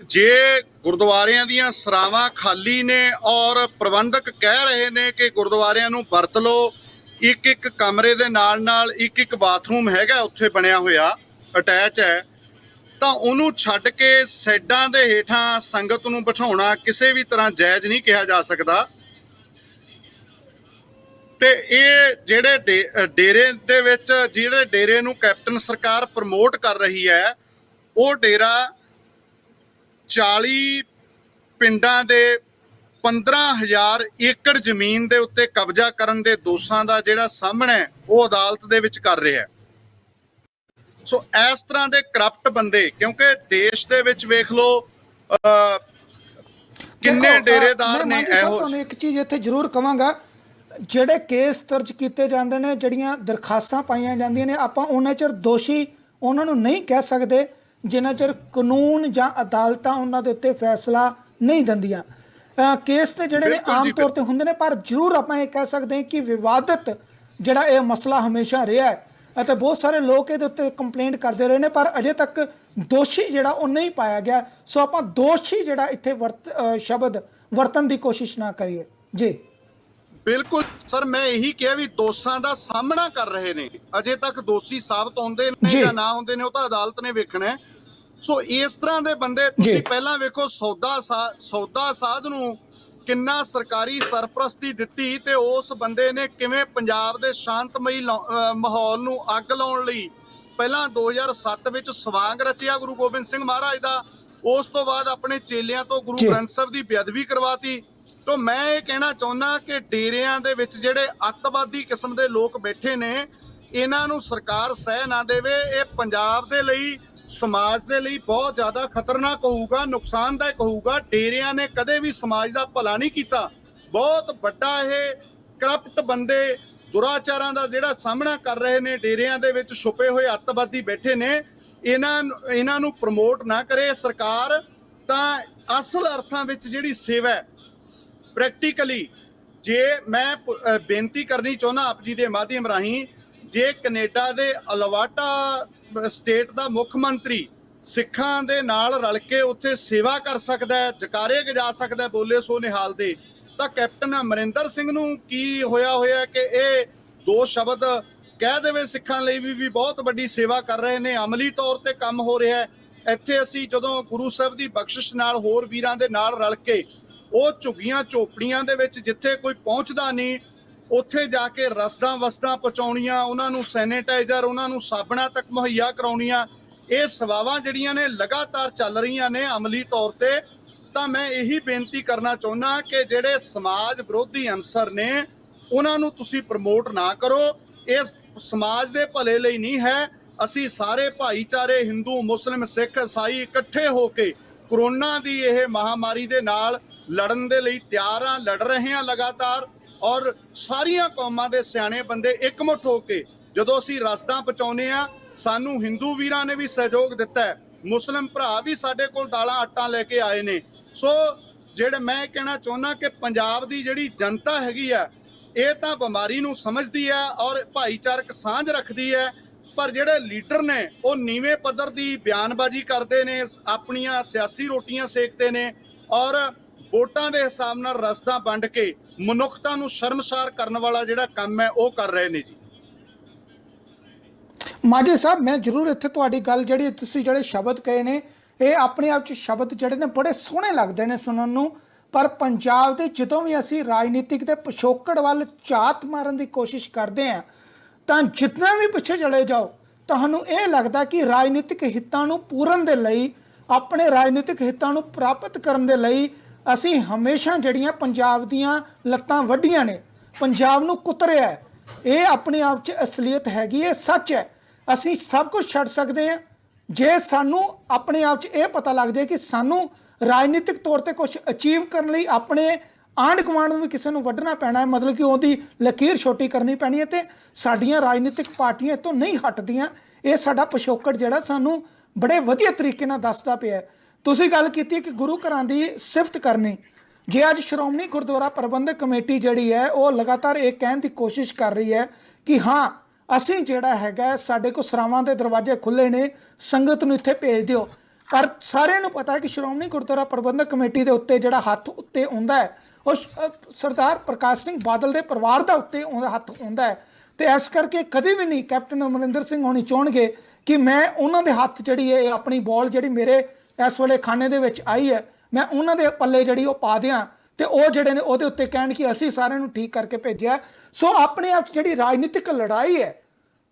ਜੇ ਗੁਰਦੁਆਰਿਆਂ ਦੀਆਂ ਸਰਾਵਾਂ ਖਾਲੀ ਨੇ ਔਰ ਪ੍ਰਬੰਧਕ ਕਹਿ ਰਹੇ ਨੇ ਕਿ ਗੁਰਦੁਆਰਿਆਂ ਨੂੰ ਵਰਤ ਲਓ, ਇੱਕ ਕਮਰੇ ਦੇ ਨਾਲ ਇੱਕ ਬਾਥਰੂਮ ਹੈਗਾ ਉੱਥੇ ਬਣਿਆ ਹੋਇਆ, ਅਟੈਚ ਹੈ, ਤਾਂ ਉਹਨੂੰ ਛੱਡ ਕੇ ਸਾਈਡਾਂ ਦੇ ਹੇਠਾਂ ਸੰਗਤ ਨੂੰ ਬਿਠਾਉਣਾ ਕਿਸੇ ਵੀ ਤਰ੍ਹਾਂ ਜਾਇਜ਼ ਨਹੀਂ ਕਿਹਾ ਜਾ ਸਕਦਾ। ਤੇ ਇਹ ਜਿਹੜੇ ਡੇਰੇ ਦੇ ਵਿੱਚ ਜਿਹੜੇ ਡੇਰੇ ਨੂੰ ਕੈਪਟਨ ਸਰਕਾਰ ਪ੍ਰਮੋਟ ਕਰ ਰਹੀ ਹੈ, ਉਹ ਡੇਰਾ 40 ਪਿੰਡਾਂ ਦੇ 15,000 ਏਕੜ ਜ਼ਮੀਨ ਦੇ ਉੱਤੇ ਕਬਜ਼ਾ ਕਰਨ ਦੇ ਦੋਸ਼ਾਂ ਦਾ ਜਿਹੜਾ ਸਾਹਮਣਾ ਉਹ ਅਦਾਲਤ ਦੇ ਵਿੱਚ ਕਰ ਰਿਹਾ। ਸੋ ਇਸ ਤਰ੍ਹਾਂ ਦੇ ਕਰਪਟ ਬੰਦੇ, ਕਿਉਂਕਿ ਦੇਸ਼ ਦੇ ਵਿੱਚ ਵੇਖ ਲਓ ਕਿੰਨੇ ਡੇਰੇਦਾਰ ਨੇ। ਤੁਹਾਨੂੰ ਇੱਕ ਚੀਜ਼ ਇੱਥੇ ਜ਼ਰੂਰ ਕਵਾਂਗਾ, ਜਿਹੜੇ ਕੇਸ ਦਰਜ ਕੀਤੇ ਜਾਂਦੇ ਨੇ, ਜਿਹੜੀਆਂ ਦਰਖਾਸਤਾਂ ਪਾਈਆਂ ਜਾਂਦੀਆਂ ਨੇ, ਆਪਾਂ ਉਹਨਾਂ ਚਿਰ ਦੋਸ਼ੀ ਉਹਨਾਂ ਨੂੰ ਨਹੀਂ ਕਹਿ ਸਕਦੇ ਜਿੰਨਾ ਚਿਰ ਕਾਨੂੰਨ ਜਾਂ ਅਦਾਲਤਾਂ ਉਹਨਾਂ ਦੇ ਉੱਤੇ ਫੈਸਲਾ ਨਹੀਂ ਦਿੰਦੀਆਂ। ਕੇਸ ਤੇ ਜਿਹੜੇ ਨੇ ਆਮ ਤੌਰ ਤੇ ਹੁੰਦੇ ਨੇ, ਪਰ ਜ਼ਰੂਰ ਆਪਾਂ ਇਹ ਕਹਿ ਸਕਦੇ ਹਾਂ ਕਿ ਵਿਵਾਦਤ ਜਿਹੜਾ ਇਹ ਮਸਲਾ ਹਮੇਸ਼ਾ ਰਿਹਾ ਹੈ ਅਤੇ ਬਹੁਤ ਸਾਰੇ ਲੋਕ ਇਹਦੇ ਉੱਤੇ ਕੰਪਲੇਂਟ ਕਰਦੇ ਰਹੇ ਨੇ, ਪਰ ਅਜੇ ਤੱਕ ਦੋਸ਼ੀ ਜਿਹੜਾ ਉਹ ਨਹੀਂ ਪਾਇਆ ਗਿਆ। ਸੋ ਆਪਾਂ ਦੋਸ਼ੀ ਜਿਹੜਾ ਇੱਥੇ ਸ਼ਬਦ ਵਰਤਣ ਦੀ ਕੋਸ਼ਿਸ਼ ਨਾ ਕਰੀਏ ਜੀ। ਬਿਲਕੁਲ ਸਰ, ਮੈਂ ਇਹੀ ਕਿਹਾ ਵੀ ਦੋਸ਼ਾਂ ਦਾ ਸਾਹਮਣਾ ਕਰ ਰਹੇ ਨੇ, ਅਜੇ ਤੱਕ ਦੋਸ਼ੀ ਸਾਬਤ ਹੁੰਦੇ ਨੇ ਜਾਂ ਨਾ ਹੁੰਦੇ ਨੇ ਉਹ ਤਾਂ ਅਦਾਲਤ ਨੇ ਵੇਖਣਾ। ਸੋ ਇਸ ਤਰ੍ਹਾਂ ਦੇ ਬੰਦੇ ਤੁਸੀਂ ਪਹਿਲਾਂ ਵੇਖੋ, ਸੌਦਾ ਸਾਧ ਨੂੰ ਕਿੰਨਾ ਸਰਕਾਰੀ ਸਰਪ੍ਰਸਤੀ ਦਿੱਤੀ ਤੇ ਉਸ ਬੰਦੇ ਨੇ ਕਿਵੇਂ ਪੰਜਾਬ ਦੇ ਸ਼ਾਂਤਮਈ ਮਾਹੌਲ ਨੂੰ ਅੱਗ ਲਾਉਣ ਲਈ ਪਹਿਲਾਂ 2007 ਵਿੱਚ ਸਵਾਂਗ ਰਚਿਆ ਗੁਰੂ ਗੋਬਿੰਦ ਸਿੰਘ ਮਹਾਰਾਜ ਦਾ, ਉਸ ਤੋਂ ਬਾਅਦ ਆਪਣੇ ਚੇਲਿਆਂ ਤੋਂ ਗੁਰੂ ਗ੍ਰੰਥ ਸਾਹਿਬ ਦੀ ਬੇਅਦਬੀ ਕਰਵਾਤੀ। तो मैं ये कहना चाहुंदा कि डेरियां दे विच जिहड़े अतवादी किस्म दे लोग बैठे ने, इन्हां नूं सरकार सह ना देवे। ये पंजाब दे लई, समाज दे लई बहुत ज़्यादा खतरनाक होऊगा, नुकसानदायक होऊगा। डेरियां ने कदे भी समाज दा भला नहीं कीता। बहुत वड्डा ये करप्ट बंदे दुराचारां दा जिहड़ा सामना कर रहे ने, डेरियां दे विच छुपे होए अतवादी बैठे ने, इन्हां नूं प्रमोट ना करे सरकार, तां असल अर्थां विच जिहड़ी सेवा है प्रैक्टिकली, जे मैं बेनती करनी चाहुंदा आप जी के माध्यम राही, जे कनेडा दे अलवाटा स्टेट का मुख मंत्री सिखां दे नाल रल के उत्थे सेवा कर सकदा है, जकारे गजा सकदा है बोले सो निहाल दे, तां कैप्टन अमरिंदर सिंह नूं की होया होया कि ये दो शब्द कह देवे सिखां लई भी बहुत वड्डी सेवा कर रहे ने, अमली तौर ते काम हो रहा है। इत्थे असीं जदों गुरु साहिब दी बख्शिश नाल होर वीरां दे नाल रल के ਉਹ ਝੁੱਗੀਆਂ ਝੋਪੜੀਆਂ ਦੇ ਵਿੱਚ ਜਿੱਥੇ ਕੋਈ ਪਹੁੰਚਦਾ ਨਹੀਂ, ਉੱਥੇ ਜਾ ਕੇ ਰਸਦਾਂ ਵਸਦਾਂ ਪਹੁੰਚਾਉਣੀਆਂ, ਉਹਨਾਂ ਨੂੰ ਸੈਨੀਟਾਈਜ਼ਰ, ਉਹਨਾਂ ਨੂੰ ਸਾਬਣਾਂ ਤੱਕ ਮੁਹੱਈਆ ਕਰਾਉਣੀਆਂ, ਇਹ ਸੇਵਾਵਾਂ ਜਿਹੜੀਆਂ ਨੇ ਲਗਾਤਾਰ ਚੱਲ ਰਹੀਆਂ ਨੇ ਅਮਲੀ ਤੌਰ ਤੇ। ਤਾਂ ਮੈਂ ਇਹੀ ਬੇਨਤੀ ਕਰਨਾ ਚਾਹੁੰਦਾ ਕਿ ਜਿਹੜੇ ਸਮਾਜ ਵਿਰੋਧੀ ਅਨਸਰ ਨੇ ਉਹਨਾਂ ਨੂੰ ਤੁਸੀਂ ਪ੍ਰਮੋਟ ਨਾ ਕਰੋ। ਇਹ ਸਮਾਜ ਦੇ ਭਲੇ ਲਈ ਨਹੀਂ ਹੈ। ਅਸੀਂ ਸਾਰੇ ਭਾਈਚਾਰੇ ਹਿੰਦੂ, ਮੁਸਲਿਮ, ਸਿੱਖ, ਈਸਾਈ ਇਕੱਠੇ ਹੋ ਕੇ कोरोना की यह महामारी के नाल लड़न दे लई तैयार हाँ, लड़ रहे हैं लगातार। और सारिया कौमां दे सियाणे बंदे एकमुठ होके जदों असीं रसदां पहुंचाउने आ, सानू हिंदू वीरां ने भी सहयोग दिता है, मुस्लिम भरा भी साडे कोल दालां आटा लैके आए ने। सो जिहड़ा मैं कहना चाहुंदा कि पंजाब दी जिहड़ी जनता हैगी आ, ये तां बीमारी नूं समझदी है और भाईचारक सांझ रखदी है, पर ਜਿਹੜੇ ਲੀਡਰ ਨੇ ਉਹ ਨੀਵੇਂ ਪੱਧਰ ਦੀ ਬਿਆਨਬਾਜ਼ੀ ਕਰਦੇ ਨੇ, ਆਪਣੀਆਂ ਸਿਆਸੀ ਰੋਟੀਆਂ ਸੇਕਦੇ ਨੇ ਔਰ ਵੋਟਾਂ ਦੇ ਹਿਸਾਬ ਨਾਲ ਰਸਦਾਂ ਵੰਡ ਕੇ ਮਨੁੱਖਤਾ ਨੂੰ ਸ਼ਰਮਸਾਰ ਕਰਨ ਵਾਲਾ ਜਿਹੜਾ ਕੰਮ ਹੈ ਉਹ ਕਰ ਰਹੇ ਨੇ ਜੀ। ਮਾਝੇ ਸਾਹਿਬ, ਮੈਂ ਜ਼ਰੂਰ ਇੱਥੇ ਤੁਹਾਡੀ ਗੱਲ ਜਿਹੜੀ ਤੁਸੀਂ ਜਿਹੜੇ ਸ਼ਬਦ ਕਹੇ ਨੇ, ਇਹ ਆਪਣੇ ਆਪ 'ਚ ਸ਼ਬਦ ਜਿਹੜੇ ਨੇ ਬੜੇ ਸੋਹਣੇ ਲੱਗਦੇ ਨੇ ਸੁਣਨ ਨੂੰ, ਪਰ ਪੰਜਾਬ ਦੇ ਜਦੋਂ ਵੀ ਅਸੀਂ ਰਾਜਨੀਤਿਕ ਦੇ ਪਿਛੋਕੜ ਵੱਲ ਝਾਤ ਮਾਰਨ ਦੀ ਕੋਸ਼ਿਸ਼ ਕਰਦੇ ਹਾਂ ਤਾਂ ਜਿੰਨਾ ਵੀ ਪਿੱਛੇ ਚਲੇ ਜਾਓ, ਤੁਹਾਨੂੰ ਇਹ ਲੱਗਦਾ ਕਿ ਰਾਜਨੀਤਿਕ ਹਿੱਤਾਂ ਨੂੰ ਪੂਰਨ ਦੇ ਲਈ, ਆਪਣੇ ਰਾਜਨੀਤਿਕ ਹਿੱਤਾਂ ਨੂੰ ਪ੍ਰਾਪਤ ਕਰਨ ਦੇ ਲਈ ਅਸੀਂ ਹਮੇਸ਼ਾ ਜਿਹੜੀਆਂ ਪੰਜਾਬ ਦੀਆਂ ਲੱਤਾਂ ਵੱਢੀਆਂ ਨੇ, ਪੰਜਾਬ ਨੂੰ ਕੁਤਰਿਆ ਹੈ। ਇਹ ਆਪਣੇ ਆਪ 'ਚ ਅਸਲੀਅਤ ਹੈਗੀ, ਇਹ ਸੱਚ ਹੈ। ਅਸੀਂ ਸਭ ਕੁਝ ਛੱਡ ਸਕਦੇ ਹਾਂ ਜੇ ਸਾਨੂੰ ਆਪਣੇ ਆਪ 'ਚ ਇਹ ਪਤਾ ਲੱਗ ਜਾਏ ਕਿ ਸਾਨੂੰ ਰਾਜਨੀਤਿਕ ਤੌਰ ਤੇ ਕੁਝ ਅਚੀਵ ਕਰਨ ਲਈ ਆਪਣੇ ਆਂਢ ਗੁਆਂਢ ਨੂੰ ਵੀ ਕਿਸੇ ਨੂੰ ਵੱਢਣਾ ਪੈਣਾ ਹੈ, ਮਤਲਬ ਕਿ ਉਹਦੀ ਲਕੀਰ ਛੋਟੀ ਕਰਨੀ ਪੈਣੀ ਹੈ। ਤੇ ਸਾਡੀਆਂ ਰਾਜਨੀਤਿਕ ਪਾਰਟੀਆਂ ਤੋਂ ਨਹੀਂ ਹਟਦੀਆਂ। ਇਹ ਸਾਡਾ ਪਿਛੋਕੜ ਜਿਹੜਾ ਸਾਨੂੰ ਬੜੇ ਵਧੀਆ ਤਰੀਕੇ ਨਾਲ ਦੱਸਦਾ ਪਿਆ। ਤੁਸੀਂ ਗੱਲ ਕੀਤੀ ਕਿ ਗੁਰੂ ਘਰਾਂ ਦੀ ਸਿਫਤ ਕਰਨੀ, ਜੇ ਅੱਜ ਸ਼੍ਰੋਮਣੀ ਗੁਰਦੁਆਰਾ ਪ੍ਰਬੰਧਕ ਕਮੇਟੀ ਜਿਹੜੀ ਹੈ ਉਹ ਲਗਾਤਾਰ ਇਹ ਕਹਿਣ ਦੀ ਕੋਸ਼ਿਸ਼ ਕਰ ਰਹੀ ਹੈ ਕਿ ਹਾਂ ਅਸੀਂ ਜਿਹੜਾ ਹੈਗਾ ਸਾਡੇ ਕੋਲ ਸਰਾਵਾਂ ਦੇ ਦਰਵਾਜ਼ੇ ਖੁੱਲ੍ਹੇ ਨੇ, ਸੰਗਤ ਨੂੰ ਇੱਥੇ ਭੇਜ ਦਿਓ, ਪਰ ਸਾਰਿਆਂ ਨੂੰ ਪਤਾ ਹੈ ਕਿ ਸ਼੍ਰੋਮਣੀ ਗੁਰਦੁਆਰਾ ਪ੍ਰਬੰਧਕ ਕਮੇਟੀ ਦੇ ਉੱਤੇ ਜਿਹੜਾ ਹੱਥ ਉੱਤੇ ਆਉਂਦਾ ਹੈ ਉਹ ਸਰਦਾਰ ਪ੍ਰਕਾਸ਼ ਸਿੰਘ ਬਾਦਲ ਦੇ ਪਰਿਵਾਰ ਦਾ ਉੱਤੇ ਉਹਦਾ ਹੱਥ ਹੁੰਦਾ ਹੈ। ਤੇ ਇਸ ਕਰਕੇ ਕਦੇ ਵੀ ਨਹੀਂ ਕੈਪਟਨ ਅਮਰਿੰਦਰ ਸਿੰਘ ਹੋਣੀ ਚਾਹੁੰਣਗੇ ਕਿ ਮੈਂ ਉਹਨਾਂ ਦੇ ਹੱਥ ਜਿਹੜੀ ਹੈ ਆਪਣੀ ਬੋਲ ਜਿਹੜੀ ਮੇਰੇ ਇਸ ਵੇਲੇ ਖਾਨੇ ਦੇ ਵਿੱਚ ਆਈ ਹੈ, ਮੈਂ ਉਹਨਾਂ ਦੇ ਪੱਲੇ ਜਿਹੜੀ ਉਹ ਪਾ ਦਿਆਂ ਤੇ ਉਹ ਜਿਹੜੇ ਨੇ ਉਹਦੇ ਉੱਤੇ ਕਹਿਣ ਕਿ ਅਸੀਂ ਸਾਰਿਆਂ ਨੂੰ ਠੀਕ ਕਰਕੇ ਭੇਜਿਆ। ਸੋ ਆਪਣੇ ਆਪ 'ਚ ਜਿਹੜੀ ਰਾਜਨੀਤਿਕ ਲੜਾਈ ਹੈ,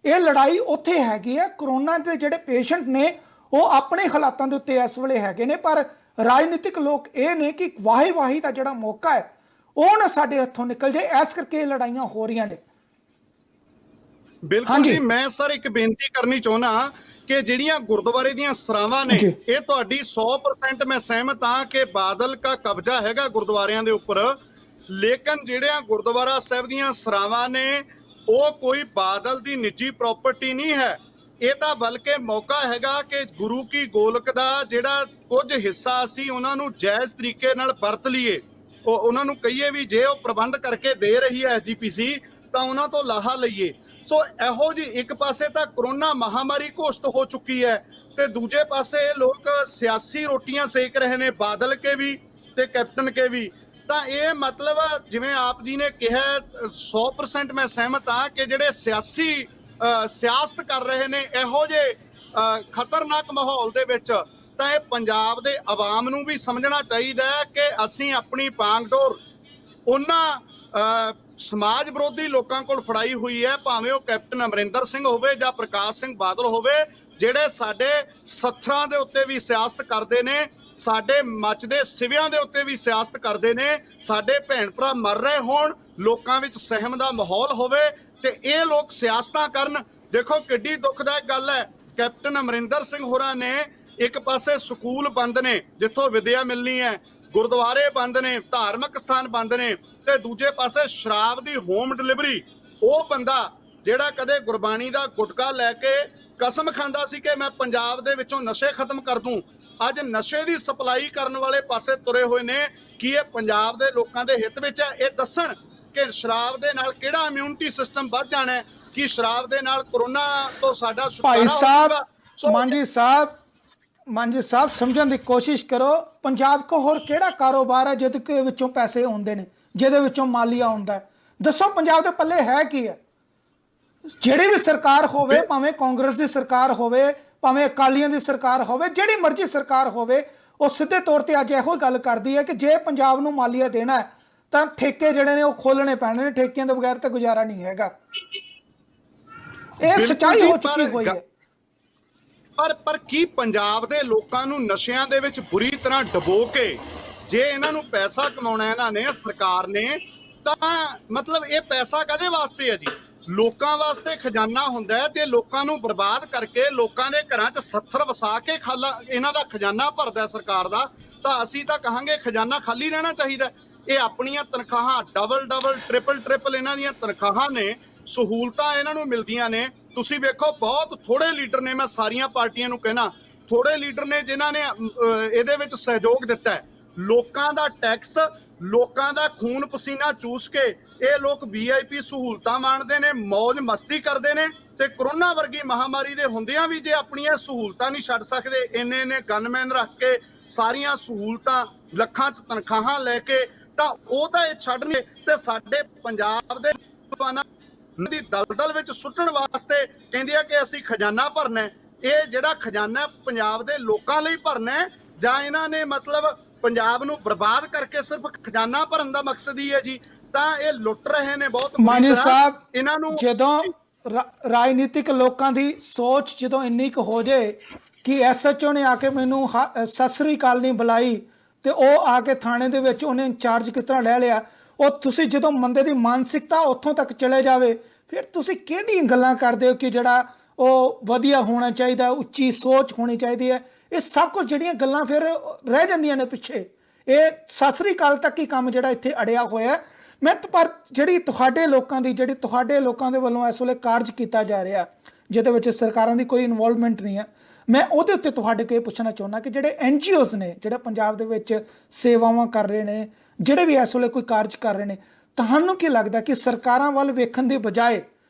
ਇਹ ਲੜਾਈ ਉੱਥੇ ਹੈਗੀ ਹੈ। ਕਰੋਨਾ ਦੇ ਜਿਹੜੇ ਪੇਸ਼ੈਂਟ ਨੇ ਉਹ ਆਪਣੇ ਹਾਲਾਤਾਂ ਦੇ ਉੱਤੇ ਇਸ ਵੇਲੇ ਹੈਗੇ ਨੇ, ਪਰ ਰਾਜਨੀਤਿਕ ਲੋਕ ਇਹ ਨੇ ਕਿ ਵਾਹੀ ਦਾ ਜਿਹੜਾ ਮੌਕਾ ਹੈ ਉਹ ਨਾ ਸਾਡੇ ਹੱਥੋਂ ਨਿਕਲ ਜਾਏ, ਇਸ ਕਰਕੇ ਇਹ ਲੜਾਈਆਂ ਹੋ ਰਹੀਆਂ ਨੇ। ਬਿਲਕੁਲ ਜੀ, ਮੈਂ ਸਰ ਇੱਕ ਬੇਨਤੀ ਕਰਨੀ ਚਾਹੁੰਦਾ ਕਿ ਜਿਹੜੀਆਂ ਗੁਰਦੁਆਰੇ ਦੀਆਂ ਸਰਾਵਾਂ ਨੇ, ਇਹ ਤੁਹਾਡੀ 100% ਮੈਂ ਸਹਿਮਤ ਹਾਂ ਕਿ ਬਾਦਲ ਦਾ ਕਬਜ਼ਾ ਹੈਗਾ ਗੁਰਦੁਆਰਿਆਂ ਦੇ ਉੱਪਰ, ਲੇਕਿਨ ਜਿਹੜਿਆਂ ਗੁਰਦੁਆਰਾ ਸਾਹਿਬ ਦੀਆਂ ਸਰਾਵਾਂ ਨੇ ਉਹ ਕੋਈ ਬਾਦਲ ਦੀ ਨਿੱਜੀ ਪ੍ਰਾਪਰਟੀ ਨਹੀਂ ਹੈ। ਇਹ ਤਾਂ ਬਲਕਿ ਮੌਕਾ ਹੈਗਾ ਕਿ ਗੁਰੂ ਕੀ ਗੋਲਕ ਦਾ ਜਿਹੜਾ ਕੁਝ ਹਿੱਸਾ ਅਸੀਂ ਉਹਨਾਂ ਨੂੰ ਜਾਇਜ਼ ਤਰੀਕੇ ਨਾਲ ਵਰਤ ਲਈਏ, ਉਹਨਾਂ ਨੂੰ ਕਹੀਏ ਵੀ ਜੇ ਉਹ ਪ੍ਰਬੰਧ ਕਰਕੇ ਦੇ ਰਹੀ ਹੈ ਐਸਜੀਪੀਸੀ ਤਾਂ ਉਹਨਾਂ ਤੋਂ ਲਾਹਾ ਲਈਏ। ਸੋ ਇਹੋ ਜੀ ਇੱਕ ਪਾਸੇ ਤਾਂ ਕਰੋਨਾ ਮਹਾਮਾਰੀ ਘੋਸ਼ਿਤ ਹੋ ਚੁੱਕੀ ਹੈ ਤੇ ਦੂਜੇ ਪਾਸੇ ਲੋਕ ਸਿਆਸੀ ਰੋਟੀਆਂ ਸੇਕ ਰਹੇ ਨੇ, ਬਾਦਲ ਕੇ ਵੀ ਤੇ ਕੈਪਟਨ ਕੇ ਵੀ। ਤਾਂ ਇਹ ਮਤਲਬ ਜਿਵੇਂ ਆਪ ਜੀ ਨੇ ਕਿਹਾ 100% ਮੈਂ ਸਹਿਮਤ ਹਾਂ ਕਿ ਜਿਹੜੇ ਸਿਆਸੀ ਸਿਆਸਤ ਕਰ ਰਹੇ ਨੇ ਇਹੋ ਜਿਹੇ ਖਤਰਨਾਕ ਮਾਹੌਲ ਦੇ ਵਿੱਚ, ਤਾਂ ਇਹ ਪੰਜਾਬ ਦੇ ਆਵਾਮ ਨੂੰ ਵੀ ਸਮਝਣਾ ਚਾਹੀਦਾ ਹੈ ਕਿ ਅਸੀਂ ਆਪਣੀ ਬਾਗਡੋਰ ਉਹਨਾਂ ਸਮਾਜ ਵਿਰੋਧੀ ਲੋਕਾਂ ਕੋਲ ਫੜਾਈ ਹੋਈ ਹੈ, ਭਾਵੇਂ ਉਹ ਕੈਪਟਨ ਅਮਰਿੰਦਰ ਸਿੰਘ ਹੋਵੇ ਜਾਂ ਪ੍ਰਕਾਸ਼ ਸਿੰਘ ਬਾਦਲ ਹੋਵੇ, ਜਿਹੜੇ ਸਾਡੇ ਸੱਥਰਾਂ ਦੇ ਉੱਤੇ ਵੀ ਸਿਆਸਤ ਕਰਦੇ ਨੇ, ਸਾਡੇ ਮੱਚਦੇ ਸਿਵਿਆਂ ਦੇ ਉੱਤੇ ਵੀ ਸਿਆਸਤ ਕਰਦੇ ਨੇ। ਸਾਡੇ ਭੈਣ ਭਰਾ ਮਰ ਰਹੇ ਹੋਣ, ਲੋਕਾਂ ਵਿੱਚ ਸਹਿਮ ਦਾ ਮਾਹੌਲ ਹੋਵੇ ਤੇ ਇਹ ਲੋਕ ਸਿਆਸਤਾਂ ਕਰਨ। ਦੇਖੋ ਕਿੱਡੀ ਦੁਖਦਾਇਕ ਗੱਲ ਹੈ, ਕੈਪਟਨ ਅਮਰਿੰਦਰ ਸਿੰਘ ਹੋਰਾਂ ਨੇ ਇੱਕ ਪਾਸੇ ਸਕੂਲ ਬੰਦ ਨੇ ਜਿੱਥੋਂ ਵਿਦਿਆ ਮਿਲਣੀ ਹੈ, ਗੁਰਦੁਆਰੇ ਬੰਦ ਨੇ, ਧਾਰਮਿਕ ਸਥਾਨ ਬੰਦ ਨੇ, ਤੇ ਦੂਜੇ ਪਾਸੇ ਸ਼ਰਾਬ ਦੀ ਹੋਮ ਡਿਲੀਵਰੀ। ਉਹ ਬੰਦਾ ਜਿਹੜਾ ਕਦੇ ਗੁਰਬਾਣੀ ਦਾ ਗੁਟਕਾ ਲੈ ਕੇ ਕਸਮ ਖਾਂਦਾ ਸੀ ਕਿ ਮੈਂ ਪੰਜਾਬ ਦੇ ਵਿੱਚੋਂ ਨਸ਼ੇ ਖਤਮ ਕਰ ਦੂੰ, ਅੱਜ ਨਸ਼ੇ ਦੀ ਸਪਲਾਈ ਕਰਨ ਵਾਲੇ ਪਾਸੇ ਤੁਰੇ ਹੋਏ ਨੇ। ਕੀ ਇਹ ਪੰਜਾਬ ਦੇ ਲੋਕਾਂ ਦੇ ਹਿੱਤ ਵਿੱਚ ਹੈ? ਇਹ ਦੱਸਣ ਕਿ ਸ਼ਰਾਬ ਦੇ ਨਾਲ ਕਿਹੜਾ ਇਮਿਊਨਿਟੀ ਸਿਸਟਮ ਵੱਧ ਜਾਣਾ ਹੈ, ਕਿ ਸ਼ਰਾਬ ਦੇ ਨਾਲ ਕੋਰੋਨਾ ਤੋਂ ਸਾਡਾ ਭਾਈ ਸਾਹਿਬ ਮਾਂਜੀ ਸਾਹਿਬ ਸਮਝਣ ਦੀ ਕੋਸ਼ਿਸ਼ ਕਰੋ, ਪੰਜਾਬ ਕੋ ਹੋਰ ਕਿਹੜਾ ਕਾਰੋਬਾਰ ਹੈ ਜਿਹਦੇ ਵਿੱਚੋਂ ਪੈਸੇ ਆਉਂਦੇ ਨੇ, ਜਿਹਦੇ ਵਿੱਚੋਂ ਮਾਲੀਆ ਆਉਂਦਾ ਹੈ? ਦੱਸੋ ਪੰਜਾਬ ਦੇ ਪੱਲੇ ਹੈ ਕੀ ਹੈ? ਜਿਹੜੀ ਵੀ ਸਰਕਾਰ ਹੋਵੇ, ਭਾਵੇਂ ਕਾਂਗਰਸ ਦੀ ਸਰਕਾਰ ਹੋਵੇ, ਭਾਵੇਂ ਅਕਾਲੀਆਂ ਦੀ ਸਰਕਾਰ ਹੋਵੇ, ਜਿਹੜੀ ਮਰਜ਼ੀ ਸਰਕਾਰ ਹੋਵੇ, ਉਹ ਸਿੱਧੇ ਤੌਰ ਤੇ ਅੱਜ ਇਹੋ ਗੱਲ ਕਰਦੀ ਹੈ ਕਿ ਜੇ ਪੰਜਾਬ ਨੂੰ ਮਾਲੀਆ ਦੇਣਾ ਹੈ ਤਾਂ ਠੇਕੇ ਜਿਹੜੇ ਨੇ ਉਹ ਖੋਲਣੇ ਪੈਣੇ ਨੇ, ਠੇਕਿਆਂ ਦੇ ਬਗੈਰ ਤਾਂ ਗੁਜ਼ਾਰਾ ਨਹੀਂ ਹੈਗਾ। ਇਹ ਸੱਚਾਈ ਹੋ ਚੁੱਕੀ ਹੋਈ ਹੈ। ਪਰ ਕੀ ਪੰਜਾਬ ਦੇ ਲੋਕਾਂ ਨੂੰ ਨਸ਼ਿਆਂ ਦੇ ਵਿੱਚ ਬੁਰੀ ਤਰ੍ਹਾਂ ਡਬੋ ਕੇ ਜੇ ਇਹਨਾਂ ਨੂੰ ਪੈਸਾ ਕਮਾਉਣਾ ਇਹਨਾਂ ਨੇ, ਸਰਕਾਰ ਨੇ, ਤਾਂ ਮਤਲਬ ਇਹ ਪੈਸਾ ਕਾਹਦੇ ਵਾਸਤੇ ਹੈ ਜੀ? ਲੋਕਾਂ ਵਾਸਤੇ ਖਜ਼ਾਨਾ ਹੁੰਦਾ ਹੈ। ਜੇ ਲੋਕਾਂ ਨੂੰ ਬਰਬਾਦ ਕਰਕੇ ਲੋਕਾਂ ਦੇ ਘਰਾਂ 'ਚ ਸੱਥਰ ਵਸਾ ਕੇ ਇਹਨਾਂ ਦਾ ਖਜ਼ਾਨਾ ਭਰਦਾ ਸਰਕਾਰ ਦਾ, ਤਾਂ ਅਸੀਂ ਤਾਂ ਕਹਾਂਗੇ ਖਜ਼ਾਨਾ ਖਾਲੀ ਰਹਿਣਾ ਚਾਹੀਦਾ। ਇਹ ਆਪਣੀਆਂ ਤਨਖਾਹਾਂ ਡਬਲ ਟ੍ਰਿਪਲ ਇਹਨਾਂ ਦੀਆਂ ਤਨਖਾਹਾਂ ਨੇ, ਸਹੂਲਤਾਂ ਇਹਨਾਂ ਨੂੰ ਮਿਲਦੀਆਂ ਨੇ। ਤੁਸੀਂ ਵੇਖੋ ਬਹੁਤ ਥੋੜੇ ਲੀਡਰ ਨੇ, ਮੈਂ ਸਾਰੀਆਂ ਪਾਰਟੀਆਂ ਨੂੰ ਕਹਿਣਾ, ਥੋੜੇ ਲੀਡਰ ਨੇ ਜਿਨ੍ਹਾਂ ਨੇ ਇਹਦੇ ਵਿੱਚ ਸਹਿਯੋਗ ਦਿੱਤਾ ਹੈ। ਲੋਕਾਂ ਦਾ ਟੈਕਸ, ਲੋਕਾਂ ਦਾ ਖੂਨ ਪਸੀਨਾ ਚੂਸ ਕੇ ਇਹ ਲੋਕ VIP ਸਹੂਲਤਾਂ ਮਾਣਦੇ ਨੇ, ਮौज ਮਸਤੀ ਕਰਦੇ ਨੇ, ਤੇ ਕਰੋਨਾ ਵਰਗੀ ਮਹਾਮਾਰੀ ਦੇ ਹੁੰਦਿਆਂ ਵੀ ਜੇ ਆਪਣੀਆਂ ਸਹੂਲਤਾਂ ਨਹੀਂ ਛੱਡ ਸਕਦੇ, ਇੰਨੇ ਗਨਮੈਨ ਰੱਖ ਕੇ ਸਾਰੀਆਂ ਸਹੂਲਤਾਂ, ਲੱਖਾਂ 'ਚ ਤਨਖਾਹਾਂ ਲੈ ਕੇ, ਤਾਂ ਉਹ ਤਾਂ ਇਹ ਛੱਡਣਗੇ ਤੇ ਸਾਡੇ ਪੰਜਾਬ ਦੇ ਜਵਾਨਾਂ ਦੀ ਦਲਦਲ ਵਿੱਚ ਸੁੱਟਣ ਵਾਸਤੇ ਕਹਿੰਦੇ ਆ ਕਿ ਅਸੀਂ ਖਜ਼ਾਨਾ ਭਰਨਾ। ਇਹ ਜਿਹੜਾ ਖਜ਼ਾਨਾ ਪੰਜਾਬ ਦੇ ਲੋਕਾਂ ਲਈ ਭਰਨਾ ਜਾਂ ਇਹਨਾਂ ਨੇ ਮਤਲਬ ਪੰਜਾਬ ਨੂੰ ਬਰਬਾਦ ਕਰਕੇ ਸਿਰਫ ਖਜ਼ਾਨਾ ਭਰਨ ਦਾ ਮਕਸਦ ਹੀ ਹੈ ਜੀ? ਤਾਂ ਇਹ ਲੁੱਟ ਰਹੇ ਨੇ ਬਹੁਤ। ਮਾਨੀ ਸਾਹਿਬ, ਇਹਨਾਂ ਨੂੰ ਜਦੋਂ ਰਾਜਨੀਤਿਕ ਲੋਕਾਂ ਦੀ ਸੋਚ ਜਦੋਂ ਇੰਨੀ ਕੁ ਹੋ ਜਾਏ ਕਿ SHO ਨੇ ਆ ਕੇ ਮੈਨੂੰ ਸਤਿ ਸ੍ਰੀ ਅਕਾਲ ਨਹੀਂ ਬੁਲਾਈ ਤੇ ਉਹ ਆ ਕੇ ਥਾਣੇ ਦੇ ਵਿੱਚ ਉਹਨੇ ਇੰਚਾਰਜ ਕਿਸ ਤਰ੍ਹਾਂ ਲੈ ਲਿਆ, ਉਹ ਤੁਸੀਂ ਜਦੋਂ ਬੰਦੇ ਦੀ ਮਾਨਸਿਕਤਾ ਉੱਥੋਂ ਤੱਕ ਚਲੇ ਜਾਵੇ, ਫਿਰ ਤੁਸੀਂ ਕਿਹੜੀਆਂ ਗੱਲਾਂ ਕਰਦੇ ਹੋ ਕਿ ਜਿਹੜਾ ਉਹ ਵਧੀਆ ਹੋਣਾ ਚਾਹੀਦਾ, ਉੱਚੀ ਸੋਚ ਹੋਣੀ ਚਾਹੀਦੀ ਹੈ? ਇਹ ਸਭ ਕੁਝ ਜਿਹੜੀਆਂ ਗੱਲਾਂ ਫਿਰ ਰਹਿ ਜਾਂਦੀਆਂ ਨੇ ਪਿੱਛੇ। ਇਹ ਸਤਿ ਸ੍ਰੀ ਅਕਾਲ ਤੱਕ ਹੀ ਕੰਮ ਜਿਹੜਾ ਇੱਥੇ ਅੜਿਆ ਹੋਇਆ। ਮੈਂ ਪਰ ਜਿਹੜੀ ਤੁਹਾਡੇ ਲੋਕਾਂ ਦੇ ਵੱਲੋਂ ਇਸ ਵੇਲੇ ਕਾਰਜ ਕੀਤਾ ਜਾ ਰਿਹਾ, ਜਿਹਦੇ ਵਿੱਚ ਸਰਕਾਰਾਂ ਦੀ ਕੋਈ ਇਨਵੋਲਵਮੈਂਟ ਨਹੀਂ ਹੈ, ਮੈਂ ਉਹਦੇ ਉੱਤੇ ਤੁਹਾਡੇ ਕੋਲ ਇਹ ਪੁੱਛਣਾ ਚਾਹੁੰਦਾ ਕਿ ਜਿਹੜੇ NGOs ਨੇ, ਜਿਹੜੇ ਪੰਜਾਬ ਦੇ ਵਿੱਚ ਸੇਵਾਵਾਂ ਕਰ ਰਹੇ ਨੇ, ਜਿਹੜੇ ਵੀ ਇਸ ਵੇਲੇ ਕੋਈ ਕਾਰਜ ਕਰ ਰਹੇ ਨੇ, ਤੁਹਾਨੂੰ ਕੀ ਲੱਗਦਾ ਕਿ ਸਰਕਾਰਾਂ ਵੱਲ ਵੇਖਣ ਦੀ ਬਜਾਏ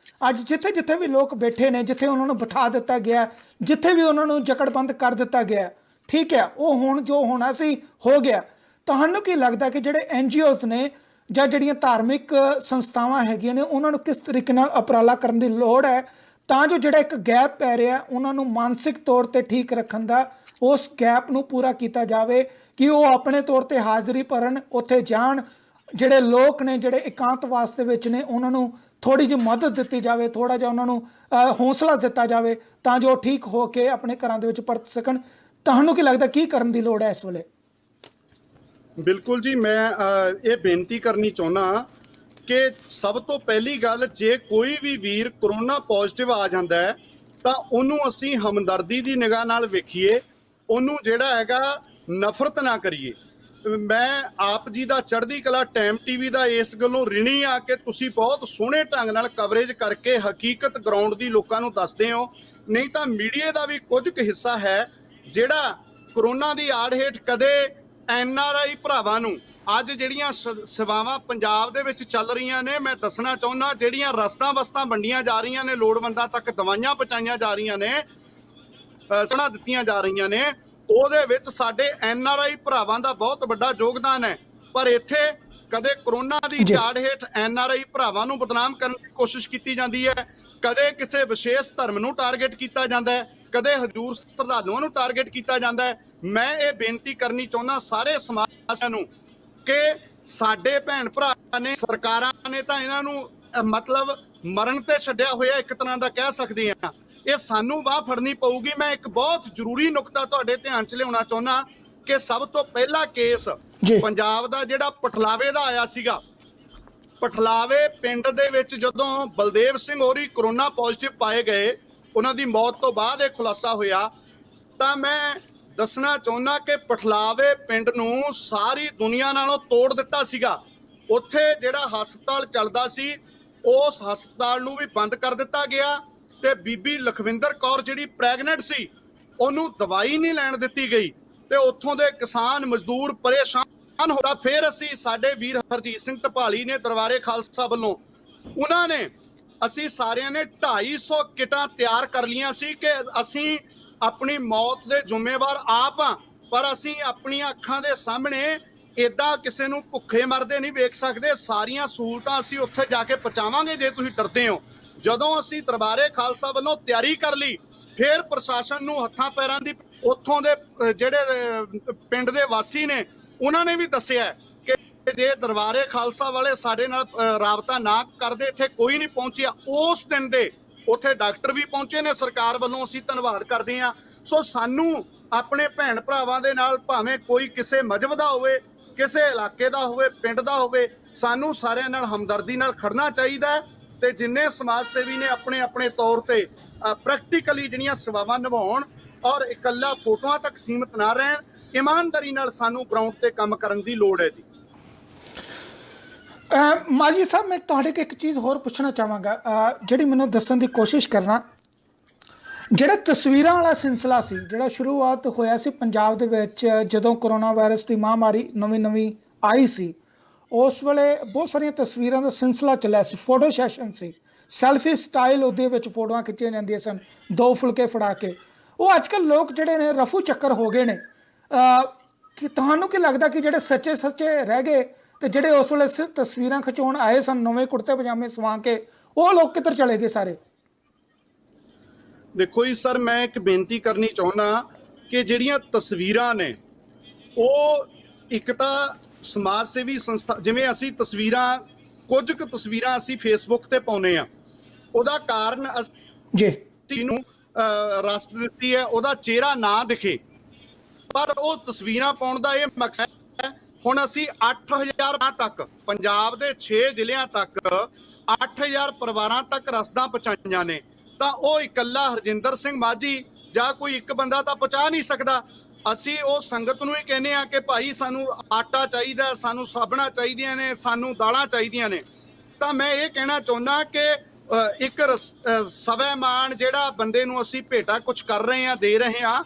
ਅੱਜ ਜਿੱਥੇ ਵੀ ਲੋਕ ਬੈਠੇ ਨੇ, ਜਿੱਥੇ ਉਹਨਾਂ ਨੂੰ ਬਿਠਾ ਦਿੱਤਾ ਗਿਆ, ਜਿੱਥੇ ਵੀ ਉਹਨਾਂ ਨੂੰ ਜਕੜਬੰਦ ਕਰ ਦਿੱਤਾ ਗਿਆ, ਠੀਕ ਹੈ, ਉਹ ਹੁਣ ਜੋ ਹੋਣਾ ਸੀ ਹੋ ਗਿਆ, ਤੁਹਾਨੂੰ ਕੀ ਲੱਗਦਾ ਕਿ ਜਿਹੜੇ NGOs ਨੇ ਜਾਂ ਜਿਹੜੀਆਂ ਧਾਰਮਿਕ ਸੰਸਥਾਵਾਂ ਹੈਗੀਆਂ ਨੇ, ਉਹਨਾਂ ਨੂੰ ਕਿਸ ਤਰੀਕੇ ਨਾਲ ਉਪਰਾਲਾ ਕਰਨ ਦੀ ਲੋੜ ਹੈ ਤਾਂ ਜੋ ਜਿਹੜਾ ਇੱਕ ਗੈਪ ਪੈ ਰਿਹਾ ਉਹਨਾਂ ਨੂੰ ਮਾਨਸਿਕ ਤੌਰ ਤੇ ਠੀਕ ਰੱਖਣ ਦਾ, ਉਸ ਗੈਪ ਨੂੰ ਪੂਰਾ ਕੀਤਾ ਜਾਵੇ ਕਿ ਉਹ ਆਪਣੇ ਤੌਰ ਤੇ ਹਾਜ਼ਰੀ ਭਰਨ, ਉੱਥੇ ਜਾਣ, ਜਿਹੜੇ ਲੋਕ ਨੇ ਜਿਹੜੇ ਇਕਾਂਤਵਾਸ ਦੇ ਵਿੱਚ ਨੇ ਉਹਨਾਂ ਨੂੰ ਥੋੜੀ ਜਿਹੀ ਮਦਦ ਦਿੱਤੀ ਜਾਵੇ, ਥੋੜਾ ਜਿਹਾ ਉਹਨਾਂ ਨੂੰ ਹੌਸਲਾ ਦਿੱਤਾ ਜਾਵੇ ਤਾਂ ਜੋ ਠੀਕ ਹੋ ਕੇ ਆਪਣੇ ਘਰਾਂ ਦੇ ਵਿੱਚ ਪਰਤ ਸਕਣ। ਤੁਹਾਨੂੰ ਕੀ ਲੱਗਦਾ ਕੀ ਕਰਨ ਦੀ ਲੋੜ ਹੈ ਇਸ ਵੇਲੇ? ਬਿਲਕੁਲ ਜੀ, ਮੈਂ ਇਹ ਬੇਨਤੀ ਕਰਨੀ ਚਾਹੁੰਦਾ ਕਿ ਸਭ ਤੋਂ ਪਹਿਲੀ ਗੱਲ, ਜੇ ਕੋਈ ਵੀ ਵੀਰ ਕਰੋਨਾ ਪੋਜ਼ਿਟਿਵ ਆ ਜਾਂਦਾ ਹੈ ਤਾਂ ਉਹਨੂੰ ਅਸੀਂ ਹਮਦਰਦੀ ਦੀ ਨਿਗਾਹ ਨਾਲ ਵੇਖੀਏ, ਉਹਨੂੰ ਜਿਹੜਾ ਹੈਗਾ ਨਫ਼ਰਤ ਨਾ ਕਰੀਏ। ਮੈਂ ਆਪ ਜੀ ਦਾ ਚੜ੍ਹਦੀ ਕਲਾ ਟਾਈਮ TV ਦਾ ਇਸ ਗੱਲੋਂ ਰਿਣੀ ਆ ਕਿ ਤੁਸੀਂ ਬਹੁਤ ਸੋਹਣੇ ਢੰਗ ਨਾਲ ਕਵਰੇਜ ਕਰਕੇ ਹਕੀਕਤ ਗਰਾਊਂਡ ਦੀ ਲੋਕਾਂ ਨੂੰ ਦੱਸਦੇ ਹੋ। ਨਹੀਂ ਤਾਂ ਮੀਡੀਆ ਦਾ ਵੀ ਕੁਝ ਕੁ ਹਿੱਸਾ ਹੈ ਜਿਹੜਾ ਕਰੋਨਾ ਦੀ ਆੜ ਹੇਠ ਕਦੇ NRI ਭਰਾਵਾਂ ਨੂੰ, ਅੱਜ ਜਿਹੜੀਆਂ ਸੇਵਾਵਾਂ ਪੰਜਾਬ ਦੇ ਵਿੱਚ ਚੱਲ ਰਹੀਆਂ ਨੇ, ਮੈਂ ਦੱਸਣਾ ਚਾਹੁੰਦਾ, ਜਿਹੜੀਆਂ ਰਸਤਾਂ ਵਸਤਾਂ ਵੰਡੀਆਂ ਜਾ ਰਹੀਆਂ ਨੇ, ਲੋੜਵੰਦਾਂ ਤੱਕ ਦਵਾਈਆਂ ਪਹੁੰਚਾਈਆਂ ਜਾ ਰਹੀਆਂ ਨੇ, ਸੜਕਾਂ ਦਿੱਤੀਆਂ ਜਾ ਰਹੀਆਂ ਨੇ, ਉਹਦੇ ਵਿੱਚ ਸਾਡੇ NRI ਭਰਾਵਾਂ ਦਾ ਬਹੁਤ ਵੱਡਾ ਯੋਗਦਾਨ ਹੈ। ਪਰ ਇੱਥੇ ਕਦੇ ਕਰੋਨਾ ਦੀ ਝਾੜ ਹੇਠ NRI ਭਰਾਵਾਂ ਨੂੰ ਬਦਨਾਮ ਕਰਨ ਦੀ ਕੋਸ਼ਿਸ਼ ਕੀਤੀ ਜਾਂਦੀ ਹੈ, ਕਦੇ ਕਿਸੇ ਵਿਸ਼ੇਸ਼ ਧਰਮ ਨੂੰ ਟਾਰਗੇਟ ਕੀਤਾ ਜਾਂਦਾ ਹੈ, ਕਦੇ ਹਜ਼ੂਰ ਸ਼ਰਧਾਲੂਆਂ ਨੂੰ ਟਾਰਗੇਟ ਕੀਤਾ ਜਾਂਦਾ ਹੈ। ਮੈਂ ਇਹ ਬੇਨਤੀ ਕਰਨੀ ਚਾਹੁੰਦਾ ਸਾਰੇ ਸਮਾਜ ਨੂੰ ਕਿ ਸਾਡੇ ਭੈਣ ਭਰਾ ਨੇ, ਸਰਕਾਰਾਂ ਨੇ ਤਾਂ ਇਹਨਾਂ ਨੂੰ ਮਤਲਬ ਮਰਨ ਤੇ ਛੱਡਿਆ ਹੋਇਆ ਇੱਕ ਤਰ੍ਹਾਂ ਦਾ ਕਹਿ ਸਕਦੇ ਆ। ਇਹ ਸਾਨੂੰ ਬਾਹ ਫੜਨੀ ਪਊਗੀ। ਮੈਂ ਇੱਕ ਬਹੁਤ ਜ਼ਰੂਰੀ ਨੁਕਤਾ ਤੁਹਾਡੇ ਧਿਆਨ 'ਚ ਲਿਆਉਣਾ ਚਾਹੁੰਦਾ ਕਿ ਸਭ ਤੋਂ ਪਹਿਲਾ ਕੇਸ ਪੰਜਾਬ ਦਾ ਜਿਹੜਾ ਪਠਲਾਵੇ ਦਾ ਆਇਆ ਸੀਗਾ। ਪਠਲਾਵੇ ਪਿੰਡ ਦੇ ਵਿੱਚ ਜਦੋਂ ਬਲਦੇਵ ਸਿੰਘ ਹੋਰੀ ਕਰੋਨਾ ਪੋਜ਼ਿਟਿਵ ਪਾਏ ਗਏ, ਉਹਨਾਂ ਦੀ ਮੌਤ ਤੋਂ ਬਾਅਦ ਇਹ ਖੁਲਾਸਾ ਹੋਇਆ, ਤਾਂ ਮੈਂ ਦੱਸਣਾ ਚਾਹੁੰਦਾ ਕਿ ਪਠਲਾਵੇ ਪਿੰਡ ਨੂੰ ਸਾਰੀ ਦੁਨੀਆ ਨਾਲੋਂ ਤੋੜ ਦਿੱਤਾ ਸੀਗਾ। ਉੱਥੇ ਜਿਹੜਾ ਹਸਪਤਾਲ ਚੱਲਦਾ ਸੀ, ਉਸ ਹਸਪਤਾਲ ਨੂੰ ਵੀ ਬੰਦ ਕਰ ਦਿੱਤਾ ਗਿਆ ਤੇ ਬੀਬੀ ਲਖਵਿੰਦਰ ਕੌਰ ਜਿਹੜੀ ਪ੍ਰੈਗਨੈਂਟ ਸੀ, ਉਹਨੂੰ ਦਵਾਈ ਨਹੀਂ ਲੈਣ ਦਿੱਤੀ ਗਈ ਤੇ ਉੱਥੋਂ ਦੇ ਕਿਸਾਨ ਮਜ਼ਦੂਰ ਪਰੇਸ਼ਾਨ ਹੋਦਾ। ਫਿਰ ਅਸੀਂ, ਸਾਡੇ ਵੀਰ ਹਰਜੀਤ ਸਿੰਘ ਢਪਾਲੀ ਨੇ, ਦਰਬਾਰੇ ਖਾਲਸਾ ਵੱਲੋਂ, ਉਹਨਾਂ ਨੇ, ਅਸੀਂ ਸਾਰਿਆਂ ਨੇ 250 ਕਿਟਾਂ ਤਿਆਰ ਕਰ ਲਈਆਂ ਸੀ ਕਿ ਅਸੀਂ ਆਪਣੀ ਮੌਤ ਦੇ ਜ਼ਿੰਮੇਵਾਰ ਆਪ ਹਾਂ, ਪਰ ਅਸੀਂ ਆਪਣੀਆਂ ਅੱਖਾਂ ਦੇ ਸਾਹਮਣੇ ਏਦਾਂ ਕਿਸੇ ਨੂੰ ਭੁੱਖੇ ਮਰਦੇ ਨਹੀਂ ਵੇਖ ਸਕਦੇ। ਸਾਰੀਆਂ ਸਹੂਲਤਾਂ ਅਸੀਂ ਉੱਥੇ ਜਾ ਕੇ ਪਹੁੰਚਾਵਾਂਗੇ ਜੇ ਤੁਸੀਂ ਡਰਦੇ ਹੋ। ਜਦੋਂ ਅਸੀਂ ਦਰਬਾਰੇ ਖਾਲਸਾ ਵੱਲੋਂ ਤਿਆਰੀ ਕਰ ਲਈ, ਫਿਰ ਪ੍ਰਸ਼ਾਸਨ ਨੂੰ ਹੱਥਾਂ ਪੈਰਾਂ ਦੀ, ਉੱਥੋਂ ਦੇ ਜਿਹੜੇ ਪਿੰਡ ਦੇ ਵਾਸੀ ਨੇ, ਉਹਨਾਂ ਨੇ ਵੀ ਦੱਸਿਆ ਕਿ ਜੇ ਦਰਬਾਰੇ ਖਾਲਸਾ ਵਾਲੇ ਸਾਡੇ ਨਾਲ ਰਾਬਤਾ ਨਾ ਕਰਦੇ, ਇੱਥੇ ਕੋਈ ਨਹੀਂ ਪਹੁੰਚਿਆ। ਉਸ ਦਿਨ ਦੇ ਉੱਥੇ ਡਾਕਟਰ ਵੀ ਪਹੁੰਚੇ ਨੇ, ਸਰਕਾਰ ਵੱਲੋਂ ਅਸੀਂ ਧੰਨਵਾਦ ਕਰਦੇ ਹਾਂ। ਸੋ ਸਾਨੂੰ ਆਪਣੇ ਭੈਣ ਭਰਾਵਾਂ ਦੇ ਨਾਲ, ਭਾਵੇਂ ਕੋਈ ਕਿਸੇ ਮਜ਼ਹਬ ਦਾ ਹੋਵੇ, ਕਿਸੇ ਇਲਾਕੇ ਦਾ ਹੋਵੇ, ਪਿੰਡ ਦਾ ਹੋਵੇ, ਸਾਨੂੰ ਸਾਰਿਆਂ ਨਾਲ ਹਮਦਰਦੀ ਨਾਲ ਖੜਨਾ ਚਾਹੀਦਾ ਹੈ। ਤੇ ਜਿੰਨੇ ਸਮਾਜ ਸੇਵੀ ਨੇ ਆਪਣੇ ਆਪਣੇ ਤੌਰ ਤੇ ਪ੍ਰੈਕਟੀਕਲੀ ਜਿਹੜੀਆਂ ਸੇਵਾਵਾਂ ਨਿਭਾਉਣ ਔਰ ਇਕੱਲਾ ਫੋਟੋਆਂ ਤੱਕ ਸੀਮਤ ਨਾ ਰਹਿਣ, ਇਮਾਨਦਾਰੀ ਨਾਲ ਸਾਨੂੰ ਗਰਾਊਂਡ ਤੇ ਕੰਮ ਕਰਨ ਦੀ ਲੋੜ ਹੈ ਜੀ। ਮਾਜੀ ਸਾਹਿਬ, ਮੈਂ ਤੁਹਾਡੇ ਕੋਲ ਇੱਕ ਚੀਜ਼ ਹੋਰ ਪੁੱਛਣਾ ਚਾਹਾਂਗਾ, ਜਿਹੜੀ ਮੈਨੂੰ ਦੱਸਣ ਦੀ ਕੋਸ਼ਿਸ਼ ਕਰਨਾ। ਜਿਹੜਾ ਤਸਵੀਰਾਂ ਵਾਲਾ ਸਿਲਸਿਲਾ ਸੀ, ਜਿਹੜਾ ਸ਼ੁਰੂਆਤ ਹੋਇਆ ਸੀ ਪੰਜਾਬ ਦੇ ਵਿੱਚ ਜਦੋਂ ਕਰੋਨਾ ਵਾਇਰਸ ਦੀ ਮਹਾਮਾਰੀ ਨਵੀਂ ਆਈ ਸੀ, ਉਸ ਵੇਲੇ ਬਹੁਤ ਸਾਰੀਆਂ ਤਸਵੀਰਾਂ ਦਾ ਸਿਲਸਿਲਾ ਚੱਲਿਆ ਸੀ। ਫੋਟੋ ਸੈਸ਼ਨ ਸੀ, ਸੈਲਫੀ ਸਟਾਈਲ ਉਹਦੇ ਵਿੱਚ ਫੋਟੋਆਂ ਖਿੱਚੀਆਂ ਜਾਂਦੀਆਂ ਸਨ, 2 ਫੁਲਕੇ ਫੜਾ ਕੇ। ਉਹ ਅੱਜ ਕੱਲ੍ਹ ਲੋਕ ਜਿਹੜੇ ਨੇ ਰਫੂ ਚੱਕਰ ਹੋ ਗਏ ਨੇ। ਕਿ ਤੁਹਾਨੂੰ ਕੀ ਲੱਗਦਾ ਕਿ ਜਿਹੜੇ ਸੱਚੇ ਰਹਿ ਗਏ ਤੇ ਜਿਹੜੇ ਉਸ ਵੇਲੇ ਸਿਰਫ ਤਸਵੀਰਾਂ ਖਿਚਾਉਣ ਆਏ ਸਨ ਨਵੇਂ ਕੁੜਤੇ ਪਜਾਮੇ ਸਵਾ ਕੇ, ਉਹ ਲੋਕ ਕਿੱਧਰ ਚਲੇ ਗਏ ਸਾਰੇ? ਦੇਖੋ ਜੀ ਸਰ, ਮੈਂ ਇੱਕ ਬੇਨਤੀ ਕਰਨੀ ਚਾਹੁੰਦਾ ਕਿ ਜਿਹੜੀਆਂ ਤਸਵੀਰਾਂ ਨੇ, ਉਹ ਇੱਕ ਤਾਂ ਸਮਾਜ ਸੇਵੀ ਸੰਸਥਾ, ਜਿਵੇਂ ਅਸੀਂ ਤਸਵੀਰਾਂ, ਕੁਝ ਕੁ ਤਸਵੀਰਾਂ ਅਸੀਂ ਫੇਸਬੁੱਕ ਤੇ ਪਾਉਨੇ ਆ, ਉਹਦਾ ਕਾਰਨ ਅਸੀਂ ਨੂੰ ਰਸਤ ਦਿੱਤੀ ਹੈ, ਉਹਦਾ ਚਿਹਰਾ ਨਾ ਦਿਖੇ, ਪਰ ਉਹ ਤਸਵੀਰਾਂ ਪਾਉਣ ਦਾ ਇਹ ਮਕਸਦ ਹੈ। ਹੁਣ ਅਸੀਂ 8000 ਤੱਕ, ਪੰਜਾਬ ਦੇ 6 ਜ਼ਿਲ੍ਹਿਆਂ ਤੱਕ 8000 ਪਰਿਵਾਰਾਂ ਤੱਕ ਰਸਦਾਂ ਪਹੁੰਚਾਈਆਂ ਨੇ, ਤਾਂ ਉਹ ਇਕੱਲਾ ਹਰਜਿੰਦਰ ਸਿੰਘ ਮਾਝੀ ਜਾਂ ਕੋਈ ਇੱਕ ਬੰਦਾ ਤਾਂ ਪਹੁੰਚਾ ਨਹੀਂ ਸਕਦਾ। ਅਸੀਂ ਉਹ ਸੰਗਤ ਨੂੰ ਹੀ ਕਹਿੰਦੇ ਆ ਕਿ ਭਾਈ ਸਾਨੂੰ ਆਟਾ ਚਾਹੀਦਾ, ਸਾਨੂੰ ਸਾਬਣਾਂ ਚਾਹੀਦੀਆਂ ਨੇ, ਸਾਨੂੰ ਦਾਲਾਂ ਚਾਹੀਦੀਆਂ ਨੇ। ਤਾਂ ਮੈਂ ਇਹ ਕਹਿਣਾ ਚਾਹੁੰਦਾ ਕਿ ਇੱਕ ਸਵੈਮਾਨ ਜਿਹੜਾ ਬੰਦੇ ਨੂੰ ਅਸੀਂ ਭੇਟਾ ਕੁਝ ਕਰ ਰਹੇ ਹਾਂ, ਦੇ ਰਹੇ ਹਾਂ,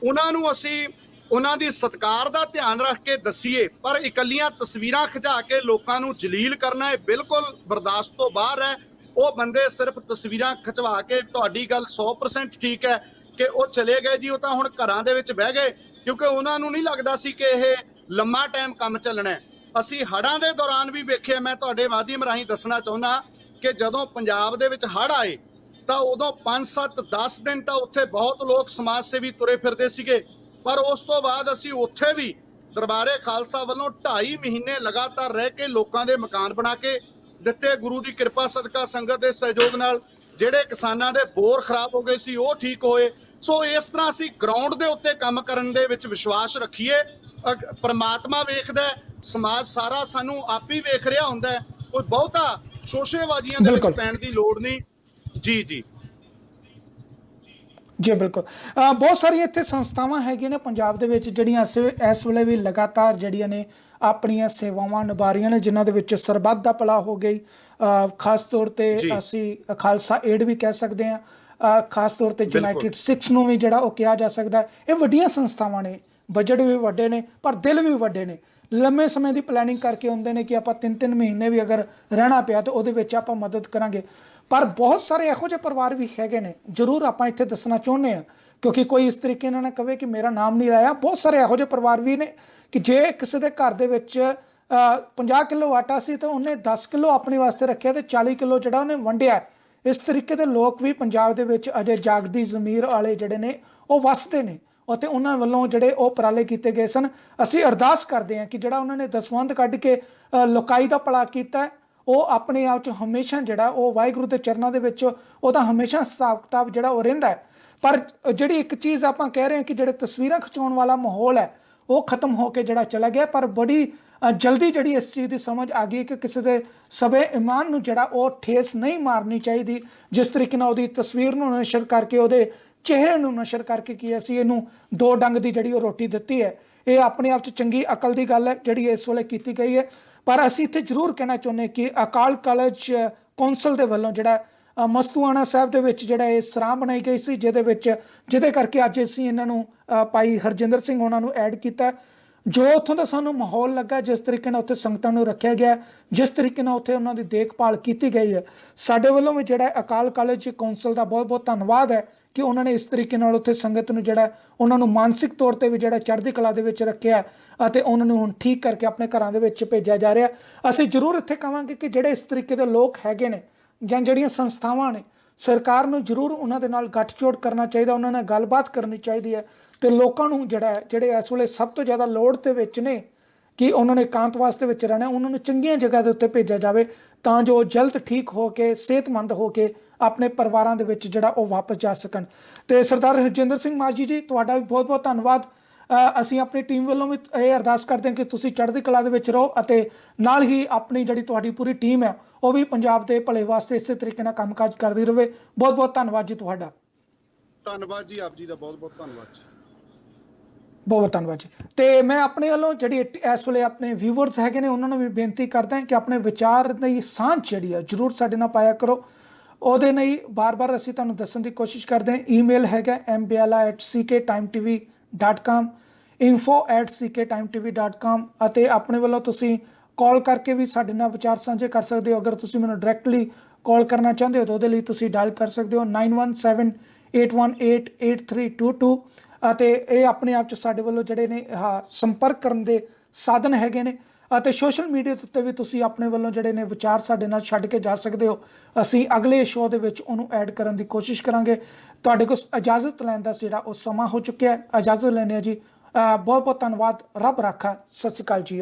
ਉਹਨਾਂ ਨੂੰ ਅਸੀਂ ਉਹਨਾਂ ਦੀ ਸਤਿਕਾਰ ਦਾ ਧਿਆਨ ਰੱਖ ਕੇ ਦਸੀਏ। ਪਰ ਇਕੱਲੀਆਂ ਤਸਵੀਰਾਂ ਖਿਚਾ ਕੇ ਲੋਕਾਂ ਨੂੰ ਜਲੀਲ ਕਰਨਾ, ਇਹ ਬਿਲਕੁਲ ਬਰਦਾਸ਼ਤ ਤੋਂ ਬਾਹਰ ਹੈ। ਉਹ ਬੰਦੇ ਸਿਰਫ ਤਸਵੀਰਾਂ ਖਿਚਵਾ ਕੇ, ਤੁਹਾਡੀ ਗੱਲ 100% ਠੀਕ ਹੈ ਕਿ ਉਹ ਚਲੇ ਗਏ ਜੀ, ਉਹ ਤਾਂ ਹੁਣ ਘਰਾਂ ਦੇ ਵਿੱਚ ਬਹਿ ਗਏ, ਕਿਉਂਕਿ ਉਹਨਾਂ ਨੂੰ ਨਹੀਂ ਲੱਗਦਾ ਸੀ ਕਿ ਇਹ ਲੰਮਾ ਟਾਈਮ ਕੰਮ ਚੱਲਣਾ। ਅਸੀਂ ਹੜ੍ਹਾਂ ਦੇ ਦੌਰਾਨ ਵੀ ਵੇਖਿਆ, ਮੈਂ ਤੁਹਾਡੇ ਮਾਧਿਅਮ ਰਾਹੀਂ ਦੱਸਣਾ ਚਾਹੁੰਦਾ ਕਿ ਜਦੋਂ ਪੰਜਾਬ ਦੇ ਵਿੱਚ ਹੜ੍ਹ ਆਏ ਤਾਂ ਉਦੋਂ 5, 7, 10 ਦਿਨ ਤਾਂ ਉੱਥੇ ਬਹੁਤ ਲੋਕ ਸਮਾਜ ਸੇਵੀ ਤੁਰੇ ਫਿਰਦੇ ਸੀਗੇ, ਪਰ ਉਸ ਤੋਂ ਬਾਅਦ ਅਸੀਂ ਉੱਥੇ ਵੀ ਦਰਬਾਰੇ ਖਾਲਸਾ ਵੱਲੋਂ 2.5 ਮਹੀਨੇ ਲਗਾਤਾਰ ਰਹਿ ਕੇ ਲੋਕਾਂ ਦੇ ਮਕਾਨ ਬਣਾ ਕੇ ਦਿੱਤੇ। ਗੁਰੂ ਦੀ ਕਿਰਪਾ ਸਦਕਾ, ਸੰਗਤ ਦੇ ਸਹਿਯੋਗ ਨਾਲ ਜਿਹੜੇ ਕਿਸਾਨਾਂ ਦੇ ਬੋਰ ਖਰਾਬ ਹੋ ਗਏ ਸੀ ਉਹ ਠੀਕ ਹੋਏ। ਸੋ ਇਸ ਤਰ੍ਹਾਂ ਅਸੀਂ ਗਰਾਊਂਡ ਦੇ ਉੱਤੇ ਕੰਮ ਕਰਨ ਦੇ ਵਿੱਚ ਵਿਸ਼ਵਾਸ ਰੱਖੀਏ। ਪਰਮਾਤਮਾ ਵੇਖਦਾ, ਸਮਾਜ ਸਾਰਾ ਸਾਨੂੰ ਆਪ ਹੀ ਵੇਖ ਰਿਹਾ ਹੁੰਦਾ, ਕੋਈ ਬਹੁਤਾ ਸ਼ੋਸ਼ੇਬਾਜ਼ੀਆਂ ਦੇ ਵਿੱਚ ਪੈਣ ਦੀ ਲੋੜ ਨਹੀਂ। ਜੀ ਜੀ ਜੀ ਬਿਲਕੁਲ। ਬਹੁਤ ਸਾਰੀਆਂ ਇੱਥੇ ਸੰਸਥਾਵਾਂ ਹੈਗੀਆਂ ਨੇ ਪੰਜਾਬ ਦੇ ਵਿੱਚ ਜਿਹੜੀਆਂ ਇਸ ਵੇਲੇ ਵੀ ਲਗਾਤਾਰ ਜਿਹੜੀਆਂ ਨੇ ਆਪਣੀਆਂ ਸੇਵਾਵਾਂ ਨਿਭਾ ਰਹੀਆਂ ਨੇ, ਜਿਨ੍ਹਾਂ ਦੇ ਵਿੱਚ ਸਰਬੱਤ ਦਾ ਭਲਾ ਹੋ ਗਈ, ਖਾਸ ਤੌਰ ਤੇ ਅਸੀਂ ਖਾਲਸਾ ਏਡ ਵੀ ਕਹਿ ਸਕਦੇ ਹਾਂ, ਖਾਸ ਤੌਰ ਤੇ ਯੂਨਾਈਟਿਡ ਸਿੱਖਸ ਨੂੰ ਵੀ ਜਿਹੜਾ ਉਹ ਕਿਹਾ ਜਾ ਸਕਦਾ। ਇਹ ਵੱਡੀਆਂ ਸੰਸਥਾਵਾਂ ਨੇ, ਬਜਟ ਵੀ ਵੱਡੇ ਨੇ ਪਰ ਦਿਲ ਵੀ ਵੱਡੇ ਨੇ। ਲੰਮੇ ਸਮੇਂ ਦੀ ਪਲੈਨਿੰਗ ਕਰਕੇ ਹੁੰਦੇ ਨੇ ਕਿ ਆਪਾਂ 3-3 ਮਹੀਨੇ ਵੀ ਅਗਰ ਰਹਿਣਾ ਪਿਆ ਤਾਂ ਉਹਦੇ ਵਿੱਚ ਆਪਾਂ ਮਦਦ ਕਰਾਂਗੇ। ਪਰ ਬਹੁਤ ਸਾਰੇ ਇਹੋ ਜਿਹੇ ਪਰਿਵਾਰ ਵੀ ਹੈਗੇ ਨੇ, ਜ਼ਰੂਰ ਆਪਾਂ ਇੱਥੇ ਦੱਸਣਾ ਚਾਹੁੰਦੇ ਹਾਂ, ਕਿਉਂਕਿ ਕੋਈ ਇਸ ਤਰੀਕੇ ਨਾਲ ਨਾ ਕਵੇ ਕਿ ਮੇਰਾ ਨਾਮ ਨਹੀਂ ਆਇਆ। ਬਹੁਤ ਸਾਰੇ ਇਹੋ ਜਿਹੇ ਪਰਿਵਾਰ ਵੀ ਨੇ ਕਿ ਜੇ ਕਿਸੇ ਦੇ ਘਰ ਦੇ ਵਿੱਚ 50 ਕਿਲੋ ਆਟਾ ਸੀ ਤਾਂ ਉਹਨੇ 10 ਕਿਲੋ ਆਪਣੇ ਵਾਸਤੇ ਰੱਖਿਆ ਤੇ 40 ਕਿਲੋ ਜਿਹੜਾ ਉਹਨੇ ਵੰਡਿਆ। ਇਸ ਤਰੀਕੇ ਦੇ ਲੋਕ ਵੀ ਪੰਜਾਬ ਦੇ ਵਿੱਚ ਅਜੇ ਜਾਗਦੀ ਜ਼ਮੀਰ ਵਾਲੇ ਜਿਹੜੇ ਨੇ ਉਹ ਵਸਦੇ ਨੇ। ਅਤੇ ਉਹਨਾਂ ਵੱਲੋਂ ਜਿਹੜੇ ਉਹ ਉਪਰਾਲੇ ਕੀਤੇ ਗਏ ਸਨ। ਅਸੀਂ ਅਰਦਾਸ ਕਰਦੇ ਹਾਂ ਕਿ ਜਿਹੜਾ ਉਹਨਾਂ ਨੇ ਦਸਵੰਧ ਕੱਢ ਕੇ ਲੋਕਾਈ ਦਾ ਭਲਾ ਕੀਤਾ ਉਹ ਆਪਣੇ ਆਪ 'ਚ ਹਮੇਸ਼ਾ ਜਿਹੜਾ ਉਹ ਵਾਹਿਗੁਰੂ ਦੇ ਚਰਨਾਂ ਦੇ ਵਿੱਚ ਉਹਦਾ ਹਮੇਸ਼ਾ ਹਿਸਾਬ ਕਿਤਾਬ ਜਿਹੜਾ ਉਹ ਰਹਿੰਦਾ ਹੈ। ਪਰ ਜਿਹੜੀ ਇੱਕ ਚੀਜ਼ ਆਪਾਂ ਕਹਿ ਰਹੇ ਹਾਂ ਕਿ ਜਿਹੜੇ ਤਸਵੀਰਾਂ ਖਿਚਾਉਣ ਵਾਲਾ ਮਾਹੌਲ ਹੈ ਉਹ ਖਤਮ ਹੋ ਕੇ ਜਿਹੜਾ ਚਲਾ ਗਿਆ। ਪਰ ਬੜੀ ਜਲਦੀ ਜਿਹੜੀ ਇਸ ਚੀਜ਼ ਦੀ ਸਮਝ ਆ ਗਈ ਕਿ ਕਿਸੇ ਦੇ ਸਵੇ ਇਮਾਨ ਨੂੰ ਜਿਹੜਾ ਉਹ ਠੇਸ ਨਹੀਂ ਮਾਰਨੀ ਚਾਹੀਦੀ। ਜਿਸ ਤਰੀਕੇ ਨਾਲ ਉਹਦੀ ਤਸਵੀਰ ਨੂੰ ਨਸ਼ਰ ਕਰਕੇ ਉਹਦੇ ਚਿਹਰੇ ਨੂੰ ਨਸ਼ਰ ਕਰਕੇ ਕੀ ਅਸੀਂ ਇਹਨੂੰ 2 ਡੰਗ ਦੀ ਜਿਹੜੀ ਉਹ ਰੋਟੀ ਦਿੱਤੀ ਹੈ, ਇਹ ਆਪਣੇ ਆਪ 'ਚ ਚੰਗੀ ਅਕਲ ਦੀ ਗੱਲ ਹੈ ਜਿਹੜੀ ਇਸ ਵੇਲੇ ਕੀਤੀ ਗਈ ਹੈ। ਪਰ ਅਸੀਂ ਇੱਥੇ ਜ਼ਰੂਰ ਕਹਿਣਾ ਚਾਹੁੰਦੇ ਕਿ ਅਕਾਲ ਕਾਲਜ ਕੌਂਸਲ ਦੇ ਵੱਲੋਂ ਜਿਹੜਾ ਮਸਤੂਆਣਾ ਸਾਹਿਬ ਦੇ ਵਿੱਚ ਜਿਹੜਾ ਇਹ ਸਰਾਂ ਬਣਾਈ ਗਈ ਸੀ, ਜਿਹਦੇ ਕਰਕੇ ਅੱਜ ਅਸੀਂ ਇਹਨਾਂ ਨੂੰ ਭਾਈ ਹਰਜਿੰਦਰ ਸਿੰਘ ਉਹਨਾਂ ਨੂੰ ਐਡ ਕੀਤਾ। ਜੋ ਉੱਥੋਂ ਦਾ ਸਾਨੂੰ ਮਾਹੌਲ ਲੱਗਾ, ਜਿਸ ਤਰੀਕੇ ਨਾਲ ਉੱਥੇ ਸੰਗਤਾਂ ਨੂੰ ਰੱਖਿਆ ਗਿਆ, ਜਿਸ ਤਰੀਕੇ ਨਾਲ ਉੱਥੇ ਉਹਨਾਂ ਦੀ ਦੇਖਭਾਲ ਕੀਤੀ ਗਈ ਹੈ, ਸਾਡੇ ਵੱਲੋਂ ਵੀ ਜਿਹੜਾ ਅਕਾਲ ਕਾਲਜ ਕੌਂਸਲ ਦਾ ਬਹੁਤ ਬਹੁਤ ਧੰਨਵਾਦ ਹੈ ਕਿ ਉਹਨਾਂ ਨੇ ਇਸ ਤਰੀਕੇ ਨਾਲ ਉੱਥੇ ਸੰਗਤ ਨੂੰ ਜਿਹੜਾ ਉਹਨਾਂ ਨੂੰ ਮਾਨਸਿਕ ਤੌਰ ਤੇ ਵੀ ਜਿਹੜਾ ਚੜ੍ਹਦੀ ਕਲਾ ਦੇ ਵਿੱਚ ਰੱਖਿਆ ਅਤੇ ਉਹਨਾਂ ਨੂੰ ਹੁਣ ਠੀਕ ਕਰਕੇ ਆਪਣੇ ਘਰਾਂ ਦੇ ਵਿੱਚ ਭੇਜਿਆ ਜਾ ਰਿਹਾ। ਅਸੀਂ ਜ਼ਰੂਰ ਇੱਥੇ ਕਹਾਂਗੇ ਕਿ ਜਿਹੜੇ ਇਸ ਤਰੀਕੇ ਦੇ ਲੋਕ ਹੈਗੇ ਨੇ ਜਾਂ ਜਿਹੜੀਆਂ ਸੰਸਥਾਵਾਂ ਨੇ, ਸਰਕਾਰ ਨੂੰ ਜ਼ਰੂਰ ਉਹਨਾਂ ਦੇ ਨਾਲ ਗੱਠਜੋੜ ਕਰਨਾ ਚਾਹੀਦਾ, ਉਹਨਾਂ ਨਾਲ ਗੱਲਬਾਤ ਕਰਨੀ ਚਾਹੀਦੀ ਹੈ ਤੇ ਲੋਕਾਂ ਨੂੰ ਜਿਹੜੇ ਇਸ ਵੇਲੇ ਸਭ ਤੋਂ ਜ਼ਿਆਦਾ ਲੋੜ ਦੇ ਵਿੱਚ ਨੇ ਕਿ ਉਹਨਾਂ ਨੇ ਇਕਾਂਤ ਵਾਸਤੇ ਵਿੱਚ ਰਹਿਣਾ, ਉਹਨਾਂ ਨੂੰ ਚੰਗੀਆਂ ਜਗ੍ਹਾ ਦੇ ਉੱਤੇ ਭੇਜਿਆ ਜਾਵੇ ਤਾਂ ਜੋ ਜਲਦ ਠੀਕ ਹੋ ਕੇ ਸਿਹਤਮੰਦ ਹੋ ਕੇ ਆਪਣੇ ਪਰਿਵਾਰਾਂ ਦੇ ਵਿੱਚ ਜਿਹੜਾ ਉਹ ਵਾਪਸ ਜਾ ਸਕਣ। ਤੇ ਸਰਦਾਰ ਹਰਜਿੰਦਰ ਸਿੰਘ ਮਾਜੀ ਜੀ, ਤੁਹਾਡਾ ਵੀ ਬਹੁਤ ਬਹੁਤ ਧੰਨਵਾਦ। ਅਸੀਂ ਆਪਣੀ ਟੀਮ ਵੱਲੋਂ ਵੀ ਇਹ ਅਰਦਾਸ ਕਰਦੇ ਹਾਂ ਕਿ ਤੁਸੀਂ ਚੜ੍ਹਦੀ ਕਲਾ ਦੇ ਵਿੱਚ ਰਹੋ ਅਤੇ ਨਾਲ ਹੀ ਆਪਣੀ ਜਿਹੜੀ ਤੁਹਾਡੀ ਪੂਰੀ ਟੀਮ ਹੈ ਉਹ ਵੀ ਪੰਜਾਬ ਦੇ ਭਲੇ ਵਾਸਤੇ ਇਸੇ ਤਰੀਕੇ ਨਾਲ ਕੰਮਕਾਜ ਕਰਦੀ ਰਹੇ। ਬਹੁਤ ਬਹੁਤ ਧੰਨਵਾਦ ਜੀ ਤੁਹਾਡਾ। ਧੰਨਵਾਦ ਜੀ, ਆਪ ਜੀ ਦਾ ਬਹੁਤ ਬਹੁਤ ਧੰਨਵਾਦ ਜੀ। ਬਹੁਤ ਧੰਨਵਾਦ ਜੀ। ਤੇ ਮੈਂ ਆਪਣੇ ਵੱਲੋਂ ਜਿਹੜੀ ਇਸ ਵੇਲੇ ਆਪਣੇ ਵਿਊਵਰਸ ਹੈਗੇ ਨੇ ਉਹਨਾਂ ਨੂੰ ਵੀ ਬੇਨਤੀ ਕਰਦਾ ਕਿ ਆਪਣੇ ਵਿਚਾਰ ਦੀ ਸਾਂਝ ਜਿਹੜੀ ਹੈ ਜ਼ਰੂਰ ਸਾਡੇ ਨਾਲ ਪਾਇਆ ਕਰੋ। ਉਹਦੇ ਲਈ ਬਾਰ-ਬਾਰ ਅਸੀਂ ਤੁਹਾਨੂੰ ਦੱਸਣ ਦੀ ਕੋਸ਼ਿਸ਼ ਕਰਦੇ ਹਾਂ। ਈਮੇਲ ਹੈਗਾ mbala@cktimetv.com, info@cktimetv.com ਅਤੇ ਆਪਣੇ ਵੱਲੋਂ ਤੁਸੀਂ ਕਾਲ ਕਰਕੇ ਵੀ ਸਾਡੇ ਨਾਲ ਵਿਚਾਰ ਸਾਂਝੇ ਕਰ ਸਕਦੇ ਹੋ। ਅਗਰ ਤੁਸੀਂ ਮੈਨੂੰ ਡਾਇਰੈਕਟਲੀ ਕਾਲ ਕਰਨਾ ਚਾਹੁੰਦੇ ਹੋ ਤਾਂ ਉਹਦੇ ਲਈ ਤੁਸੀਂ ਡਾਇਲ ਕਰ ਸਕਦੇ ਹੋ 9178188322 ਅਤੇ ਇਹ ਆਪਣੇ ਆਪ 'ਚ ਸਾਡੇ ਵੱਲੋਂ ਜਿਹੜੇ ਨੇ ਸੰਪਰਕ ਕਰਨ ਦੇ ਸਾਧਨ ਹੈਗੇ ਨੇ। ਅਤੇ ਸੋਸ਼ਲ ਮੀਡੀਆ ਦੇ ਉੱਤੇ ਵੀ ਤੁਸੀਂ ਆਪਣੇ ਵੱਲੋਂ ਜਿਹੜੇ ਨੇ ਵਿਚਾਰ ਸਾਡੇ ਨਾਲ ਛੱਡ ਕੇ ਜਾ ਸਕਦੇ ਹੋ। ਅਸੀਂ ਅਗਲੇ ਸ਼ੋਅ ਦੇ ਵਿੱਚ ਉਹਨੂੰ ਐਡ ਕਰਨ ਦੀ ਕੋਸ਼ਿਸ਼ ਕਰਾਂਗੇ। ਤੁਹਾਡੇ ਕੋਲ ਇਜਾਜ਼ਤ ਲੈਣ ਦਾ ਜਿਹੜਾ ਉਹ ਸਮਾਂ ਹੋ ਚੁੱਕਿਆ ਹੈ। ਇਜਾਜ਼ਤ ਲੈਂਦੇ ਹਾਂ ਜੀ। ਬਹੁਤ ਬਹੁਤ ਧੰਨਵਾਦ। ਰੱਬ ਰਾਖਾ। ਸਤਿ ਸ਼੍ਰੀ ਅਕਾਲ ਜੀ।